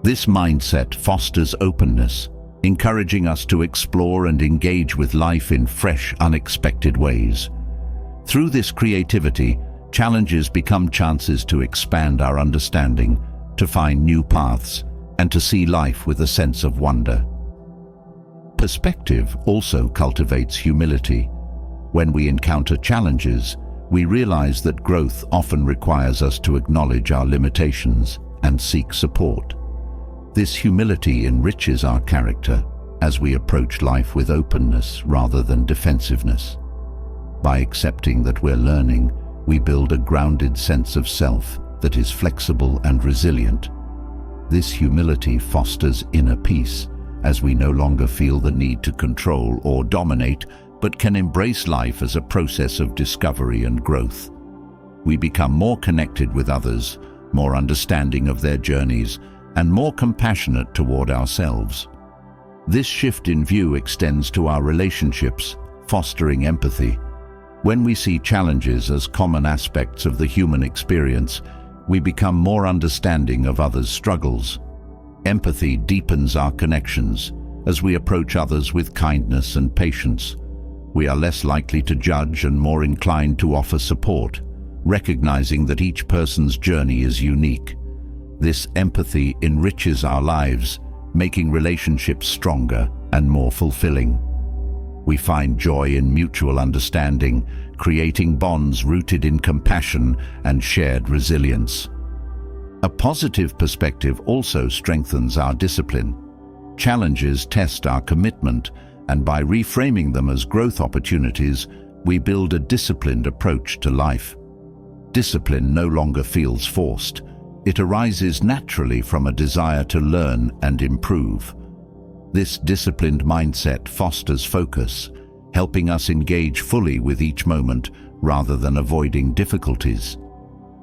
This mindset fosters openness, encouraging us to explore and engage with life in fresh, unexpected ways. Through this creativity, challenges become chances to expand our understanding, to find new paths, and to see life with a sense of wonder. Perspective also cultivates humility. When we encounter challenges, we realize that growth often requires us to acknowledge our limitations and seek support. This humility enriches our character as we approach life with openness rather than defensiveness. By accepting that we're learning, we build a grounded sense of self that is flexible and resilient. This humility fosters inner peace, as we no longer feel the need to control or dominate, but can embrace life as a process of discovery and growth. We become more connected with others, more understanding of their journeys, and more compassionate toward ourselves. This shift in view extends to our relationships, fostering empathy. When we see challenges as common aspects of the human experience, we become more understanding of others' struggles. Empathy deepens our connections. As we approach others with kindness and patience, we are less likely to judge and more inclined to offer support, recognizing that each person's journey is unique. This empathy enriches our lives, making relationships stronger and more fulfilling. We find joy in mutual understanding, creating bonds rooted in compassion and shared resilience. A positive perspective also strengthens our discipline. Challenges test our commitment, and by reframing them as growth opportunities, we build a disciplined approach to life. Discipline no longer feels forced. It arises naturally from a desire to learn and improve. This disciplined mindset fosters focus, helping us engage fully with each moment rather than avoiding difficulties.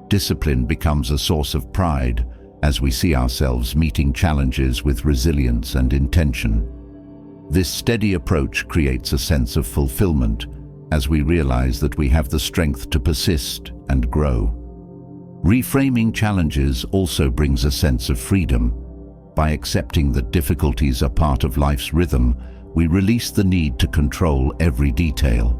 Discipline becomes a source of pride as we see ourselves meeting challenges with resilience and intention. This steady approach creates a sense of fulfillment as we realize that we have the strength to persist and grow. Reframing challenges also brings a sense of freedom. By accepting that difficulties are part of life's rhythm, we release the need to control every detail.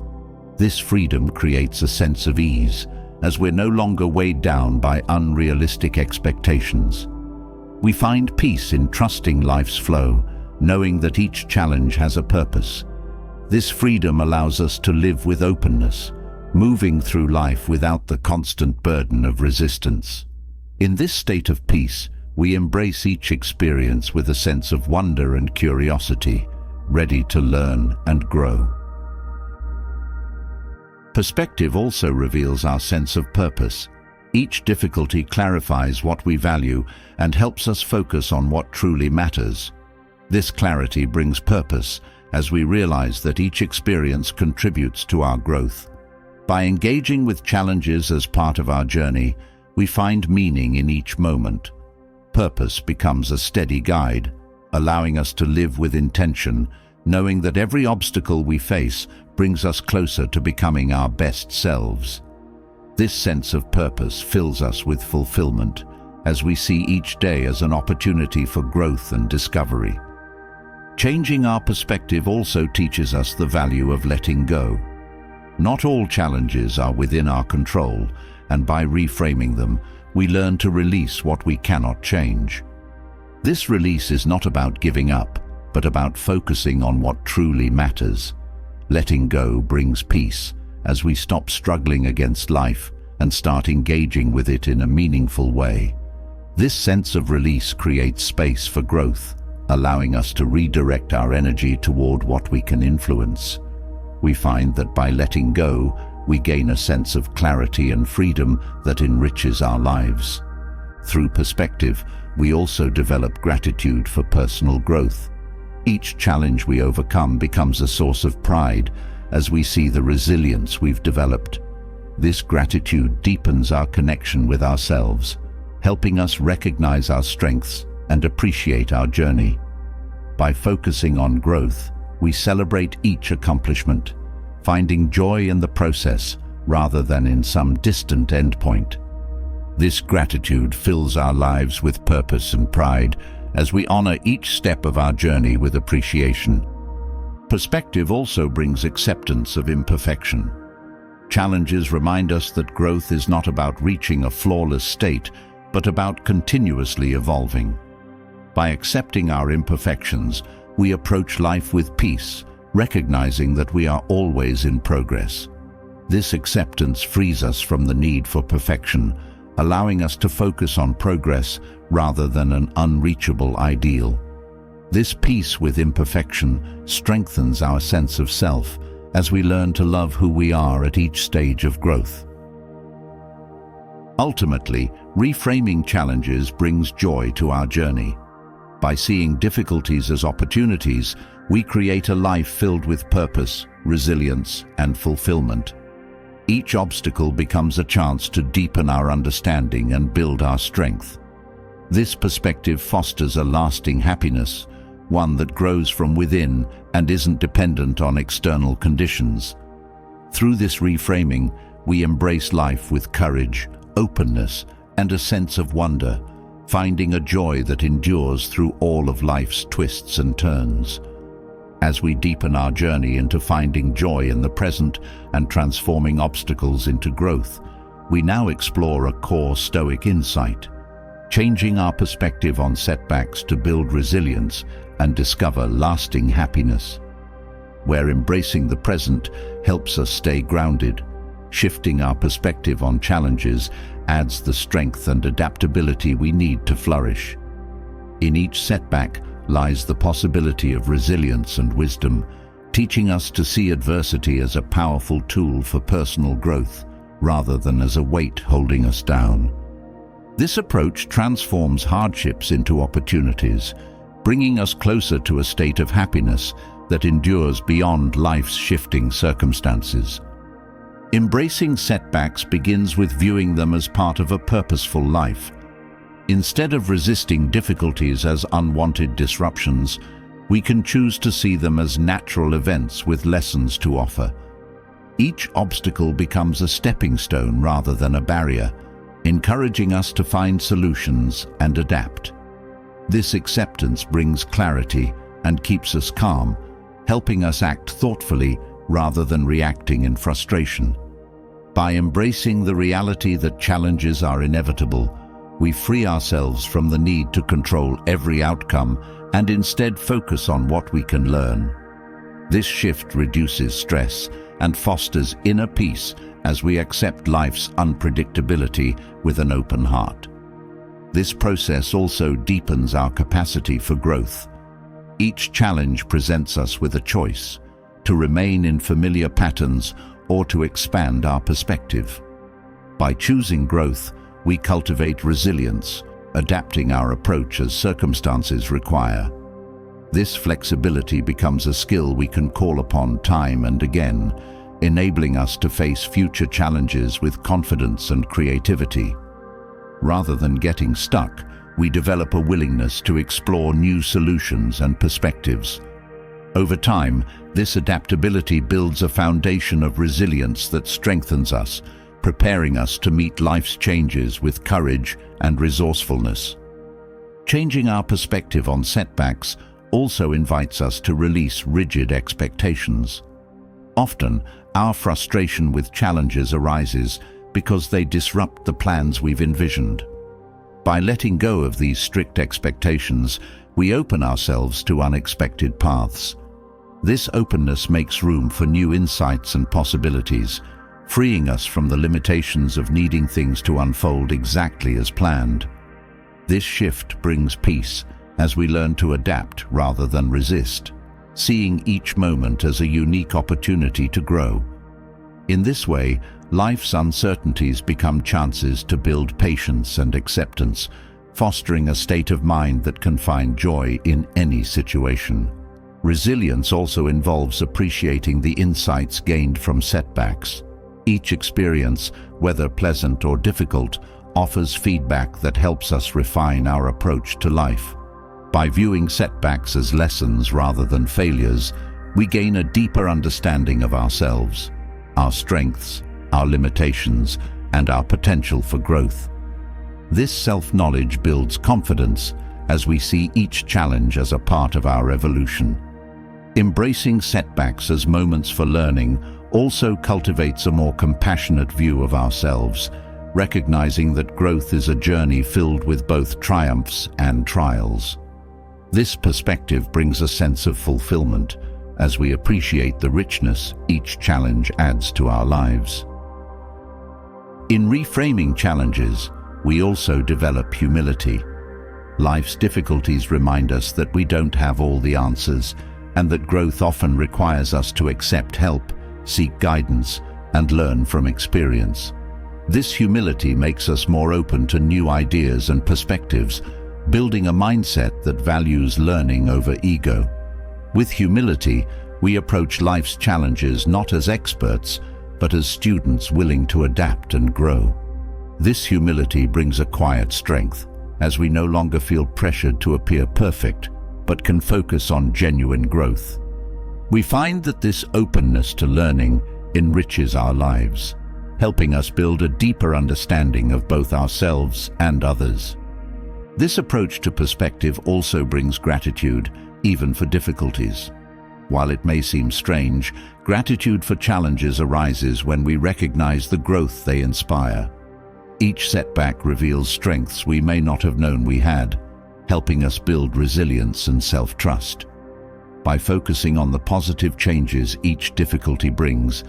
This freedom creates a sense of ease, as we're no longer weighed down by unrealistic expectations. We find peace in trusting life's flow, knowing that each challenge has a purpose. This freedom allows us to live with openness, moving through life without the constant burden of resistance. In this state of peace, we embrace each experience with a sense of wonder and curiosity, ready to learn and grow. Perspective also reveals our sense of purpose. Each difficulty clarifies what we value and helps us focus on what truly matters. This clarity brings purpose as we realize that each experience contributes to our growth. By engaging with challenges as part of our journey, we find meaning in each moment. Purpose becomes a steady guide, allowing us to live with intention, knowing that every obstacle we face brings us closer to becoming our best selves. This sense of purpose fills us with fulfillment, as we see each day as an opportunity for growth and discovery. Changing our perspective also teaches us the value of letting go. Not all challenges are within our control, and by reframing them, we learn to release what we cannot change. This release is not about giving up, but about focusing on what truly matters. Letting go brings peace as we stop struggling against life and start engaging with it in a meaningful way. This sense of release creates space for growth, allowing us to redirect our energy toward what we can influence. We find that by letting go, we gain a sense of clarity and freedom that enriches our lives. Through perspective, we also develop gratitude for personal growth. Each challenge we overcome becomes a source of pride as we see the resilience we've developed. This gratitude deepens our connection with ourselves, helping us recognize our strengths and appreciate our journey. By focusing on growth, we celebrate each accomplishment, finding joy in the process rather than in some distant endpoint. This gratitude fills our lives with purpose and pride as we honor each step of our journey with appreciation. Perspective also brings acceptance of imperfection. Challenges remind us that growth is not about reaching a flawless state, but about continuously evolving. By accepting our imperfections, we approach life with peace, recognizing that we are always in progress. This acceptance frees us from the need for perfection, allowing us to focus on progress rather than an unreachable ideal. This peace with imperfection strengthens our sense of self as we learn to love who we are at each stage of growth. Ultimately, reframing challenges brings joy to our journey. By seeing difficulties as opportunities, we create a life filled with purpose, resilience, and fulfillment. Each obstacle becomes a chance to deepen our understanding and build our strength. This perspective fosters a lasting happiness, one that grows from within and isn't dependent on external conditions. Through this reframing, we embrace life with courage, openness, and a sense of wonder, finding a joy that endures through all of life's twists and turns. As we deepen our journey into finding joy in the present and transforming obstacles into growth, we now explore a core Stoic insight, changing our perspective on setbacks to build resilience and discover lasting happiness. Where embracing the present helps us stay grounded, shifting our perspective on challenges adds the strength and adaptability we need to flourish. In each setback lies the possibility of resilience and wisdom, teaching us to see adversity as a powerful tool for personal growth rather than as a weight holding us down. This approach transforms hardships into opportunities, bringing us closer to a state of happiness that endures beyond life's shifting circumstances. Embracing setbacks begins with viewing them as part of a purposeful life. Instead of resisting difficulties as unwanted disruptions, we can choose to see them as natural events with lessons to offer. Each obstacle becomes a stepping stone rather than a barrier, encouraging us to find solutions and adapt. This acceptance brings clarity and keeps us calm, helping us act thoughtfully rather than reacting in frustration. By embracing the reality that challenges are inevitable, we free ourselves from the need to control every outcome and instead focus on what we can learn. This shift reduces stress and fosters inner peace as we accept life's unpredictability with an open heart. This process also deepens our capacity for growth. Each challenge presents us with a choice: to remain in familiar patterns or to expand our perspective. By choosing growth, we cultivate resilience, adapting our approach as circumstances require. This flexibility becomes a skill we can call upon time and again, enabling us to face future challenges with confidence and creativity. Rather than getting stuck, we develop a willingness to explore new solutions and perspectives. Over time, this adaptability builds a foundation of resilience that strengthens us, preparing us to meet life's changes with courage and resourcefulness. Changing our perspective on setbacks also invites us to release rigid expectations. Often, our frustration with challenges arises because they disrupt the plans we've envisioned. By letting go of these strict expectations, we open ourselves to unexpected paths. This openness makes room for new insights and possibilities, freeing us from the limitations of needing things to unfold exactly as planned. This shift brings peace as we learn to adapt rather than resist, seeing each moment as a unique opportunity to grow. In this way, life's uncertainties become chances to build patience and acceptance, fostering a state of mind that can find joy in any situation. Resilience also involves appreciating the insights gained from setbacks. Each experience, whether pleasant or difficult, offers feedback that helps us refine our approach to life. By viewing setbacks as lessons rather than failures, we gain a deeper understanding of ourselves, our strengths, our limitations, and our potential for growth. This self-knowledge builds confidence as we see each challenge as a part of our evolution. Embracing setbacks as moments for learning also cultivates a more compassionate view of ourselves, recognizing that growth is a journey filled with both triumphs and trials. This perspective brings a sense of fulfillment as we appreciate the richness each challenge adds to our lives. In reframing challenges, we also develop humility. Life's difficulties remind us that we don't have all the answers, and that growth often requires us to accept help, seek guidance, and learn from experience. This humility makes us more open to new ideas and perspectives, building a mindset that values learning over ego. With humility, we approach life's challenges not as experts, but as students willing to adapt and grow. This humility brings a quiet strength, as we no longer feel pressured to appear perfect, but can focus on genuine growth. We find that this openness to learning enriches our lives, helping us build a deeper understanding of both ourselves and others. This approach to perspective also brings gratitude, even for difficulties. While it may seem strange, gratitude for challenges arises when we recognize the growth they inspire. Each setback reveals strengths we may not have known we had, helping us build resilience and self-trust. By focusing on the positive changes each difficulty brings,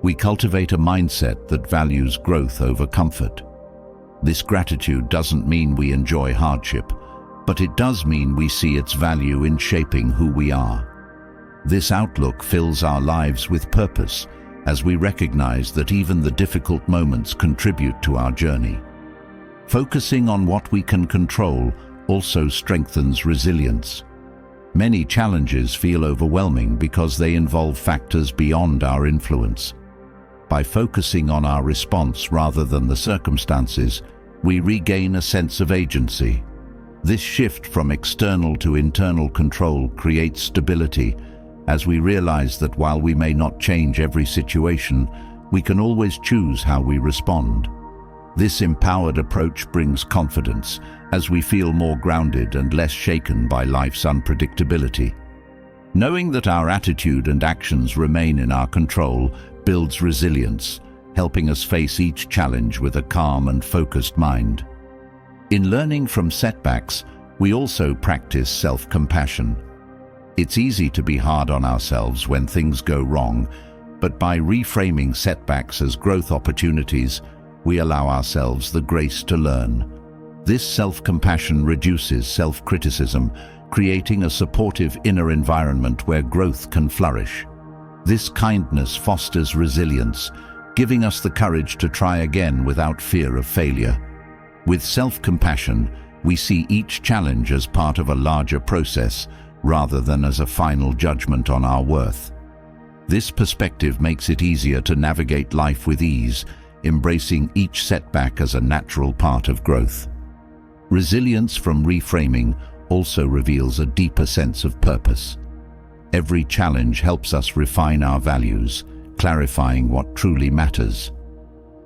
we cultivate a mindset that values growth over comfort. This gratitude doesn't mean we enjoy hardship, but it does mean we see its value in shaping who we are. This outlook fills our lives with purpose, as we recognize that even the difficult moments contribute to our journey. Focusing on what we can control also strengthens resilience. Many challenges feel overwhelming because they involve factors beyond our influence. By focusing on our response rather than the circumstances, we regain a sense of agency. This shift from external to internal control creates stability, as we realize that while we may not change every situation, we can always choose how we respond. This empowered approach brings confidence, as we feel more grounded and less shaken by life's unpredictability. Knowing that our attitude and actions remain in our control builds resilience, helping us face each challenge with a calm and focused mind. In learning from setbacks, we also practice self-compassion. It's easy to be hard on ourselves when things go wrong, but by reframing setbacks as growth opportunities, we allow ourselves the grace to learn. This self-compassion reduces self-criticism, creating a supportive inner environment where growth can flourish. This kindness fosters resilience, giving us the courage to try again without fear of failure. With self-compassion, we see each challenge as part of a larger process, rather than as a final judgment on our worth. This perspective makes it easier to navigate life with ease, embracing each setback as a natural part of growth. Resilience from reframing also reveals a deeper sense of purpose. Every challenge helps us refine our values, clarifying what truly matters.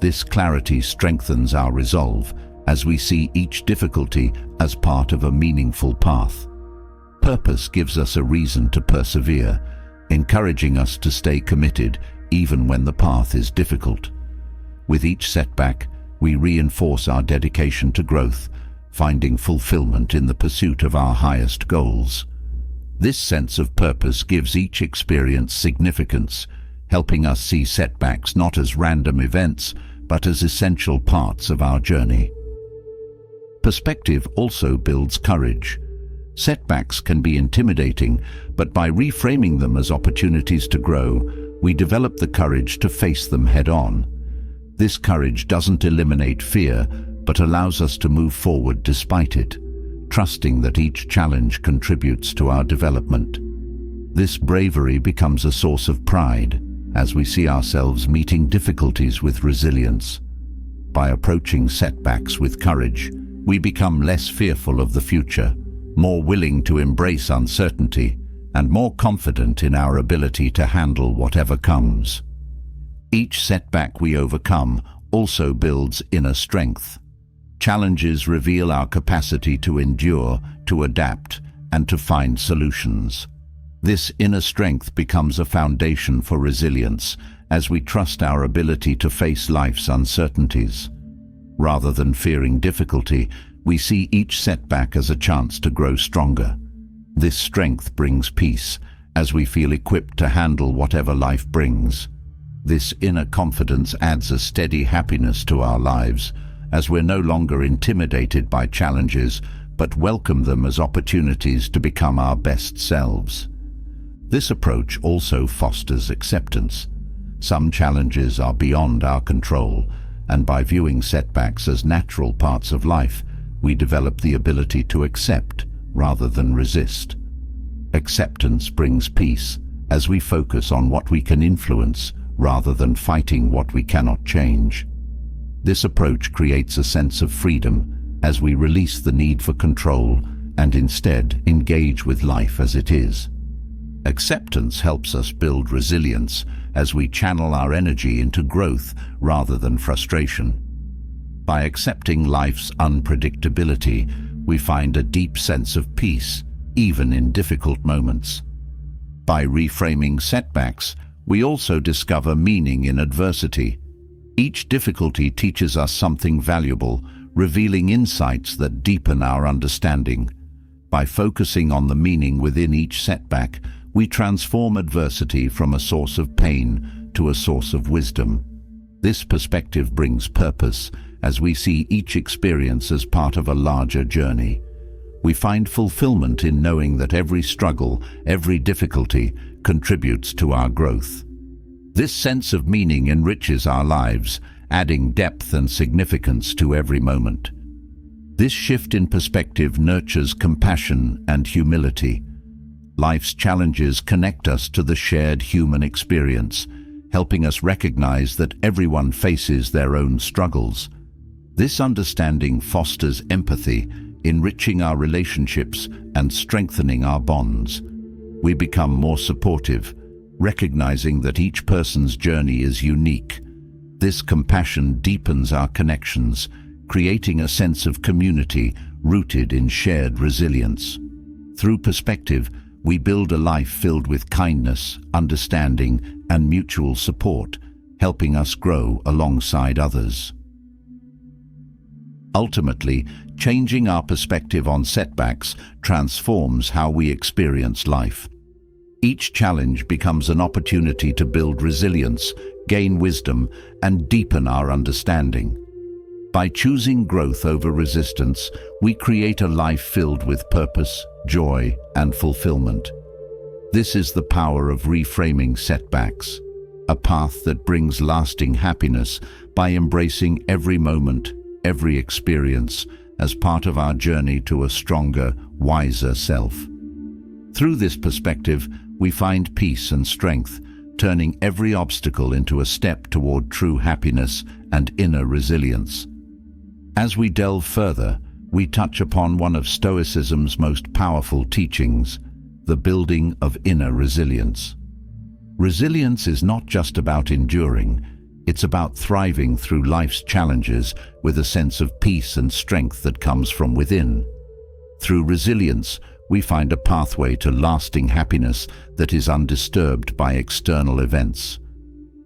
This clarity strengthens our resolve, as we see each difficulty as part of a meaningful path. Purpose gives us a reason to persevere, encouraging us to stay committed even when the path is difficult. With each setback, we reinforce our dedication to growth, finding fulfillment in the pursuit of our highest goals. This sense of purpose gives each experience significance, helping us see setbacks not as random events, but as essential parts of our journey. Perspective also builds courage. Setbacks can be intimidating, but by reframing them as opportunities to grow, we develop the courage to face them head-on. This courage doesn't eliminate fear, but allows us to move forward despite it, trusting that each challenge contributes to our development. This bravery becomes a source of pride, as we see ourselves meeting difficulties with resilience. By approaching setbacks with courage, we become less fearful of the future, more willing to embrace uncertainty, and more confident in our ability to handle whatever comes. Each setback we overcome also builds inner strength. Challenges reveal our capacity to endure, to adapt, and to find solutions. This inner strength becomes a foundation for resilience as we trust our ability to face life's uncertainties. Rather than fearing difficulty, we see each setback as a chance to grow stronger. This strength brings peace, as we feel equipped to handle whatever life brings. This inner confidence adds a steady happiness to our lives, as we're no longer intimidated by challenges, but welcome them as opportunities to become our best selves. This approach also fosters acceptance. Some challenges are beyond our control, and by viewing setbacks as natural parts of life, we develop the ability to accept rather than resist. Acceptance brings peace, as we focus on what we can influence rather than fighting what we cannot change. This approach creates a sense of freedom as we release the need for control and instead engage with life as it is. Acceptance helps us build resilience as we channel our energy into growth rather than frustration. By accepting life's unpredictability, we find a deep sense of peace, even in difficult moments. By reframing setbacks, we also discover meaning in adversity. Each difficulty teaches us something valuable, revealing insights that deepen our understanding. By focusing on the meaning within each setback, we transform adversity from a source of pain to a source of wisdom. This perspective brings purpose, as we see each experience as part of a larger journey. we find fulfillment in knowing that every struggle, every difficulty contributes to our growth. This sense of meaning enriches our lives, adding depth and significance to every moment. This shift in perspective nurtures compassion and humility. Life's challenges connect us to the shared human experience, helping us recognize that everyone faces their own struggles. This understanding fosters empathy, enriching our relationships and strengthening our bonds. We become more supportive, recognizing that each person's journey is unique. This compassion deepens our connections, creating a sense of community rooted in shared resilience. Through perspective, we build a life filled with kindness, understanding, and mutual support, helping us grow alongside others. Ultimately, changing our perspective on setbacks transforms how we experience life. Each challenge becomes an opportunity to build resilience, gain wisdom, and deepen our understanding. By choosing growth over resistance, we create a life filled with purpose, joy, and fulfillment. This is the power of reframing setbacks, a path that brings lasting happiness by embracing every moment, every experience, as part of our journey to a stronger, wiser self. Through this perspective, we find peace and strength, turning every obstacle into a step toward true happiness and inner resilience. As we delve further, we touch upon one of Stoicism's most powerful teachings, the building of inner resilience. Resilience is not just about enduring, it's about thriving through life's challenges with a sense of peace and strength that comes from within. Through resilience, we find a pathway to lasting happiness that is undisturbed by external events.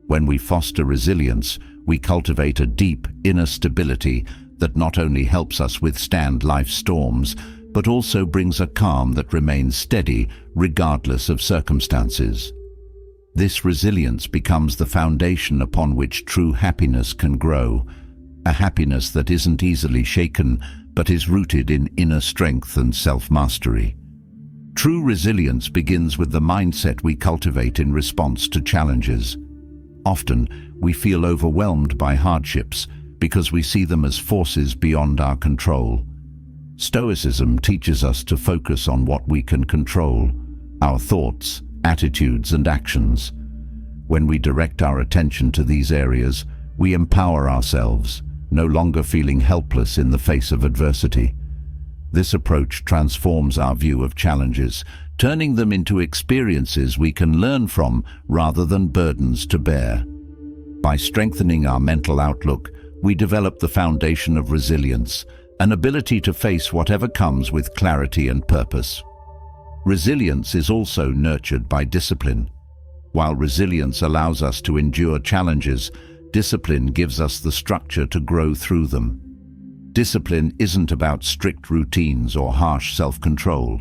When we foster resilience, we cultivate a deep inner stability that not only helps us withstand life's storms, but also brings a calm that remains steady regardless of circumstances. This resilience becomes the foundation upon which true happiness can grow, a happiness that isn't easily shaken, but is rooted in inner strength and self-mastery. True resilience begins with the mindset we cultivate in response to challenges. Often, we feel overwhelmed by hardships because we see them as forces beyond our control. Stoicism teaches us to focus on what we can control, our thoughts, attitudes, and actions. When we direct our attention to these areas, we empower ourselves, no longer feeling helpless in the face of adversity. This approach transforms our view of challenges, turning them into experiences we can learn from rather than burdens to bear. By strengthening our mental outlook, we develop the foundation of resilience, an ability to face whatever comes with clarity and purpose. Resilience is also nurtured by discipline. While resilience allows us to endure challenges, discipline gives us the structure to grow through them. Discipline isn't about strict routines or harsh self-control.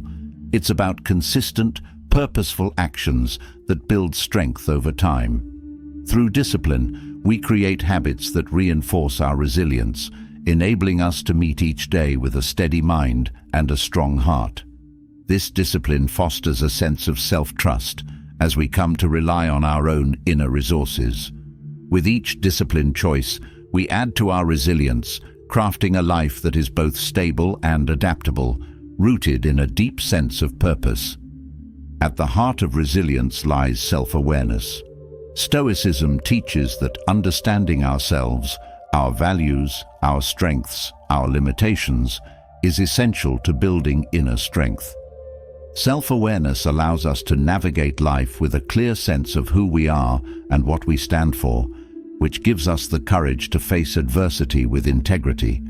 It's about consistent, purposeful actions that build strength over time. Through discipline, we create habits that reinforce our resilience, enabling us to meet each day with a steady mind and a strong heart. This discipline fosters a sense of self-trust as we come to rely on our own inner resources. With each disciplined choice, we add to our resilience, crafting a life that is both stable and adaptable, rooted in a deep sense of purpose. At the heart of resilience lies self-awareness. Stoicism teaches that understanding ourselves, our values, our strengths, our limitations, is essential to building inner strength. Self-awareness allows us to navigate life with a clear sense of who we are and what we stand for, which gives us the courage to face adversity with integrity.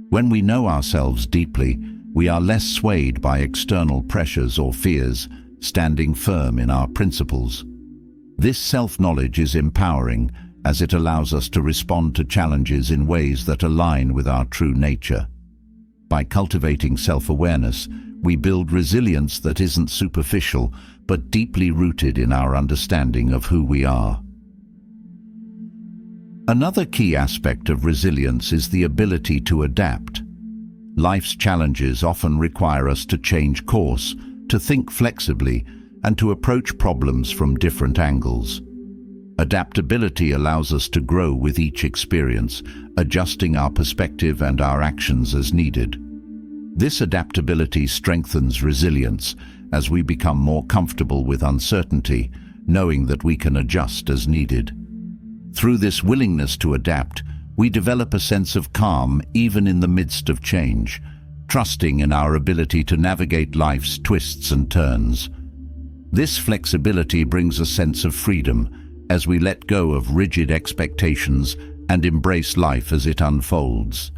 When we know ourselves deeply, we are less swayed by external pressures or fears, standing firm in our principles. This self-knowledge is empowering, as it allows us to respond to challenges in ways that align with our true nature. By cultivating self-awareness, we build resilience that isn't superficial, but deeply rooted in our understanding of who we are. Another key aspect of resilience is the ability to adapt. Life's challenges often require us to change course, to think flexibly, and to approach problems from different angles. Adaptability allows us to grow with each experience, adjusting our perspective and our actions as needed. This adaptability strengthens resilience as we become more comfortable with uncertainty, knowing that we can adjust as needed. Through this willingness to adapt, we develop a sense of calm even in the midst of change, trusting in our ability to navigate life's twists and turns. This flexibility brings a sense of freedom as we let go of rigid expectations and embrace life as it unfolds.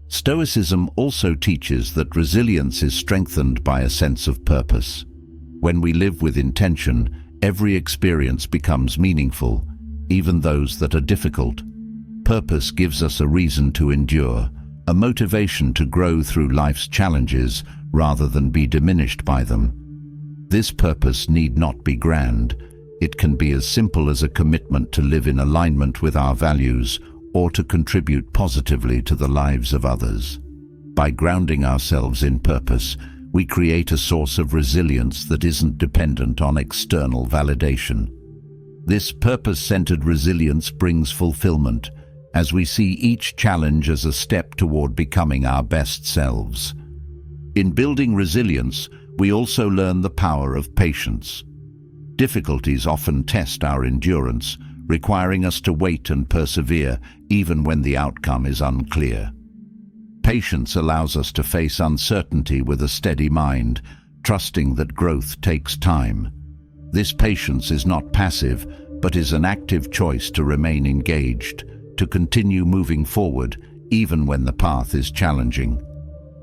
Stoicism also teaches that resilience is strengthened by a sense of purpose. When we live with intention, every experience becomes meaningful, even those that are difficult. Purpose gives us a reason to endure, a motivation to grow through life's challenges rather than be diminished by them. This purpose need not be grand. It can be as simple as a commitment to live in alignment with our values or to contribute positively to the lives of others. By grounding ourselves in purpose, we create a source of resilience that isn't dependent on external validation. This purpose-centered resilience brings fulfillment, as we see each challenge as a step toward becoming our best selves. In building resilience, we also learn the power of patience. Difficulties often test our endurance, requiring us to wait and persevere even when the outcome is unclear. Patience allows us to face uncertainty with a steady mind, trusting that growth takes time. This patience is not passive, but is an active choice to remain engaged, to continue moving forward even when the path is challenging.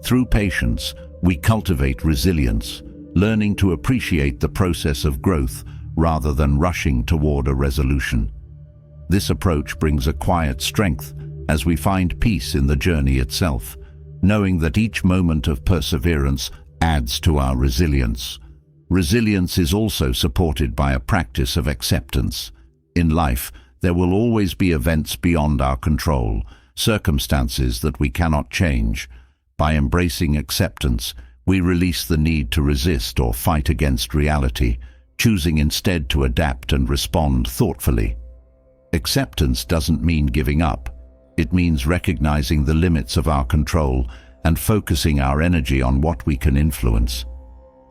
Through patience, we cultivate resilience, learning to appreciate the process of growth rather than rushing toward a resolution. This approach brings a quiet strength as we find peace in the journey itself, knowing that each moment of perseverance adds to our resilience. Resilience is also supported by a practice of acceptance. In life, there will always be events beyond our control, circumstances that we cannot change. By embracing acceptance, we release the need to resist or fight against reality, choosing instead to adapt and respond thoughtfully. Acceptance doesn't mean giving up. It means recognizing the limits of our control and focusing our energy on what we can influence.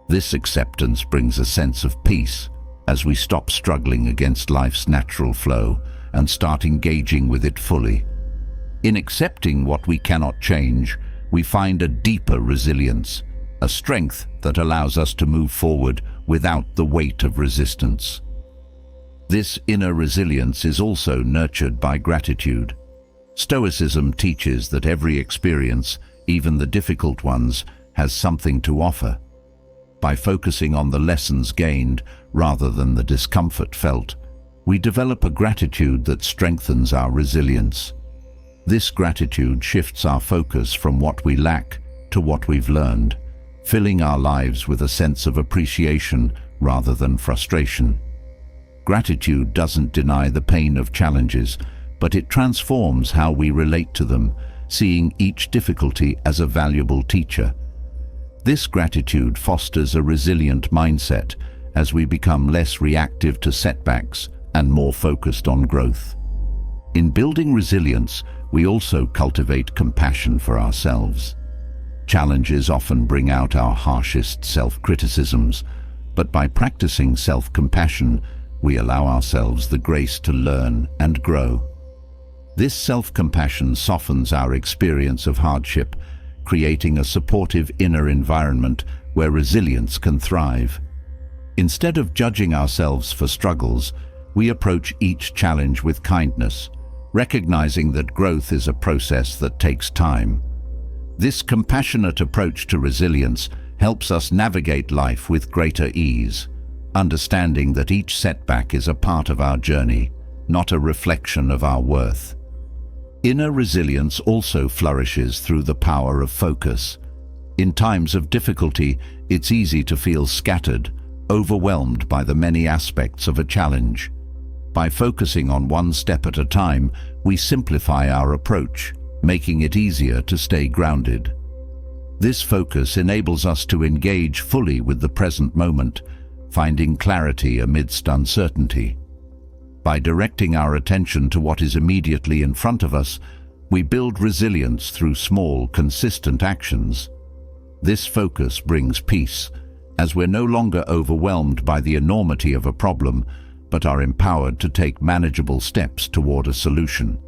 This acceptance brings a sense of peace as we stop struggling against life's natural flow and start engaging with it fully. In accepting what we cannot change, we find a deeper resilience, a strength that allows us to move forward without the weight of resistance. This inner resilience is also nurtured by gratitude. Stoicism teaches that every experience, even the difficult ones, has something to offer. By focusing on the lessons gained rather than the discomfort felt, we develop a gratitude that strengthens our resilience. This gratitude shifts our focus from what we lack to what we've learned, filling our lives with a sense of appreciation rather than frustration. Gratitude doesn't deny the pain of challenges, but it transforms how we relate to them, seeing each difficulty as a valuable teacher. This gratitude fosters a resilient mindset as we become less reactive to setbacks and more focused on growth. In building resilience, we also cultivate compassion for ourselves. Challenges often bring out our harshest self-criticisms, but by practicing self-compassion, we allow ourselves the grace to learn and grow. This self-compassion softens our experience of hardship, creating a supportive inner environment where resilience can thrive. Instead of judging ourselves for struggles, we approach each challenge with kindness, recognizing that growth is a process that takes time. This compassionate approach to resilience helps us navigate life with greater ease, understanding that each setback is a part of our journey, not a reflection of our worth. Inner resilience also flourishes through the power of focus. In times of difficulty, it's easy to feel scattered, overwhelmed by the many aspects of a challenge. By focusing on one step at a time, we simplify our approach, making it easier to stay grounded. This focus enables us to engage fully with the present moment, finding clarity amidst uncertainty. By directing our attention to what is immediately in front of us, we build resilience through small, consistent actions. This focus brings peace, as we're no longer overwhelmed by the enormity of a problem, but are empowered to take manageable steps toward a solution.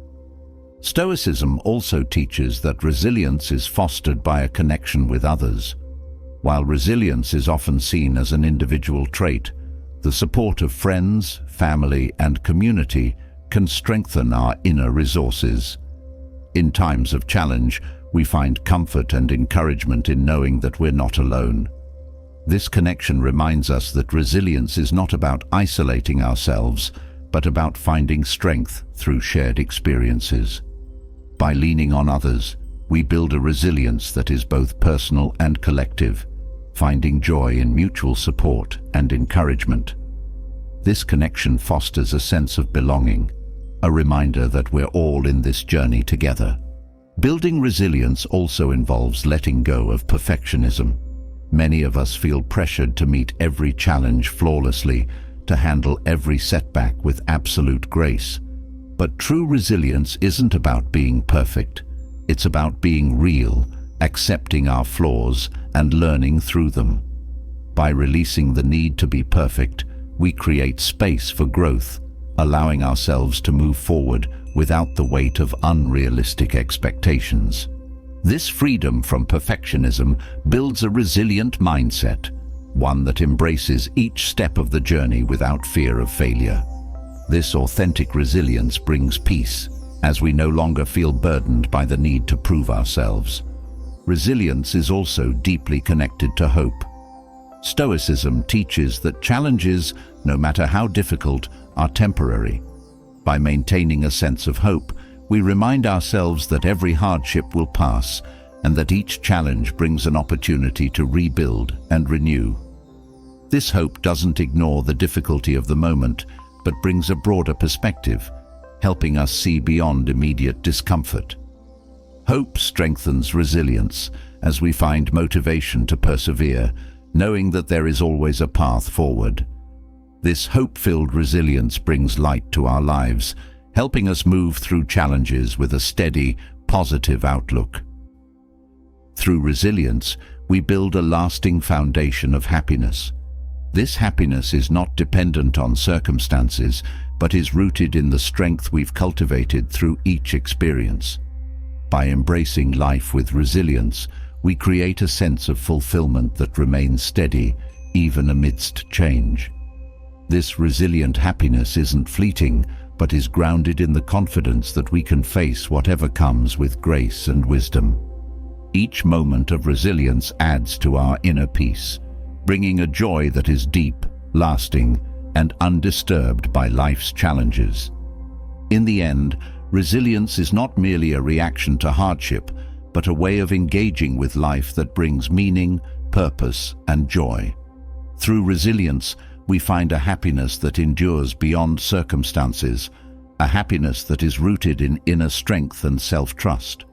Stoicism also teaches that resilience is fostered by a connection with others. While resilience is often seen as an individual trait, the support of friends, family, and community can strengthen our inner resources. In times of challenge, we find comfort and encouragement in knowing that we're not alone. This connection reminds us that resilience is not about isolating ourselves, but about finding strength through shared experiences. By leaning on others, we build a resilience that is both personal and collective, finding joy in mutual support and encouragement. This connection fosters a sense of belonging, a reminder that we're all in this journey together. Building resilience also involves letting go of perfectionism. Many of us feel pressured to meet every challenge flawlessly, to handle every setback with absolute grace. But true resilience isn't about being perfect. It's about being real, accepting our flaws, and learning through them. By releasing the need to be perfect, we create space for growth, allowing ourselves to move forward without the weight of unrealistic expectations. This freedom from perfectionism builds a resilient mindset, one that embraces each step of the journey without fear of failure. This authentic resilience brings peace, as we no longer feel burdened by the need to prove ourselves. Resilience is also deeply connected to hope. Stoicism teaches that challenges, no matter how difficult, are temporary. By maintaining a sense of hope, we remind ourselves that every hardship will pass and that each challenge brings an opportunity to rebuild and renew. This hope doesn't ignore the difficulty of the moment, but brings a broader perspective, helping us see beyond immediate discomfort. Hope strengthens resilience as we find motivation to persevere, knowing that there is always a path forward. This hope-filled resilience brings light to our lives, helping us move through challenges with a steady, positive outlook. Through resilience, we build a lasting foundation of happiness. This happiness is not dependent on circumstances, but is rooted in the strength we've cultivated through each experience. By embracing life with resilience, we create a sense of fulfillment that remains steady, even amidst change. This resilient happiness isn't fleeting, but is grounded in the confidence that we can face whatever comes with grace and wisdom. Each moment of resilience adds to our inner peace, bringing a joy that is deep, lasting, and undisturbed by life's challenges. In the end, resilience is not merely a reaction to hardship, but a way of engaging with life that brings meaning, purpose, and joy. Through resilience, we find a happiness that endures beyond circumstances, a happiness that is rooted in inner strength and self-trust.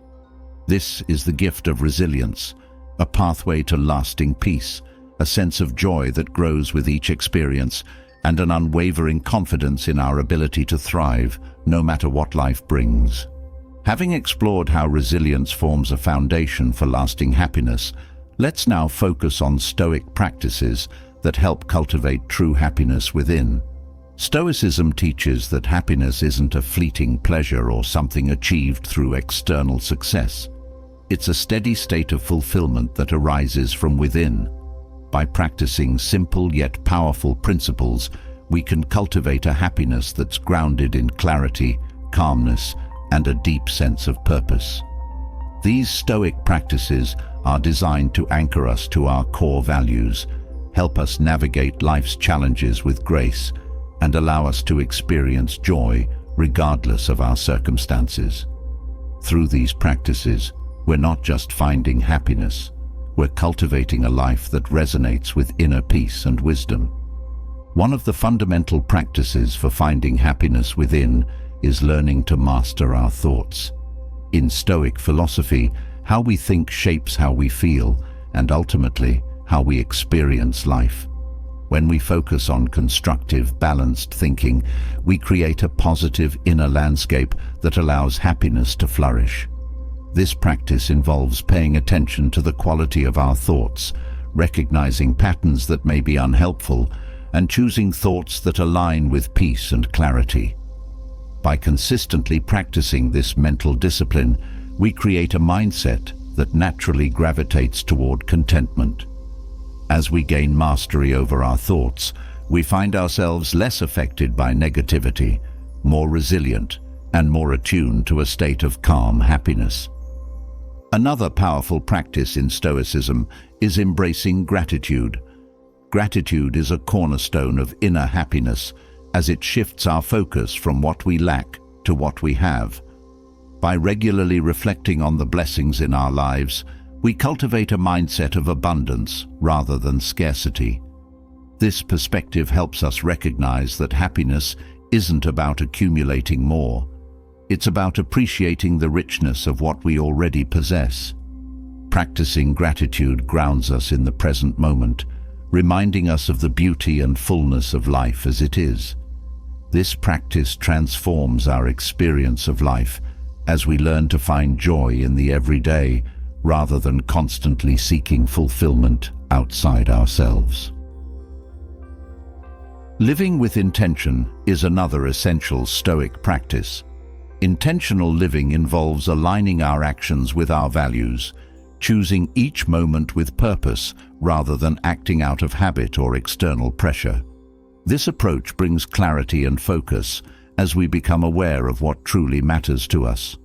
This is the gift of resilience, a pathway to lasting peace, a sense of joy that grows with each experience, and an unwavering confidence in our ability to thrive, no matter what life brings. Having explored how resilience forms a foundation for lasting happiness, let's now focus on Stoic practices that help cultivate true happiness within. Stoicism teaches that happiness isn't a fleeting pleasure or something achieved through external success. It's a steady state of fulfillment that arises from within. By practicing simple yet powerful principles, we can cultivate a happiness that's grounded in clarity, calmness, and a deep sense of purpose. These Stoic practices are designed to anchor us to our core values, help us navigate life's challenges with grace, and allow us to experience joy regardless of our circumstances. Through these practices, we're not just finding happiness, we're cultivating a life that resonates with inner peace and wisdom. One of the fundamental practices for finding happiness within is learning to master our thoughts. In Stoic philosophy, How we think shapes how we feel, and ultimately, how we experience life. When we focus on constructive, balanced thinking, we create a positive inner landscape that allows happiness to flourish. This practice involves paying attention to the quality of our thoughts, recognizing patterns that may be unhelpful, and choosing thoughts that align with peace and clarity. By consistently practicing this mental discipline, we create a mindset that naturally gravitates toward contentment. As we gain mastery over our thoughts, we find ourselves less affected by negativity, more resilient, and more attuned to a state of calm happiness. Another powerful practice in Stoicism is embracing gratitude. Gratitude is a cornerstone of inner happiness, as it shifts our focus from what we lack to what we have. By regularly reflecting on the blessings in our lives, we cultivate a mindset of abundance rather than scarcity. This perspective helps us recognize that happiness isn't about accumulating more. It's about appreciating the richness of what we already possess. Practicing gratitude grounds us in the present moment, reminding us of the beauty and fullness of life as it is. This practice transforms our experience of life as we learn to find joy in the everyday rather than constantly seeking fulfillment outside ourselves. Living with intention is another essential Stoic practice. Intentional living involves aligning our actions with our values, choosing each moment with purpose rather than acting out of habit or external pressure. This approach brings clarity and focus as we become aware of what truly matters to us.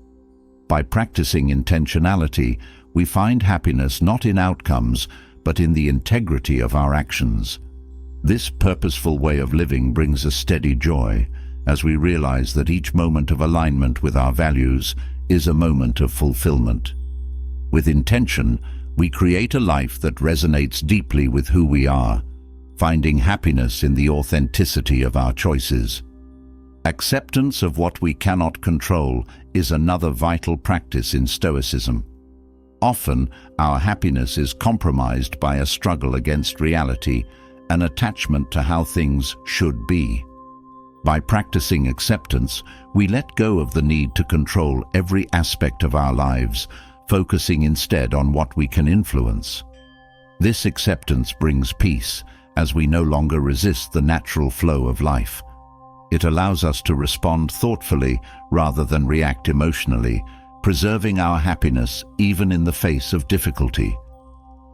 By practicing intentionality, we find happiness not in outcomes, but in the integrity of our actions. This purposeful way of living brings a steady joy, as we realize that each moment of alignment with our values is a moment of fulfillment. With intention, we create a life that resonates deeply with who we are, finding happiness in the authenticity of our choices. Acceptance of what we cannot control is another vital practice in Stoicism. Often, our happiness is compromised by a struggle against reality, an attachment to how things should be. By practicing acceptance, we let go of the need to control every aspect of our lives, focusing instead on what we can influence. This acceptance brings peace, as we no longer resist the natural flow of life. It allows us to respond thoughtfully rather than react emotionally, preserving our happiness even in the face of difficulty.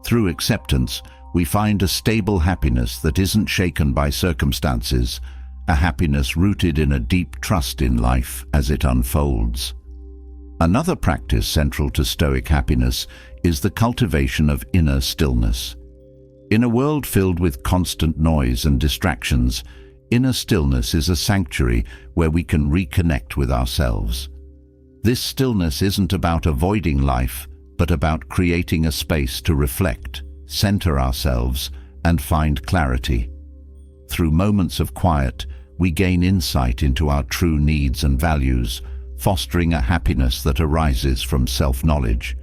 Through acceptance, we find a stable happiness that isn't shaken by circumstances, a happiness rooted in a deep trust in life as it unfolds. Another practice central to Stoic happiness is the cultivation of inner stillness. In a world filled with constant noise and distractions, inner stillness is a sanctuary where we can reconnect with ourselves. This stillness isn't about avoiding life, but about creating a space to reflect, center ourselves, and find clarity. Through moments of quiet, we gain insight into our true needs and values, fostering a happiness that arises from self-knowledge.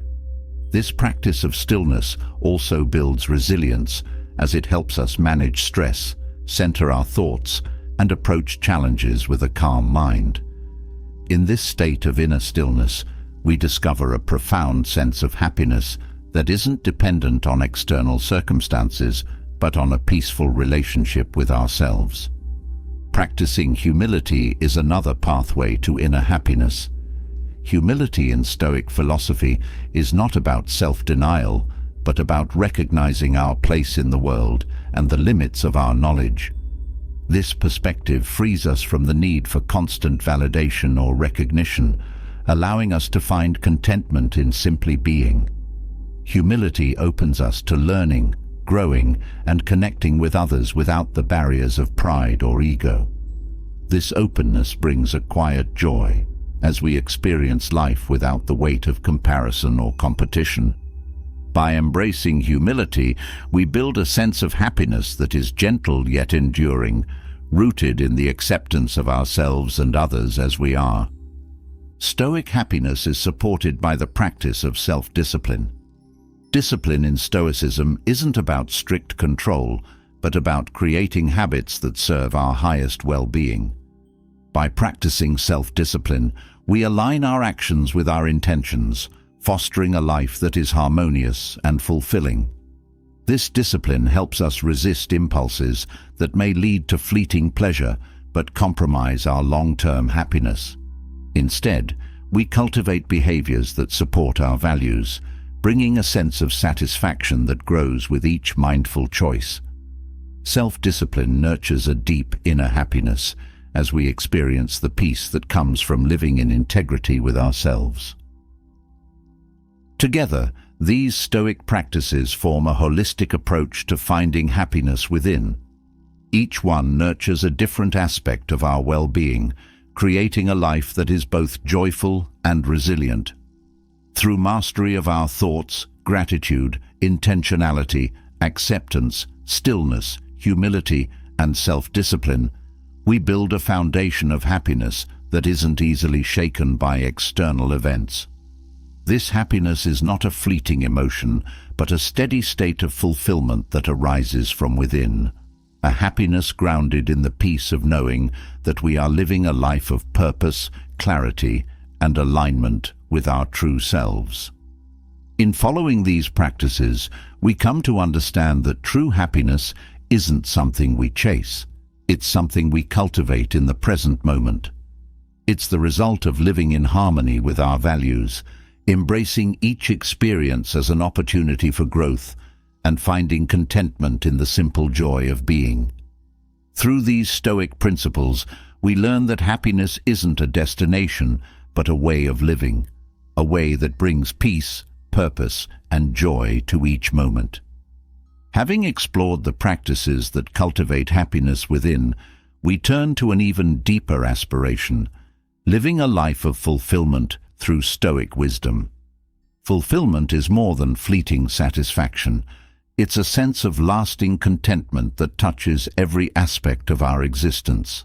This practice of stillness also builds resilience, as it helps us manage stress, center our thoughts, and approach challenges with a calm mind. In this state of inner stillness, we discover a profound sense of happiness that isn't dependent on external circumstances, but on a peaceful relationship with ourselves. Practicing humility is another pathway to inner happiness. Humility in Stoic philosophy is not about self-denial, but about recognizing our place in the world and the limits of our knowledge. This perspective frees us from the need for constant validation or recognition, allowing us to find contentment in simply being. Humility opens us to learning, growing, and connecting with others without the barriers of pride or ego. This openness brings a quiet joy, as we experience life without the weight of comparison or competition. By embracing humility, we build a sense of happiness that is gentle yet enduring, rooted in the acceptance of ourselves and others as we are. Stoic happiness is supported by the practice of self-discipline. Discipline in Stoicism isn't about strict control, but about creating habits that serve our highest well-being. By practicing self-discipline, we align our actions with our intentions, fostering a life that is harmonious and fulfilling. This discipline helps us resist impulses that may lead to fleeting pleasure but compromise our long-term happiness. Instead, we cultivate behaviors that support our values, bringing a sense of satisfaction that grows with each mindful choice. Self-discipline nurtures a deep inner happiness as we experience the peace that comes from living in integrity with ourselves. Together, these Stoic practices form a holistic approach to finding happiness within. Each one nurtures a different aspect of our well-being, creating a life that is both joyful and resilient. Through mastery of our thoughts, gratitude, intentionality, acceptance, stillness, humility, and self-discipline, we build a foundation of happiness that isn't easily shaken by external events. This happiness is not a fleeting emotion, but a steady state of fulfillment that arises from within. A happiness grounded in the peace of knowing that we are living a life of purpose, clarity, and alignment with our true selves. In following these practices, we come to understand that true happiness isn't something we chase. It's something we cultivate in the present moment. It's the result of living in harmony with our values, embracing each experience as an opportunity for growth, and finding contentment in the simple joy of being. Through these Stoic principles, we learn that happiness isn't a destination, but a way of living, a way that brings peace, purpose, and joy to each moment. Having explored the practices that cultivate happiness within, we turn to an even deeper aspiration, living a life of fulfillment through Stoic wisdom. Fulfillment is more than fleeting satisfaction. It's a sense of lasting contentment that touches every aspect of our existence.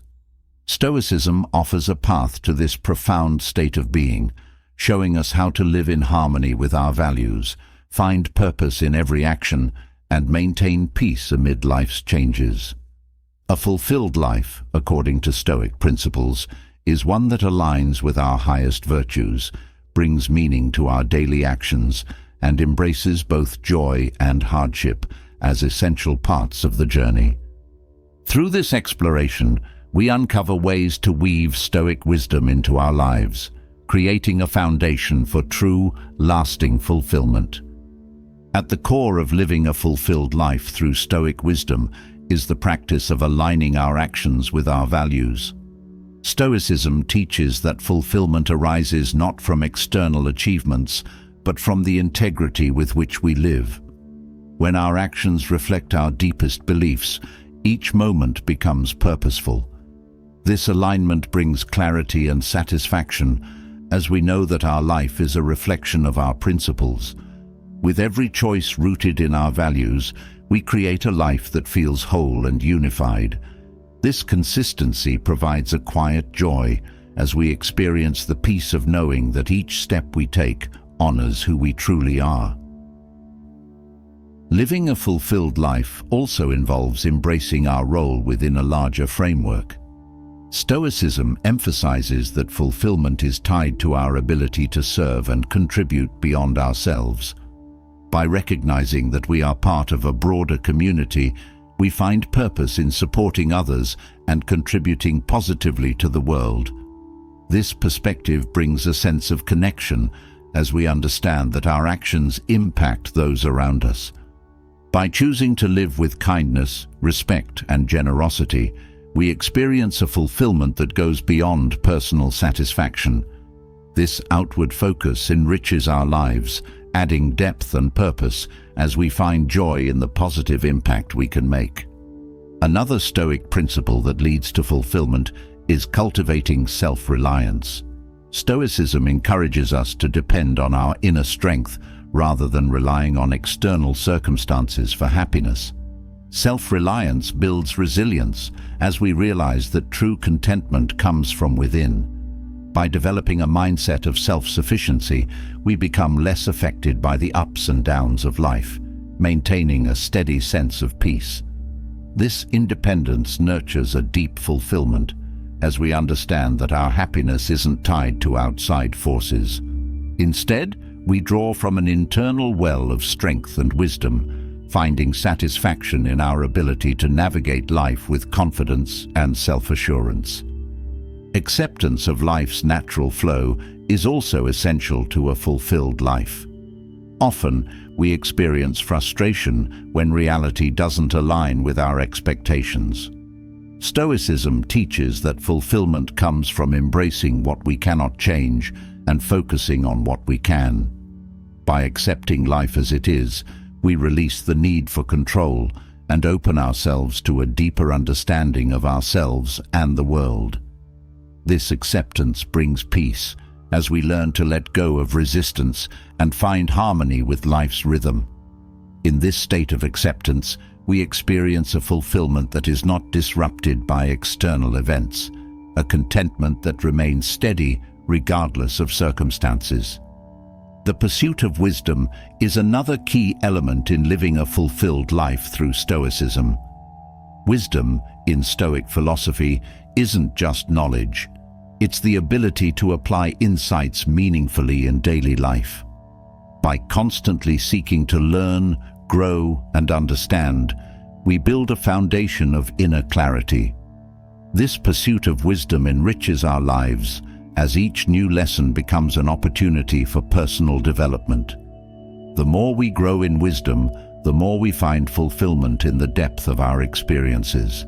Stoicism offers a path to this profound state of being, showing us how to live in harmony with our values, find purpose in every action, and maintain peace amid life's changes. A fulfilled life, according to Stoic principles, is one that aligns with our highest virtues, brings meaning to our daily actions, and embraces both joy and hardship as essential parts of the journey. Through this exploration, we uncover ways to weave Stoic wisdom into our lives, creating a foundation for true, lasting fulfillment. At the core of living a fulfilled life through Stoic wisdom is the practice of aligning our actions with our values. Stoicism teaches that fulfillment arises not from external achievements, but from the integrity with which we live. When our actions reflect our deepest beliefs, each moment becomes purposeful. This alignment brings clarity and satisfaction, as we know that our life is a reflection of our principles. With every choice rooted in our values, we create a life that feels whole and unified. This consistency provides a quiet joy as we experience the peace of knowing that each step we take honors who we truly are. Living a fulfilled life also involves embracing our role within a larger framework. Stoicism emphasizes that fulfillment is tied to our ability to serve and contribute beyond ourselves. By recognizing that we are part of a broader community, we find purpose in supporting others and contributing positively to the world. This perspective brings a sense of connection as we understand that our actions impact those around us. By choosing to live with kindness, respect, and generosity, we experience a fulfillment that goes beyond personal satisfaction. This outward focus enriches our lives, adding depth and purpose as we find joy in the positive impact we can make. Another Stoic principle that leads to fulfillment is cultivating self-reliance. Stoicism encourages us to depend on our inner strength rather than relying on external circumstances for happiness. Self-reliance builds resilience as we realize that true contentment comes from within. By developing a mindset of self-sufficiency, we become less affected by the ups and downs of life, maintaining a steady sense of peace. This independence nurtures a deep fulfillment, as we understand that our happiness isn't tied to outside forces. Instead, we draw from an internal well of strength and wisdom, finding satisfaction in our ability to navigate life with confidence and self-assurance. Acceptance of life's natural flow is also essential to a fulfilled life. Often, we experience frustration when reality doesn't align with our expectations. Stoicism teaches that fulfillment comes from embracing what we cannot change and focusing on what we can. By accepting life as it is, we release the need for control and open ourselves to a deeper understanding of ourselves and the world. This acceptance brings peace as we learn to let go of resistance and find harmony with life's rhythm. In this state of acceptance, we experience a fulfillment that is not disrupted by external events, a contentment that remains steady regardless of circumstances. The pursuit of wisdom is another key element in living a fulfilled life through Stoicism. Wisdom, in Stoic philosophy, isn't just knowledge. It's the ability to apply insights meaningfully in daily life. By constantly seeking to learn, grow, and understand, we build a foundation of inner clarity. This pursuit of wisdom enriches our lives, as each new lesson becomes an opportunity for personal development. The more we grow in wisdom, the more we find fulfillment in the depth of our experiences.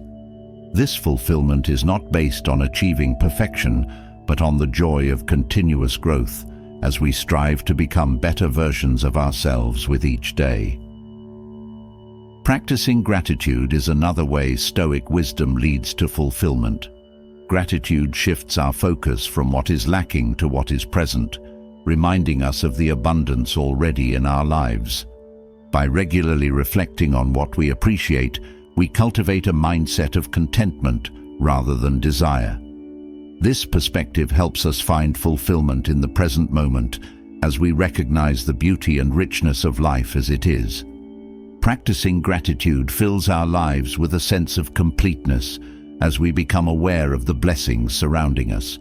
This fulfillment is not based on achieving perfection, but on the joy of continuous growth, as we strive to become better versions of ourselves with each day. Practicing gratitude is another way Stoic wisdom leads to fulfillment. Gratitude shifts our focus from what is lacking to what is present, reminding us of the abundance already in our lives. By regularly reflecting on what we appreciate, we cultivate a mindset of contentment rather than desire. This perspective helps us find fulfillment in the present moment as we recognize the beauty and richness of life as it is. Practicing gratitude fills our lives with a sense of completeness as we become aware of the blessings surrounding us.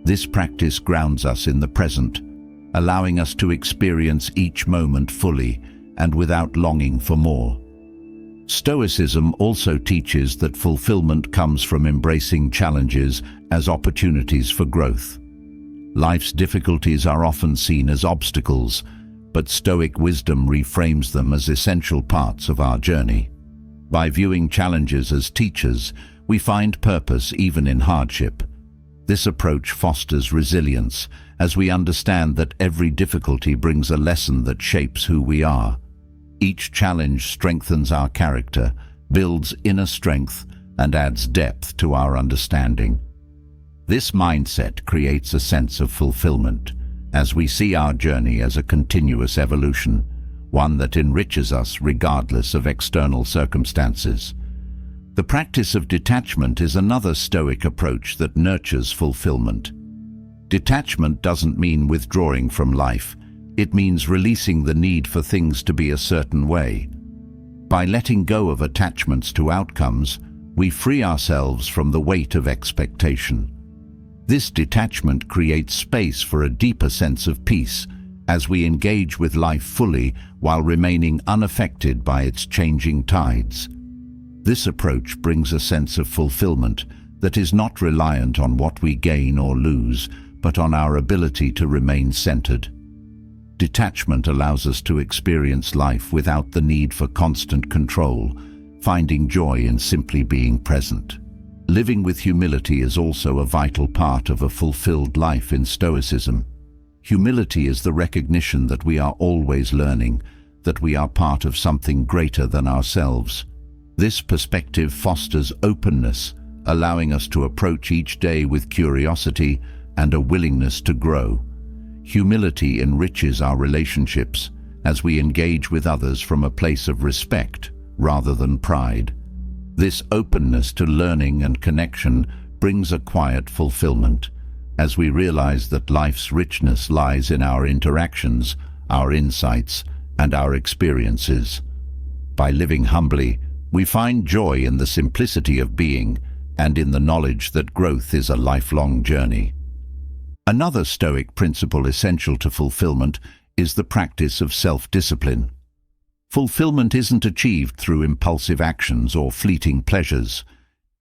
This practice grounds us in the present, allowing us to experience each moment fully and without longing for more. Stoicism also teaches that fulfillment comes from embracing challenges as opportunities for growth. Life's difficulties are often seen as obstacles, but Stoic wisdom reframes them as essential parts of our journey. By viewing challenges as teachers, we find purpose even in hardship. This approach fosters resilience, as we understand that every difficulty brings a lesson that shapes who we are. Each challenge strengthens our character, builds inner strength, and adds depth to our understanding. This mindset creates a sense of fulfillment, as we see our journey as a continuous evolution, one that enriches us regardless of external circumstances. The practice of detachment is another Stoic approach that nurtures fulfillment. Detachment doesn't mean withdrawing from life. It means releasing the need for things to be a certain way. By letting go of attachments to outcomes, we free ourselves from the weight of expectation. This detachment creates space for a deeper sense of peace as we engage with life fully while remaining unaffected by its changing tides. This approach brings a sense of fulfillment that is not reliant on what we gain or lose, but on our ability to remain centered. Detachment allows us to experience life without the need for constant control, finding joy in simply being present. Living with humility is also a vital part of a fulfilled life in Stoicism. Humility is the recognition that we are always learning, that we are part of something greater than ourselves. This perspective fosters openness, allowing us to approach each day with curiosity and a willingness to grow. Humility enriches our relationships as we engage with others from a place of respect rather than pride. This openness to learning and connection brings a quiet fulfillment, as we realize that life's richness lies in our interactions, our insights, and our experiences. By living humbly, we find joy in the simplicity of being and in the knowledge that growth is a lifelong journey. Another Stoic principle essential to fulfillment is the practice of self-discipline. Fulfillment isn't achieved through impulsive actions or fleeting pleasures.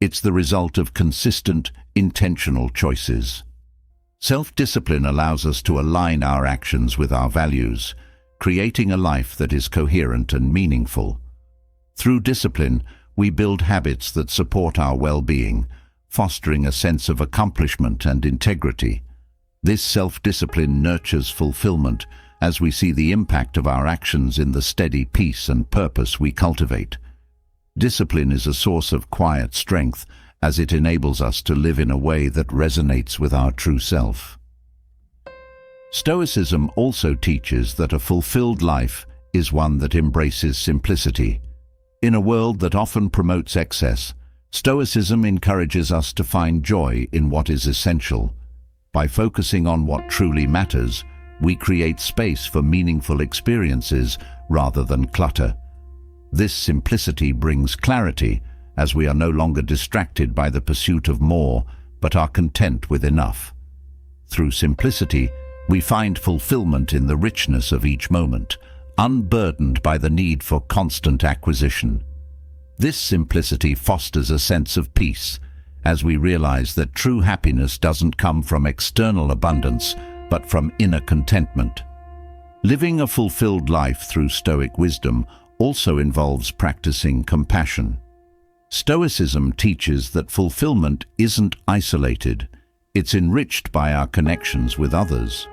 It's the result of consistent, intentional choices. Self-discipline allows us to align our actions with our values, creating a life that is coherent and meaningful. Through discipline, we build habits that support our well-being, fostering a sense of accomplishment and integrity. This self-discipline nurtures fulfillment as we see the impact of our actions in the steady peace and purpose we cultivate. Discipline is a source of quiet strength as it enables us to live in a way that resonates with our true self. Stoicism also teaches that a fulfilled life is one that embraces simplicity. In a world that often promotes excess, Stoicism encourages us to find joy in what is essential. By focusing on what truly matters, we create space for meaningful experiences rather than clutter. This simplicity brings clarity, as we are no longer distracted by the pursuit of more, but are content with enough. Through simplicity, we find fulfillment in the richness of each moment, unburdened by the need for constant acquisition. This simplicity fosters a sense of peace, as we realize that true happiness doesn't come from external abundance, but from inner contentment. Living a fulfilled life through Stoic wisdom also involves practicing compassion. Stoicism teaches that fulfillment isn't isolated, it's enriched by our connections with others.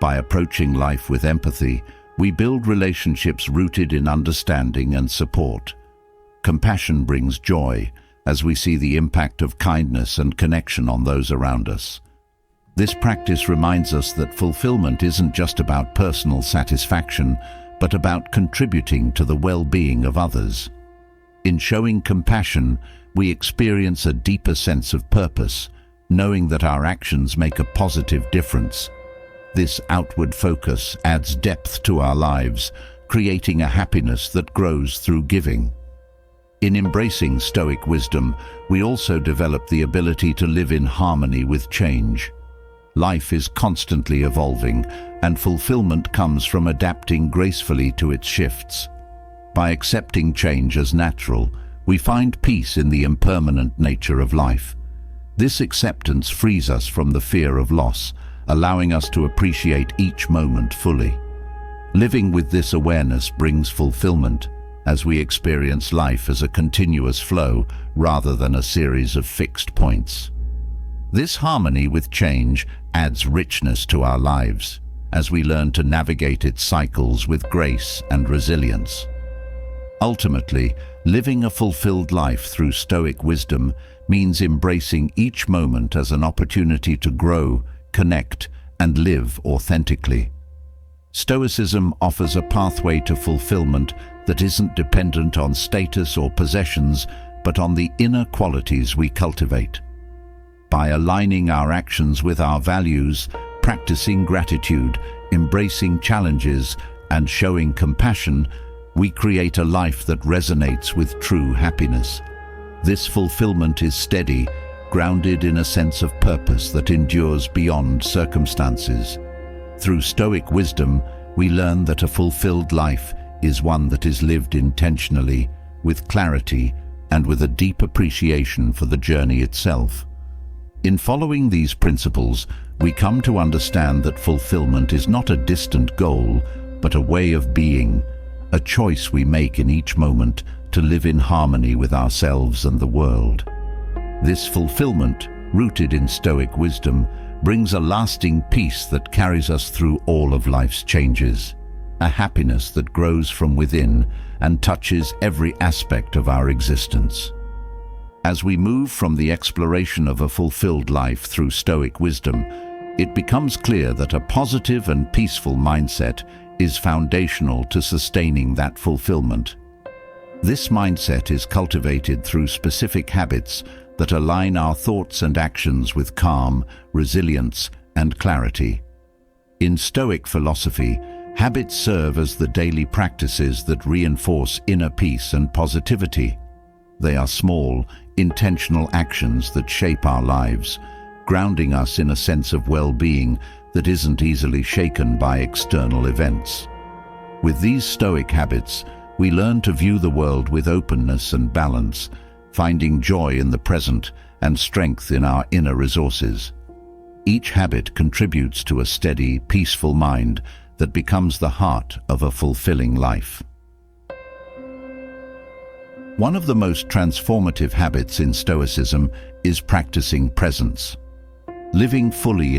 By approaching life with empathy, we build relationships rooted in understanding and support. Compassion brings joy, as we see the impact of kindness and connection on those around us. This practice reminds us that fulfillment isn't just about personal satisfaction, but about contributing to the well-being of others. In showing compassion, we experience a deeper sense of purpose, knowing that our actions make a positive difference. This outward focus adds depth to our lives, creating a happiness that grows through giving. In embracing Stoic wisdom, we also develop the ability to live in harmony with change. Life is constantly evolving, and fulfillment comes from adapting gracefully to its shifts. By accepting change as natural, we find peace in the impermanent nature of life. This acceptance frees us from the fear of loss, allowing us to appreciate each moment fully. Living with this awareness brings fulfillment, as we experience life as a continuous flow rather than a series of fixed points. This harmony with change adds richness to our lives, as we learn to navigate its cycles with grace and resilience. Ultimately, living a fulfilled life through Stoic wisdom means embracing each moment as an opportunity to grow, connect, and live authentically. Stoicism offers a pathway to fulfillment that isn't dependent on status or possessions, but on the inner qualities we cultivate. By aligning our actions with our values, practicing gratitude, embracing challenges, and showing compassion, we create a life that resonates with true happiness. This fulfillment is steady, grounded in a sense of purpose that endures beyond circumstances. Through Stoic wisdom, we learn that a fulfilled life is one that is lived intentionally, with clarity, and with a deep appreciation for the journey itself. In following these principles, we come to understand that fulfillment is not a distant goal, but a way of being, a choice we make in each moment to live in harmony with ourselves and the world. This fulfillment, rooted in Stoic wisdom, brings a lasting peace that carries us through all of life's changes, a happiness that grows from within and touches every aspect of our existence. As we move from the exploration of a fulfilled life through Stoic wisdom, it becomes clear that a positive and peaceful mindset is foundational to sustaining that fulfillment. This mindset is cultivated through specific habits that align our thoughts and actions with calm, resilience, and clarity. In Stoic philosophy, habits serve as the daily practices that reinforce inner peace and positivity. They are small, intentional actions that shape our lives, grounding us in a sense of well-being that isn't easily shaken by external events. With these Stoic habits, we learn to view the world with openness and balance, finding joy in the present and strength in our inner resources. Each habit contributes to a steady, peaceful mind that becomes the heart of a fulfilling life. One of the most transformative habits in Stoicism is practicing presence. Living fully